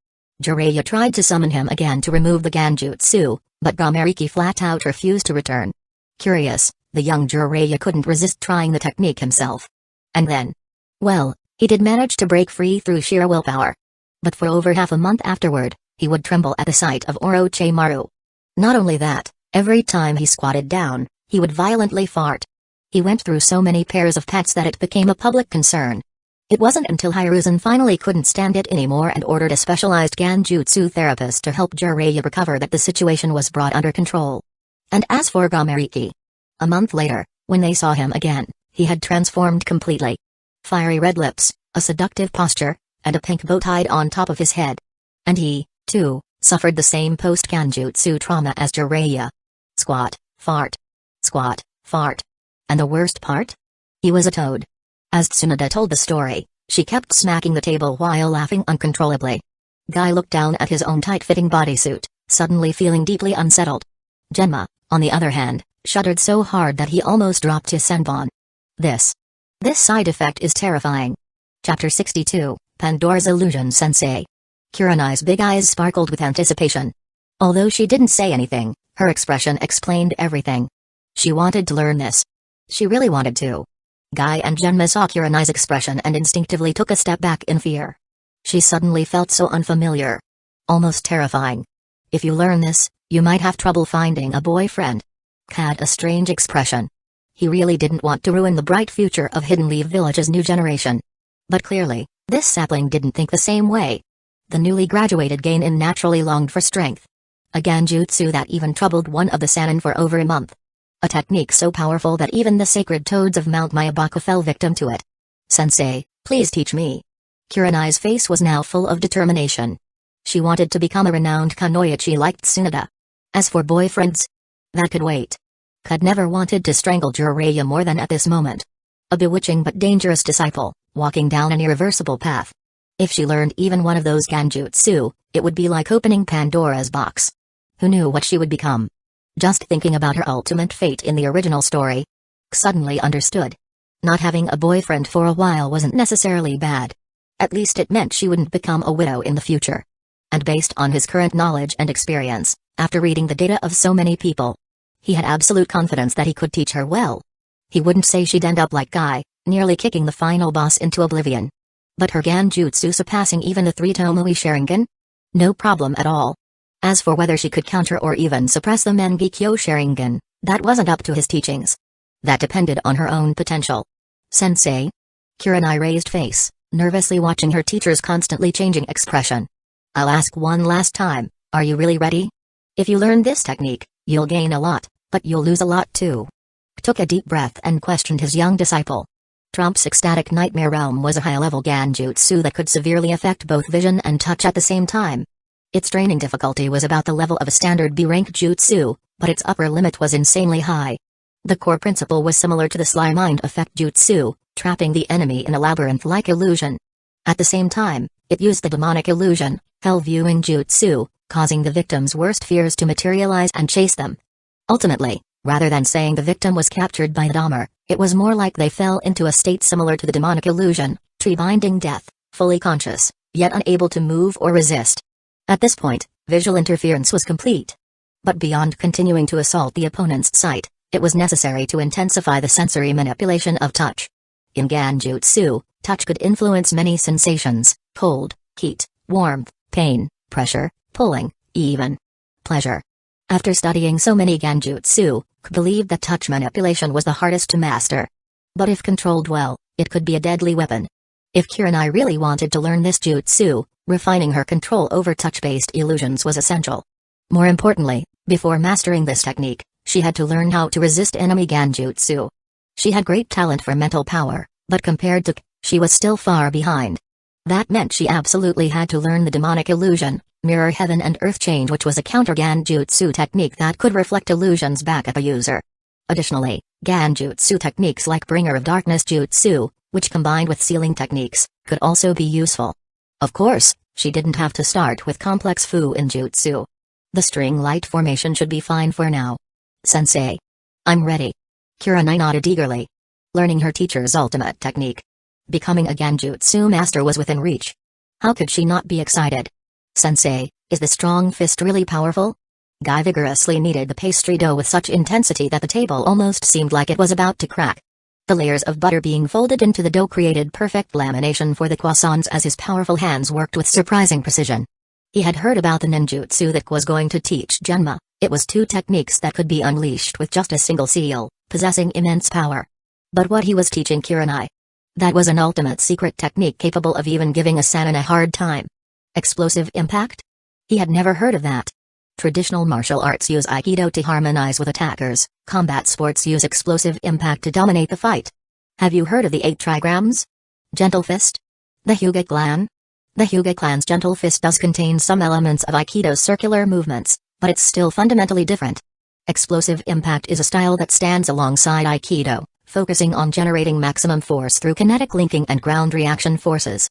Jiraiya tried to summon him again to remove the Ganjutsu, but Gameriki flat out refused to return. Curious, the young Jiraiya couldn't resist trying the technique himself. And then, well, he did manage to break free through sheer willpower. But for over half a month afterward, he would tremble at the sight of Orochimaru. Not only that, every time he squatted down, he would violently fart. He went through so many pairs of pets that it became a public concern. It wasn't until Hiruzen finally couldn't stand it anymore and ordered a specialized Ganjutsu therapist to help Jiraiya recover that the situation was brought under control. And as for Gameriki, a month later, when they saw him again, he had transformed completely. Fiery red lips, a seductive posture, and a pink bow tied on top of his head. And he, too, suffered the same post-Ganjutsu trauma as Jiraiya. Squat, fart. Squat, fart. And the worst part? He was a toad. As Tsunade told the story, she kept smacking the table while laughing uncontrollably. Guy looked down at his own tight-fitting bodysuit, suddenly feeling deeply unsettled. Genma, on the other hand, shuddered so hard that he almost dropped his senbon. This side effect is terrifying. Chapter 62, Pandora's Illusion Sensei. Kurenai's big eyes sparkled with anticipation. Although she didn't say anything, her expression explained everything. She wanted to learn this. She really wanted to. Guy and Genma saw Kurenai's expression and instinctively took a step back in fear. She suddenly felt so unfamiliar. Almost terrifying. If you learn this, you might have trouble finding a boyfriend. Had a strange expression. He really didn't want to ruin the bright future of Hidden Leaf Village's new generation. But clearly, this sapling didn't think the same way. The newly graduated Genin naturally longed for strength. A Ganjutsu that even troubled one of the Sannin for over a month. A technique so powerful that even the sacred toads of Mount Myabaku fell victim to it. Sensei, please teach me. Kurenai's face was now full of determination. She wanted to become a renowned kunoichi like Tsunade. As for boyfriends, that could wait. Had never wanted to strangle Jiraiya more than at this moment. A bewitching but dangerous disciple, walking down an irreversible path. If she learned even one of those genjutsu, it would be like opening Pandora's box. Who knew what she would become? Just thinking about her ultimate fate in the original story, suddenly understood. Not having a boyfriend for a while wasn't necessarily bad. At least it meant she wouldn't become a widow in the future. And based on his current knowledge and experience, after reading the data of so many people, he had absolute confidence that he could teach her well. He wouldn't say she'd end up like Guy, nearly kicking the final boss into oblivion. But her Genjutsu surpassing even the 3 Tomoe Sharingan? No problem at all. As for whether she could counter or even suppress the Mangekyō Sharingan, that wasn't up to his teachings. That depended on her own potential. Sensei? Kurenai raised face, nervously watching her teacher's constantly changing expression. I'll ask one last time, are you really ready? If you learn this technique, you'll gain a lot, but you'll lose a lot too. Took a deep breath and questioned his young disciple. Trump's ecstatic nightmare realm was a high-level Genjutsu that could severely affect both vision and touch at the same time. Its training difficulty was about the level of a standard B-rank jutsu, but its upper limit was insanely high. The core principle was similar to the sly mind effect jutsu, trapping the enemy in a labyrinth-like illusion. At the same time, it used the demonic illusion, hell-viewing jutsu, causing the victim's worst fears to materialize and chase them. Ultimately, rather than saying the victim was captured by the Dahmer, it was more like they fell into a state similar to the demonic illusion, tree-binding death, fully conscious, yet unable to move or resist. At this point, visual interference was complete. But beyond continuing to assault the opponent's sight, it was necessary to intensify the sensory manipulation of touch. In Genjutsu, touch could influence many sensations: cold, heat, warmth, pain, pressure, pulling, even pleasure. After studying so many Genjutsu, could believe that touch manipulation was the hardest to master. But if controlled well, it could be a deadly weapon. If Kurenai really wanted to learn this jutsu, refining her control over touch-based illusions was essential. More importantly, before mastering this technique, she had to learn how to resist enemy Genjutsu. She had great talent for mental power, but compared to she was still far behind. That meant she absolutely had to learn the demonic illusion, mirror heaven and earth change, which was a counter Genjutsu technique that could reflect illusions back at the user. Additionally, Genjutsu techniques like Bringer of Darkness Jutsu, which combined with sealing techniques, could also be useful. Of course, she didn't have to start with complex Fu-in Jutsu. The string light formation should be fine for now. Sensei. I'm ready. Kurenai nodded eagerly. Learning her teacher's ultimate technique. Becoming a Genjutsu master was within reach. How could she not be excited? Sensei, is the strong fist really powerful? Guy vigorously kneaded the pastry dough with such intensity that the table almost seemed like it was about to crack. The layers of butter being folded into the dough created perfect lamination for the croissants as his powerful hands worked with surprising precision. He had heard about the ninjutsu that was going to teach Genma. It was 2 techniques that could be unleashed with just a single seal, possessing immense power. But what he was teaching Kurenai, that was an ultimate secret technique capable of even giving a Sanin a hard time. Explosive impact? He had never heard of that. Traditional martial arts use Aikido to harmonize with attackers, combat sports use explosive impact to dominate the fight. Have you heard of the 8 trigrams? Gentle fist? The Hyuga clan? The Hyuga clan's gentle fist does contain some elements of Aikido's circular movements, but it's still fundamentally different. Explosive impact is a style that stands alongside Aikido, focusing on generating maximum force through kinetic linking and ground reaction forces.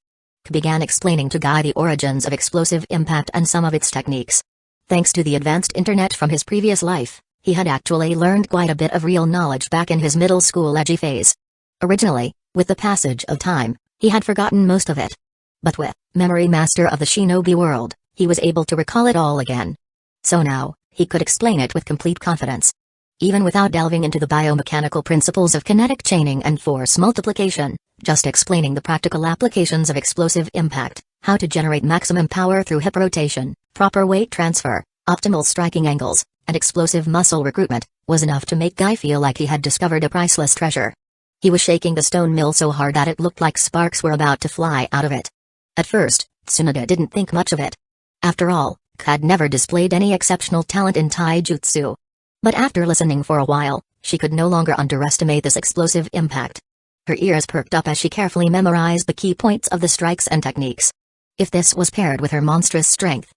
Began explaining to Guy the origins of explosive impact and some of its techniques. Thanks to the advanced internet from his previous life, he had actually learned quite a bit of real knowledge back in his middle school edgy phase. Originally, with the passage of time, he had forgotten most of it. But with Memory Master of the Shinobi World, he was able to recall it all again. So now, he could explain it with complete confidence. Even without delving into the biomechanical principles of kinetic chaining and force multiplication, just explaining the practical applications of explosive impact, how to generate maximum power through hip rotation, proper weight transfer, optimal striking angles, and explosive muscle recruitment, was enough to make Guy feel like he had discovered a priceless treasure. He was shaking the stone mill so hard that it looked like sparks were about to fly out of it. At first, Tsunade didn't think much of it. After all, had never displayed any exceptional talent in taijutsu. But after listening for a while, she could no longer underestimate this explosive impact. Her ears perked up as she carefully memorized the key points of the strikes and techniques. If this was paired with her monstrous strength,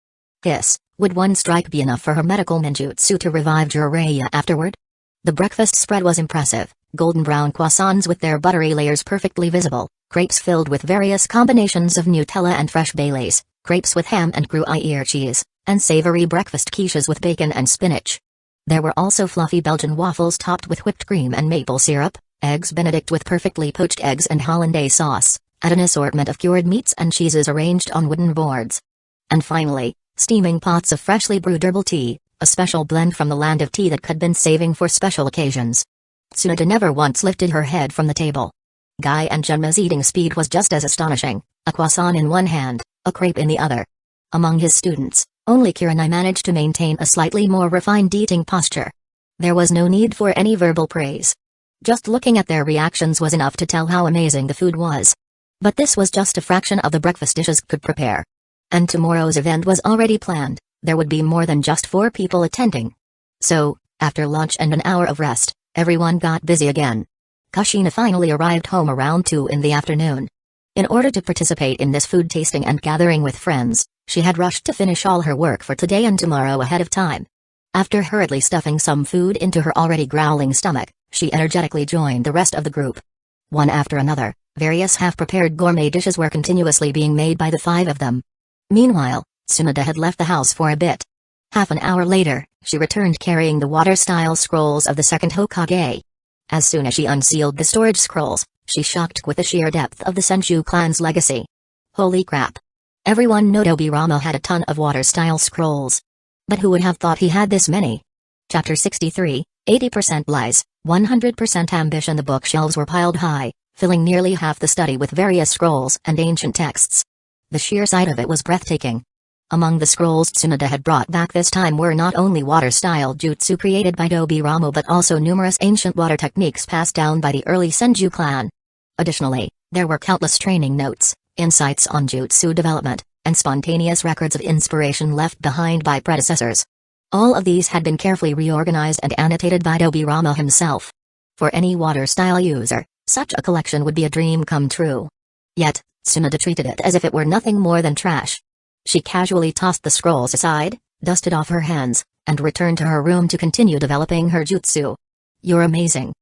would one strike be enough for her medical ninjutsu to revive Jiraiya afterward? The breakfast spread was impressive, golden brown croissants with their buttery layers perfectly visible, crepes filled with various combinations of Nutella and fresh Baileys, crepes with ham and Gruyere cheese, and savory breakfast quiches with bacon and spinach. There were also fluffy Belgian waffles topped with whipped cream and maple syrup, eggs Benedict with perfectly poached eggs and hollandaise sauce, and an assortment of cured meats and cheeses arranged on wooden boards. And finally, steaming pots of freshly brewed herbal tea, a special blend from the land of tea that had been saving for special occasions. Tsunade never once lifted her head from the table. Guy and Genma's eating speed was just as astonishing, a croissant in one hand, a crepe in the other. Among his students, only Kiranai managed to maintain a slightly more refined eating posture. There was no need for any verbal praise. Just looking at their reactions was enough to tell how amazing the food was. But this was just a fraction of the breakfast dishes could prepare. And tomorrow's event was already planned, there would be more than just 4 people attending. So, after lunch and an hour of rest, everyone got busy again. Kushina finally arrived home around 2 in the afternoon. In order to participate in this food tasting and gathering with friends, she had rushed to finish all her work for today and tomorrow ahead of time. After hurriedly stuffing some food into her already growling stomach, she energetically joined the rest of the group. One after another, various half-prepared gourmet dishes were continuously being made by the 5 of them. Meanwhile, Tsunade had left the house for a bit. Half an hour later, she returned carrying the water-style scrolls of the second Hokage. As soon as she unsealed the storage scrolls, she shocked with the sheer depth of the Senju clan's legacy. Holy crap! Everyone knew Dobirama had a ton of water-style scrolls. But who would have thought he had this many? Chapter 63, 80% lies, 100% ambition. The bookshelves were piled high, filling nearly half the study with various scrolls and ancient texts. The sheer sight of it was breathtaking. Among the scrolls Tsunade had brought back this time were not only water-style jutsu created by Dobirama but also numerous ancient water techniques passed down by the early Senju clan. Additionally, there were countless training notes, insights on jutsu development, and spontaneous records of inspiration left behind by predecessors. All of these had been carefully reorganized and annotated by Dobirama himself. For any water-style user, such a collection would be a dream come true. Yet, Tsunade treated it as if it were nothing more than trash. She casually tossed the scrolls aside, dusted off her hands, and returned to her room to continue developing her jutsu. You're amazing.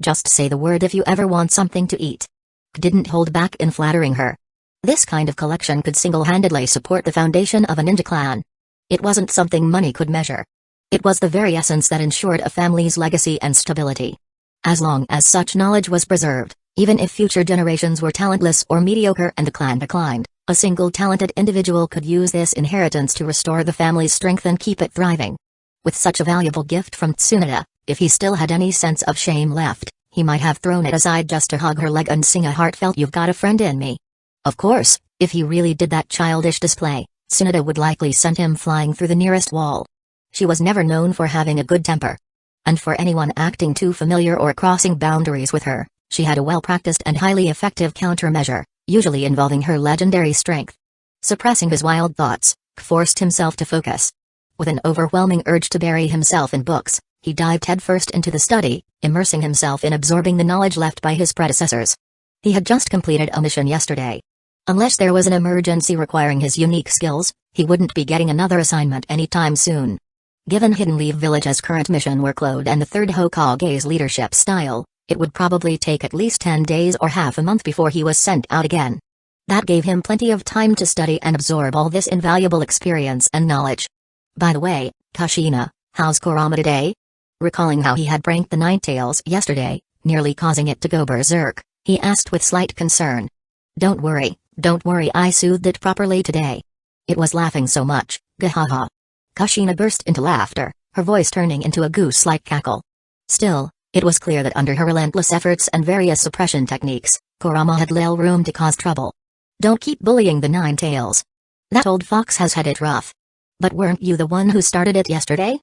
Just say the word if you ever want something to eat. Didn't hold back in flattering her. This kind of collection could single-handedly support the foundation of a ninja clan. It wasn't something money could measure. It was the very essence that ensured a family's legacy and stability. As long as such knowledge was preserved, even if future generations were talentless or mediocre and the clan declined, a single talented individual could use this inheritance to restore the family's strength and keep it thriving. With such a valuable gift from Tsunade, if he still had any sense of shame left, he might have thrown it aside just to hug her leg and sing a heartfelt "You've got a friend in me." Of course, if he really did that childish display, Tsunade would likely send him flying through the nearest wall. She was never known for having a good temper. And for anyone acting too familiar or crossing boundaries with her, she had a well-practiced and highly effective countermeasure, usually involving her legendary strength. Suppressing his wild thoughts, forced himself to focus. With an overwhelming urge to bury himself in books, he dived headfirst into the study, immersing himself in absorbing the knowledge left by his predecessors. He had just completed a mission yesterday. Unless there was an emergency requiring his unique skills, he wouldn't be getting another assignment anytime soon. Given Hidden Leaf Village's current mission workload and the third Hokage's leadership style, it would probably take at least 10 days or half a month before he was sent out again. That gave him plenty of time to study and absorb all this invaluable experience and knowledge. By the way, Kushina, how's Kurama today? Recalling how he had pranked the Ninetales yesterday, nearly causing it to go berserk, he asked with slight concern. Don't worry, I soothed it properly today. It was laughing so much, gahaha. Kushina burst into laughter, her voice turning into a goose-like cackle. Still, it was clear that under her relentless efforts and various suppression techniques, Kurama had little room to cause trouble. Don't keep bullying the Ninetales. That old fox has had it rough. But weren't you the one who started it yesterday?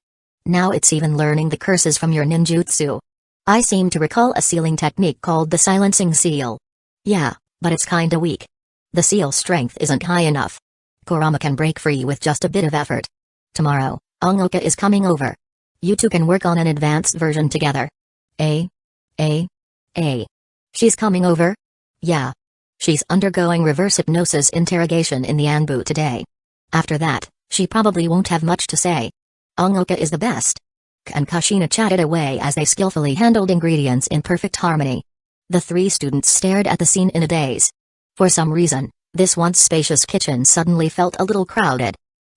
Now it's even learning the curses from your ninjutsu. I seem to recall a sealing technique called the silencing seal. Yeah, but it's kinda weak. The seal's strength isn't high enough. Kurama can break free with just a bit of effort. Tomorrow, Ongoka is coming over. You two can work on an advanced version together. A. She's coming over? Yeah. She's undergoing reverse hypnosis interrogation in the Anbu today. After that, she probably won't have much to say. Ongoka is the best. And Kushina chatted away as they skillfully handled ingredients in perfect harmony. The three students stared at the scene in a daze. For some reason, this once spacious kitchen suddenly felt a little crowded.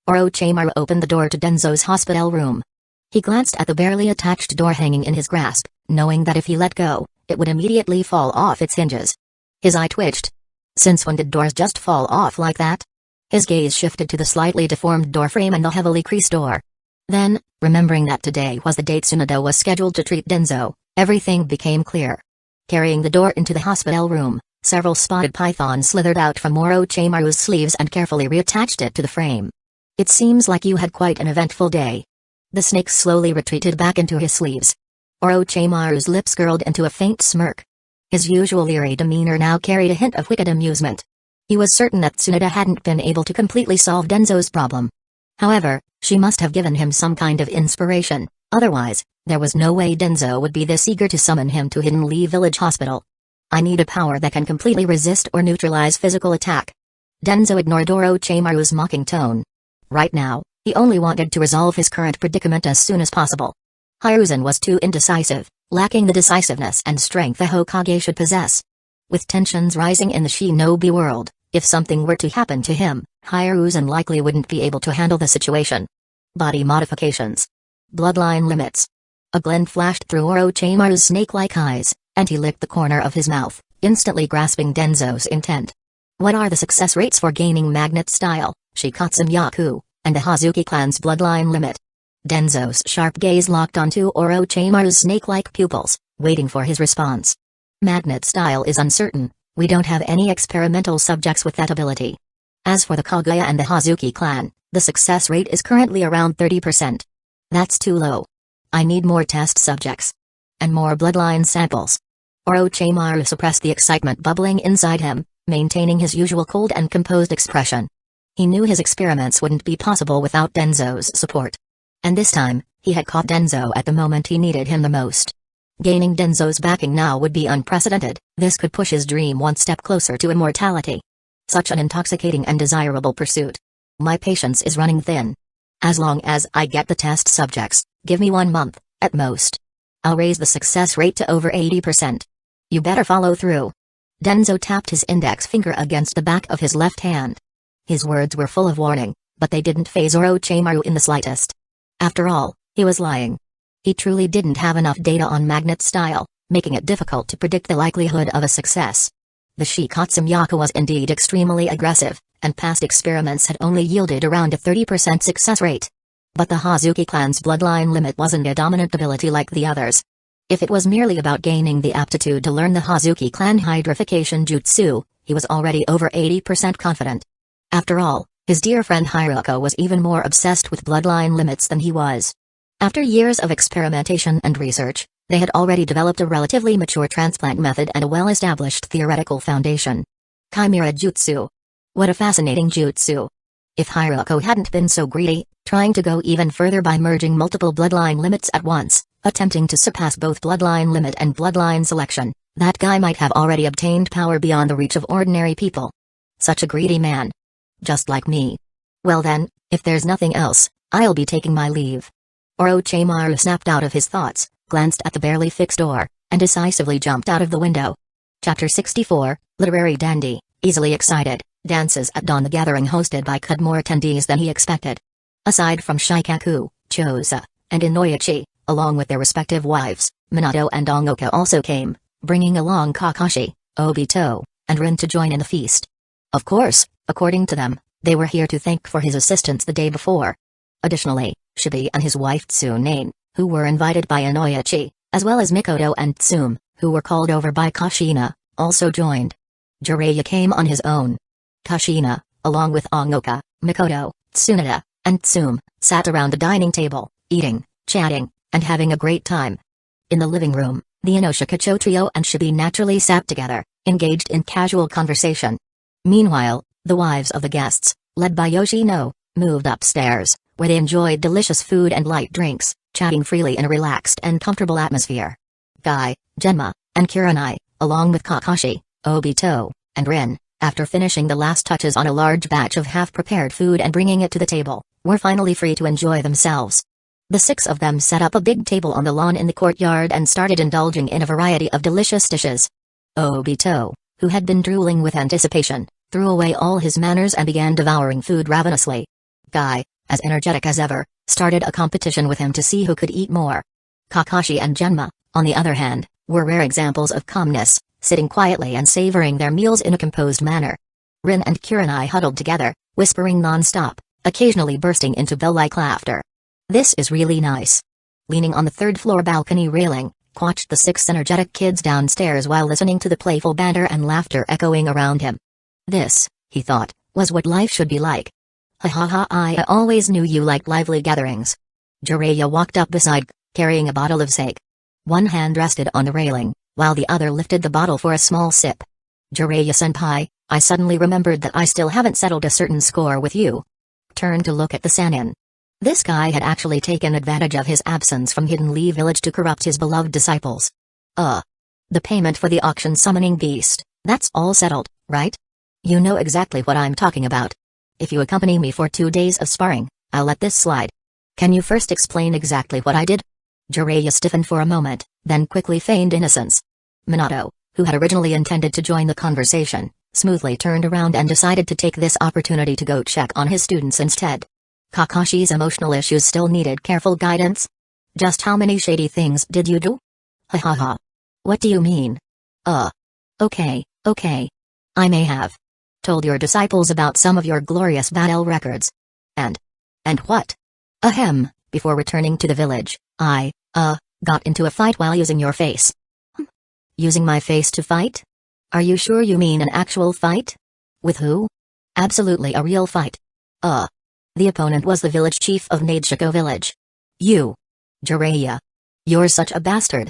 Orochimaru opened the door to Danzo's hospital room. He glanced at the barely attached door hanging in his grasp, knowing that if he let go, it would immediately fall off its hinges. His eye twitched. Since when did doors just fall off like that? His gaze shifted to the slightly deformed doorframe and the heavily creased door. Then, remembering that today was the date Tsunade was scheduled to treat Danzo, everything became clear. Carrying the door into the hospital room, several spotted pythons slithered out from Orochimaru's sleeves and carefully reattached it to the frame. It seems like you had quite an eventful day. The snake slowly retreated back into his sleeves. Orochimaru's lips curled into a faint smirk. His usual eerie demeanor now carried a hint of wicked amusement. He was certain that Tsunade hadn't been able to completely solve Danzo's problem. However, she must have given him some kind of inspiration, otherwise, there was no way Danzo would be this eager to summon him to Hidden Lee Village Hospital. I need a power that can completely resist or neutralize physical attack. Danzo ignored Orochimaru's mocking tone. Right now, he only wanted to resolve his current predicament as soon as possible. Hiruzen was too indecisive, lacking the decisiveness and strength a Hokage should possess. With tensions rising in the shinobi world, if something were to happen to him, Hiruzen likely wouldn't be able to handle the situation. Body modifications. Bloodline limits. A glint flashed through Orochimaru's snake-like eyes, and he licked the corner of his mouth, instantly grasping Danzo's intent. What are the success rates for gaining magnet style, Shikatsu Myaku, and the Hazuki clan's bloodline limit? Danzo's sharp gaze locked onto Orochimaru's snake-like pupils, waiting for his response. Magnet style is uncertain, we don't have any experimental subjects with that ability. As for the Kaguya and the Hazuki clan, the success rate is currently around 30%. That's too low. I need more test subjects. And more bloodline samples. Orochimaru suppressed the excitement bubbling inside him, maintaining his usual cold and composed expression. He knew his experiments wouldn't be possible without Danzo's support. And this time, he had caught Danzo at the moment he needed him the most. Gaining Danzo's backing now would be unprecedented, this could push his dream one step closer to immortality. Such an intoxicating and desirable pursuit. My patience is running thin. As long as I get the test subjects, give me 1 month, at most. I'll raise the success rate to over 80%. You better follow through. Danzo tapped his index finger against the back of his left hand. His words were full of warning, but they didn't faze Orochimaru in the slightest. After all, he was lying. He truly didn't have enough data on magnet style, making it difficult to predict the likelihood of a success. The Shikatsu Myaku was indeed extremely aggressive, and past experiments had only yielded around a 30% success rate. But the Hazuki clan's bloodline limit wasn't a dominant ability like the others. If it was merely about gaining the aptitude to learn the Hazuki clan hydrification jutsu, he was already over 80% confident. After all, his dear friend Hiruko was even more obsessed with bloodline limits than he was. After years of experimentation and research, they had already developed a relatively mature transplant method and a well-established theoretical foundation. Chimera Jutsu. What a fascinating jutsu. If Hiruko hadn't been so greedy, trying to go even further by merging multiple bloodline limits at once, attempting to surpass both bloodline limit and bloodline selection, that guy might have already obtained power beyond the reach of ordinary people. Such a greedy man. Just like me. Well then, if there's nothing else, I'll be taking my leave. Orochimaru snapped out of his thoughts, glanced at the barely fixed door, and decisively jumped out of the window. Chapter 64, Literary Dandy, easily excited, dances at dawn. The gathering hosted by Kud more attendees than he expected. Aside from Shikaku, Choza, and Inoichi, along with their respective wives, Minato and Ongoka also came, bringing along Kakashi, Obito, and Rin to join in the feast. Of course, according to them, they were here to thank for his assistance the day before. Additionally, Shibi and his wife Tsunade, who were invited by Inoichi, as well as Mikoto and Tsume, who were called over by Kushina, also joined. Jiraiya came on his own. Kushina, along with Ongoka, Mikoto, Tsunade, and Tsume, sat around the dining table, eating, chatting, and having a great time. In the living room, the Inoshikacho trio and Shibi naturally sat together, engaged in casual conversation. Meanwhile, the wives of the guests, led by Yoshino, moved upstairs, where they enjoyed delicious food and light drinks, chatting freely in a relaxed and comfortable atmosphere. Guy, Genma, and Kurenai, along with Kakashi, Obito, and Rin, after finishing the last touches on a large batch of half-prepared food and bringing it to the table, were finally free to enjoy themselves. The 6 of them set up a big table on the lawn in the courtyard and started indulging in a variety of delicious dishes. Obito, who had been drooling with anticipation, threw away all his manners and began devouring food ravenously. Guy, as energetic as ever, started a competition with him to see who could eat more. Kakashi and Genma, on the other hand, were rare examples of calmness, sitting quietly and savoring their meals in a composed manner. Rin and Kurenai huddled together, whispering non-stop, occasionally bursting into bell-like laughter. "This is really nice." Leaning on the third-floor balcony railing, watched the 6 energetic kids downstairs while listening to the playful banter and laughter echoing around him. This, he thought, was what life should be like. "Ha ha ha, I always knew you liked lively gatherings." Jiraiya walked up beside, carrying a bottle of sake. One hand rested on the railing, while the other lifted the bottle for a small sip. "Jiraiya-senpai, I suddenly remembered that I still haven't settled a certain score with you." Turned to look at the Sannin. This guy had actually taken advantage of his absence from Hidden Leaf Village to corrupt his beloved disciples. The payment for the auction summoning beast, that's all settled, right? You know exactly what I'm talking about. If you accompany me for 2 days of sparring, I'll let this slide. Can you first explain exactly what I did?" Jiraiya stiffened for a moment, then quickly feigned innocence. Minato, who had originally intended to join the conversation, smoothly turned around and decided to take this opportunity to go check on his students instead. Kakashi's emotional issues still needed careful guidance. "Just how many shady things did you do?" "Ha ha ha. What do you mean?" Okay. I may have told your disciples about some of your glorious battle records. And what? Before returning to the village, I, got into a fight while using your face." "Using my face to fight? Are you sure you mean an actual fight? With who?" "Absolutely a real fight." The opponent was the village chief of Naruto village." "You. Jiraiya. You're such a bastard."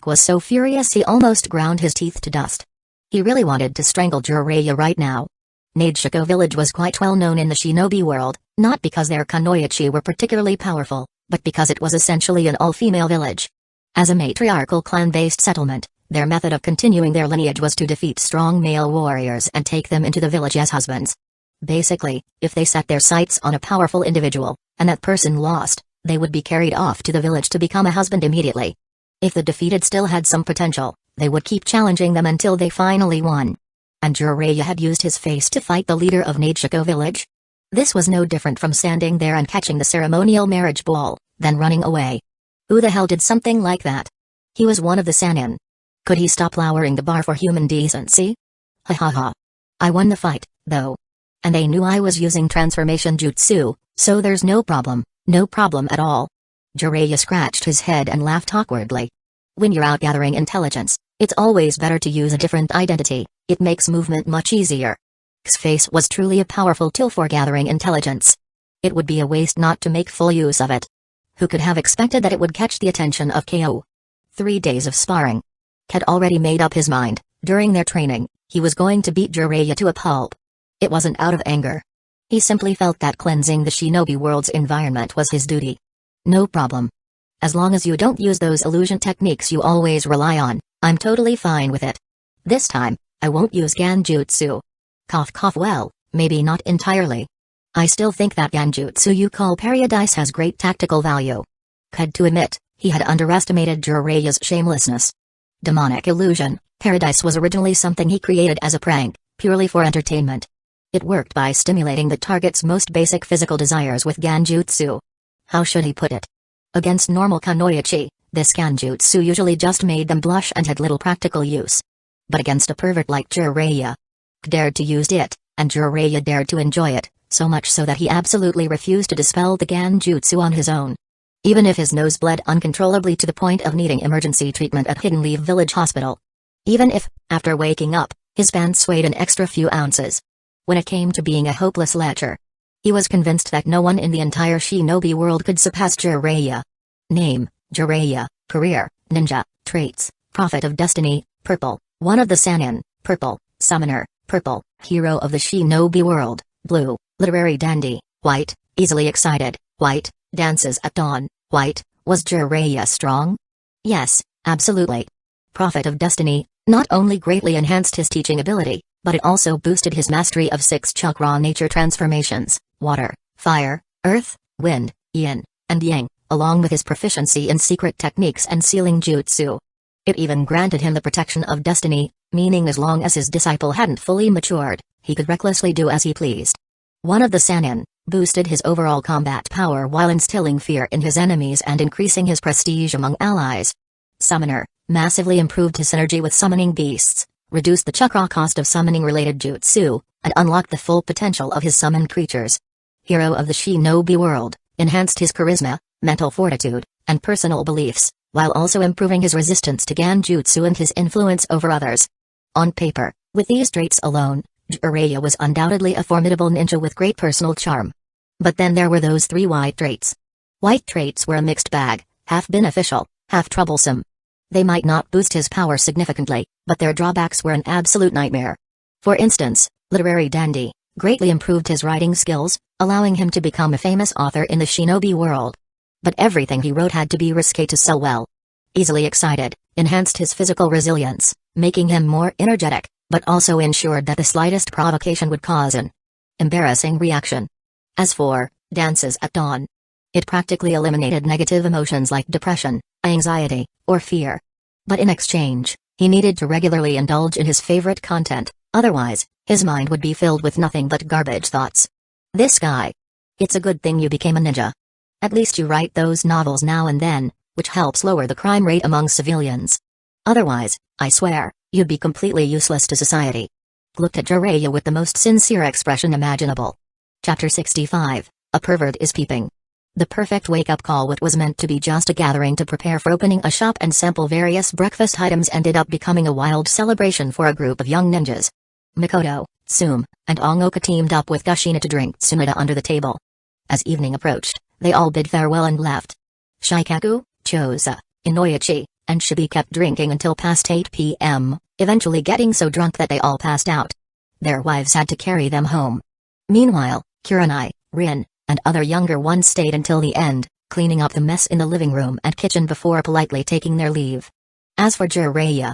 Was so furious he almost ground his teeth to dust. He really wanted to strangle Jiraiya right now. Naruto village was quite well known in the shinobi world, not because their kunoichi were particularly powerful, but because it was essentially an all-female village. As a matriarchal clan-based settlement, their method of continuing their lineage was to defeat strong male warriors and take them into the village as husbands. Basically, if they set their sights on a powerful individual, and that person lost, they would be carried off to the village to become a husband immediately. If the defeated still had some potential, they would keep challenging them until they finally won. And Jiraiya had used his face to fight the leader of Naruto village? This was no different from standing there and catching the ceremonial marriage ball, then running away. Who the hell did something like that? He was one of the Sannin. Could he stop lowering the bar for human decency? Ha ha ha. I won the fight, though. And they knew I was using transformation jutsu, so there's no problem at all. Jiraiya scratched his head and laughed awkwardly. When you're out gathering intelligence, it's always better to use a different identity, it makes movement much easier. His face was truly a powerful tool for gathering intelligence. It would be a waste not to make full use of it. Who could have expected that it would catch the attention of KO? 3 days of sparring. Had already made up his mind, during their training, he was going to beat Jiraiya to a pulp. It wasn't out of anger. He simply felt that cleansing the shinobi world's environment was his duty. No problem. As long as you don't use those illusion techniques you always rely on, I'm totally fine with it. This time, I won't use Ganjutsu. Well, maybe not entirely. I still think that Ganjutsu you call Paradise has great tactical value. Had to admit, he had underestimated Jiraiya's shamelessness. Demonic illusion, Paradise was originally something he created as a prank, purely for entertainment. It worked by stimulating the target's most basic physical desires with Ganjutsu. How should he put it? Against normal kunoichi, this Ganjutsu usually just made them blush and had little practical use. But against a pervert like Jiraiya, dared to use it, and Jiraiya dared to enjoy it, so much so that he absolutely refused to dispel the Ganjutsu on his own. Even if his nose bled uncontrollably to the point of needing emergency treatment at Hidden Leaf Village Hospital. Even if, after waking up, his pants swayed an extra few ounces. When it came to being a hopeless lecher, he was convinced that no one in the entire shinobi world could surpass Jiraiya. Name, Jiraiya. Career, ninja. Traits, prophet of destiny, purple. One of the Sannin, purple. Summoner, purple. Hero of the shinobi world, blue. Literary dandy, white. Easily excited, white. Dances at dawn, white. Was Jiraiya strong? Yes, absolutely. Prophet of Destiny, not only greatly enhanced his teaching ability, but it also boosted his mastery of 6 chakra nature transformations: water, fire, earth, wind, yin, and yang, along with his proficiency in secret techniques and sealing jutsu. It even granted him the protection of destiny, meaning as long as his disciple hadn't fully matured, he could recklessly do as he pleased. One of the Sannin boosted his overall combat power while instilling fear in his enemies and increasing his prestige among allies. Summoner massively improved his synergy with summoning beasts, reduced the chakra cost of summoning-related jutsu, and unlocked the full potential of his summoned creatures. Hero of the Shinobi world, enhanced his charisma, mental fortitude, and personal beliefs, while also improving his resistance to Genjutsu and his influence over others. On paper, with these traits alone, Jiraiya was undoubtedly a formidable ninja with great personal charm. But then there were those 3 white traits. White traits were a mixed bag, half beneficial, half troublesome. They might not boost his power significantly, but their drawbacks were an absolute nightmare. For instance, literary dandy greatly improved his writing skills, allowing him to become a famous author in the shinobi world. But everything he wrote had to be risque to sell well. Easily excited enhanced his physical resilience, making him more energetic, but also ensured that the slightest provocation would cause an embarrassing reaction. As for dances at dawn, it practically eliminated negative emotions like depression, anxiety, or fear. But in exchange, he needed to regularly indulge in his favorite content, otherwise, his mind would be filled with nothing but garbage thoughts. This guy. It's a good thing you became a ninja. At least you write those novels now and then, which helps lower the crime rate among civilians. Otherwise, I swear, you'd be completely useless to society. Looked at Jiraiya with the most sincere expression imaginable. Chapter 65, A Pervert is Peeping. The perfect wake-up call. What was meant to be just a gathering to prepare for opening a shop and sample various breakfast items ended up becoming a wild celebration for a group of young ninjas. Mikoto, Tsume, and Ongoka teamed up with Kushina to drink Tsunoda under the table. As evening approached, they all bid farewell and left. Shikaku, Choza, Inoichi, and Shibi kept drinking until past 8 p.m., eventually getting so drunk that they all passed out. Their wives had to carry them home. Meanwhile, Kurenai, Rin, and other younger ones stayed until the end, cleaning up the mess in the living room and kitchen before politely taking their leave. As for Jiraiya,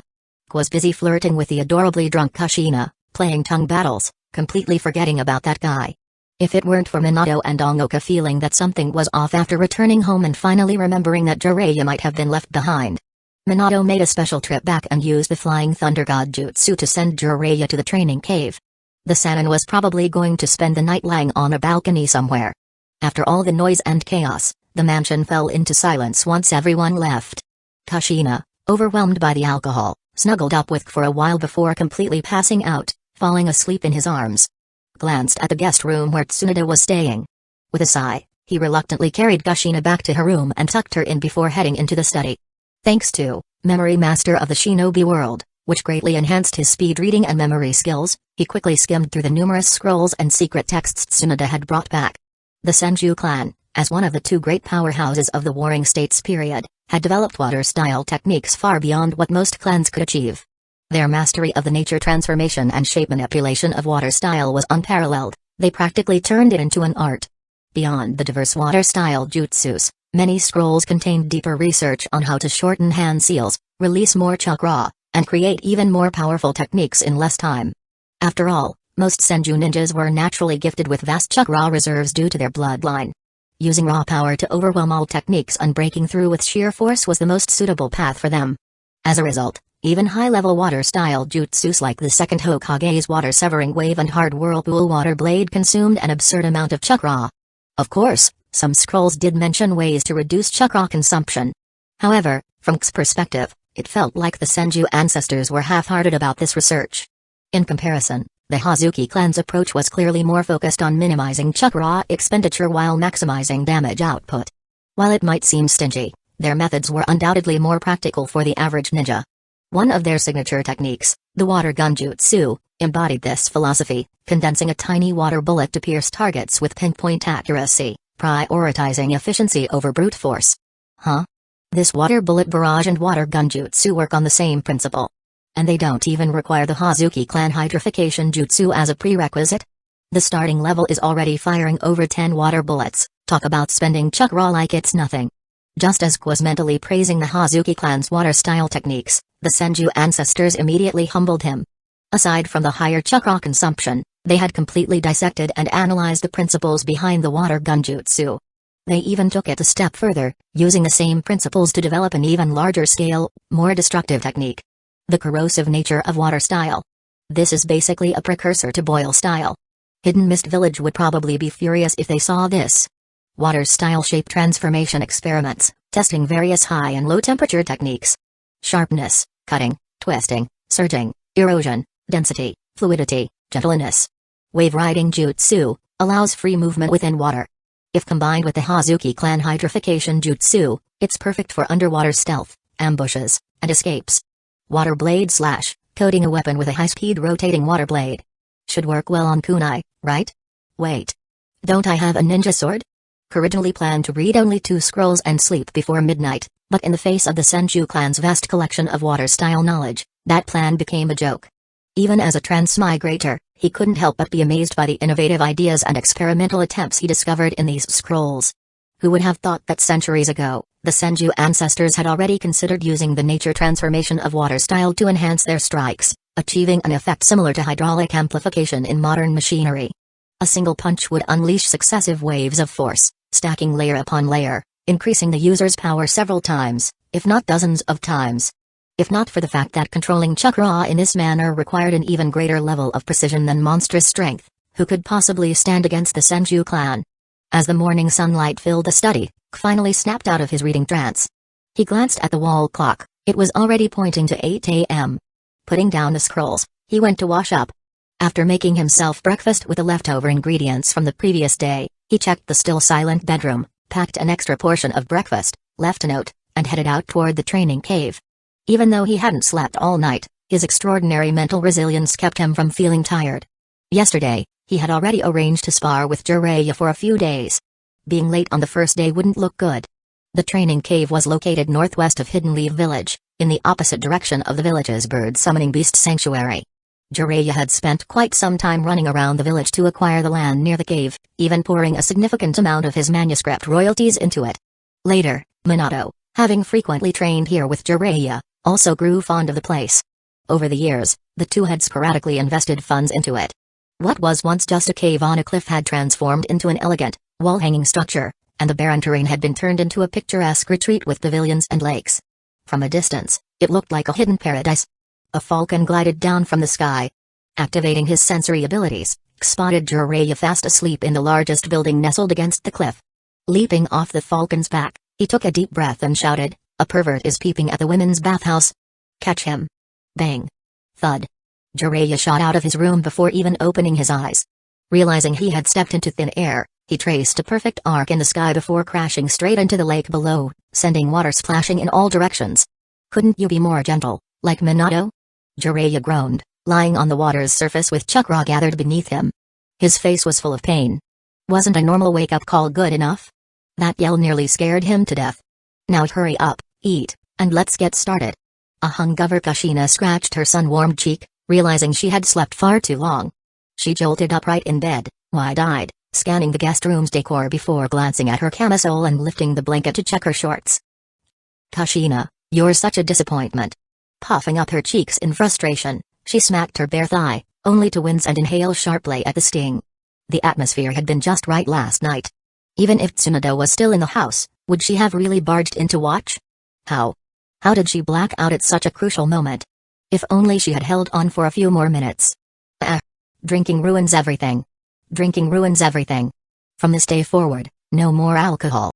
was busy flirting with the adorably drunk Kushina, playing tongue battles, completely forgetting about that guy. If it weren't for Minato and Ongoka feeling that something was off after returning home and finally remembering that Jiraiya might have been left behind, Minato made a special trip back and used the Flying Thunder God Jutsu to send Jiraiya to the training cave. The Sannin was probably going to spend the night lying on a balcony somewhere. After all the noise and chaos, the mansion fell into silence once everyone left. Kushina, overwhelmed by the alcohol, snuggled up with for a while before completely passing out, falling asleep in his arms. Glanced at the guest room where Tsunoda was staying. With a sigh, he reluctantly carried Kushina back to her room and tucked her in before heading into the study. Thanks to Memory Master of the Shinobi World, which greatly enhanced his speed reading and memory skills, he quickly skimmed through the numerous scrolls and secret texts Tsunoda had brought back. The Senju clan, as one of the 2 great powerhouses of the Warring States period, had developed water-style techniques far beyond what most clans could achieve. Their mastery of the nature transformation and shape manipulation of water style was unparalleled. They practically turned it into an art. Beyond the diverse water style jutsus, many scrolls contained deeper research on how to shorten hand seals, release more chakra, and create even more powerful techniques in less time. After all, most Senju ninjas were naturally gifted with vast chakra reserves due to their bloodline. Using raw power to overwhelm all techniques and breaking through with sheer force was the most suitable path for them. As a result, even high-level water-style jutsus like the second Hokage's water-severing wave and hard whirlpool water blade consumed an absurd amount of chakra. Of course, some scrolls did mention ways to reduce chakra consumption. However, from K's perspective, it felt like the Senju ancestors were half-hearted about this research. In comparison, the Hazuki clan's approach was clearly more focused on minimizing chakra expenditure while maximizing damage output. While it might seem stingy, their methods were undoubtedly more practical for the average ninja. One of their signature techniques, the water gun jutsu, embodied this philosophy, condensing a tiny water bullet to pierce targets with pinpoint accuracy, prioritizing efficiency over brute force. Huh? This water bullet barrage and water gun jutsu work on the same principle. And they don't even require the Hazuki clan hydrification jutsu as a prerequisite? The starting level is already firing over 10 water bullets, talk about spending chakra like it's nothing. Just as Q was mentally praising the Hazuki clan's water-style techniques, The Senju ancestors immediately humbled him. Aside from the higher chakra consumption, they had completely dissected and analyzed the principles behind the water gun jutsu. They even took it a step further, using the same principles to develop an even larger scale, more destructive technique. The corrosive nature of water style. This is basically a precursor to boil style. Hidden Mist Village would probably be furious if they saw this. Water style shape transformation experiments, testing various high and low temperature techniques. Sharpness, cutting, twisting, surging, erosion, density, fluidity, gentleness. Wave riding jutsu allows free movement within water. If combined with the Hazuki clan hydrification jutsu, it's perfect for underwater stealth, ambushes, and escapes. Water blade slash, coating a weapon with a high-speed rotating water blade. Should work well on kunai, right? Wait. Don't I have a ninja sword? Originally planned to read only 2 scrolls and sleep before midnight, but in the face of the Senju clan's vast collection of water-style knowledge, that plan became a joke. Even as a transmigrator, he couldn't help but be amazed by the innovative ideas and experimental attempts he discovered in these scrolls. Who would have thought that centuries ago, the Senju ancestors had already considered using the nature transformation of water style to enhance their strikes, achieving an effect similar to hydraulic amplification in modern machinery. A single punch would unleash successive waves of force, stacking layer upon layer, increasing the user's power several times, if not dozens of times. If not for the fact that controlling chakra in this manner required an even greater level of precision than monstrous strength, who could possibly stand against the Senju clan? As the morning sunlight filled the study, finally snapped out of his reading trance. He glanced at the wall clock, it was already pointing to 8 a.m. Putting down the scrolls, he went to wash up. After making himself breakfast with the leftover ingredients from the previous day, he checked the still silent bedroom, packed an extra portion of breakfast, left a note, and headed out toward the training cave. Even though he hadn't slept all night, his extraordinary mental resilience kept him from feeling tired. Yesterday, he had already arranged to spar with Jiraiya for a few days. Being late on the first day wouldn't look good. The training cave was located northwest of Hidden Leaf Village, in the opposite direction of the village's bird-summoning beast sanctuary. Jiraiya had spent quite some time running around the village to acquire the land near the cave, even pouring a significant amount of his manuscript royalties into it. Later, Minato, having frequently trained here with Jiraiya, also grew fond of the place. Over the years, the two had sporadically invested funds into it. What was once just a cave on a cliff had transformed into an elegant, wall-hanging structure, and the barren terrain had been turned into a picturesque retreat with pavilions and lakes. From a distance, it looked like a hidden paradise. A falcon glided down from the sky. Activating his sensory abilities, spotted Jiraiya fast asleep in the largest building nestled against the cliff. Leaping off the falcon's back, he took a deep breath and shouted, "A pervert is peeping at the women's bathhouse. Catch him." Bang. Thud. Jiraiya shot out of his room before even opening his eyes. Realizing he had stepped into thin air, he traced a perfect arc in the sky before crashing straight into the lake below, sending water splashing in all directions. "Couldn't you be more gentle, like Minato?" Jiraiya groaned, lying on the water's surface with chakra gathered beneath him. His face was full of pain. Wasn't a normal wake-up call good enough? That yell nearly scared him to death. "Now hurry up, eat, and let's get started." A hungover Kushina scratched her sun-warmed cheek, realizing she had slept far too long. She jolted upright in bed, wide-eyed, scanning the guest room's decor before glancing at her camisole and lifting the blanket to check her shorts. "Kushina, you're such a disappointment." Puffing up her cheeks in frustration, she smacked her bare thigh, only to wince and inhale sharply at the sting. The atmosphere had been just right last night. Even if Tsunade was still in the house, would she have really barged in to watch? How did she black out at such a crucial moment? If only she had held on for a few more minutes. Drinking ruins everything. Drinking ruins everything. From this day forward, no more alcohol.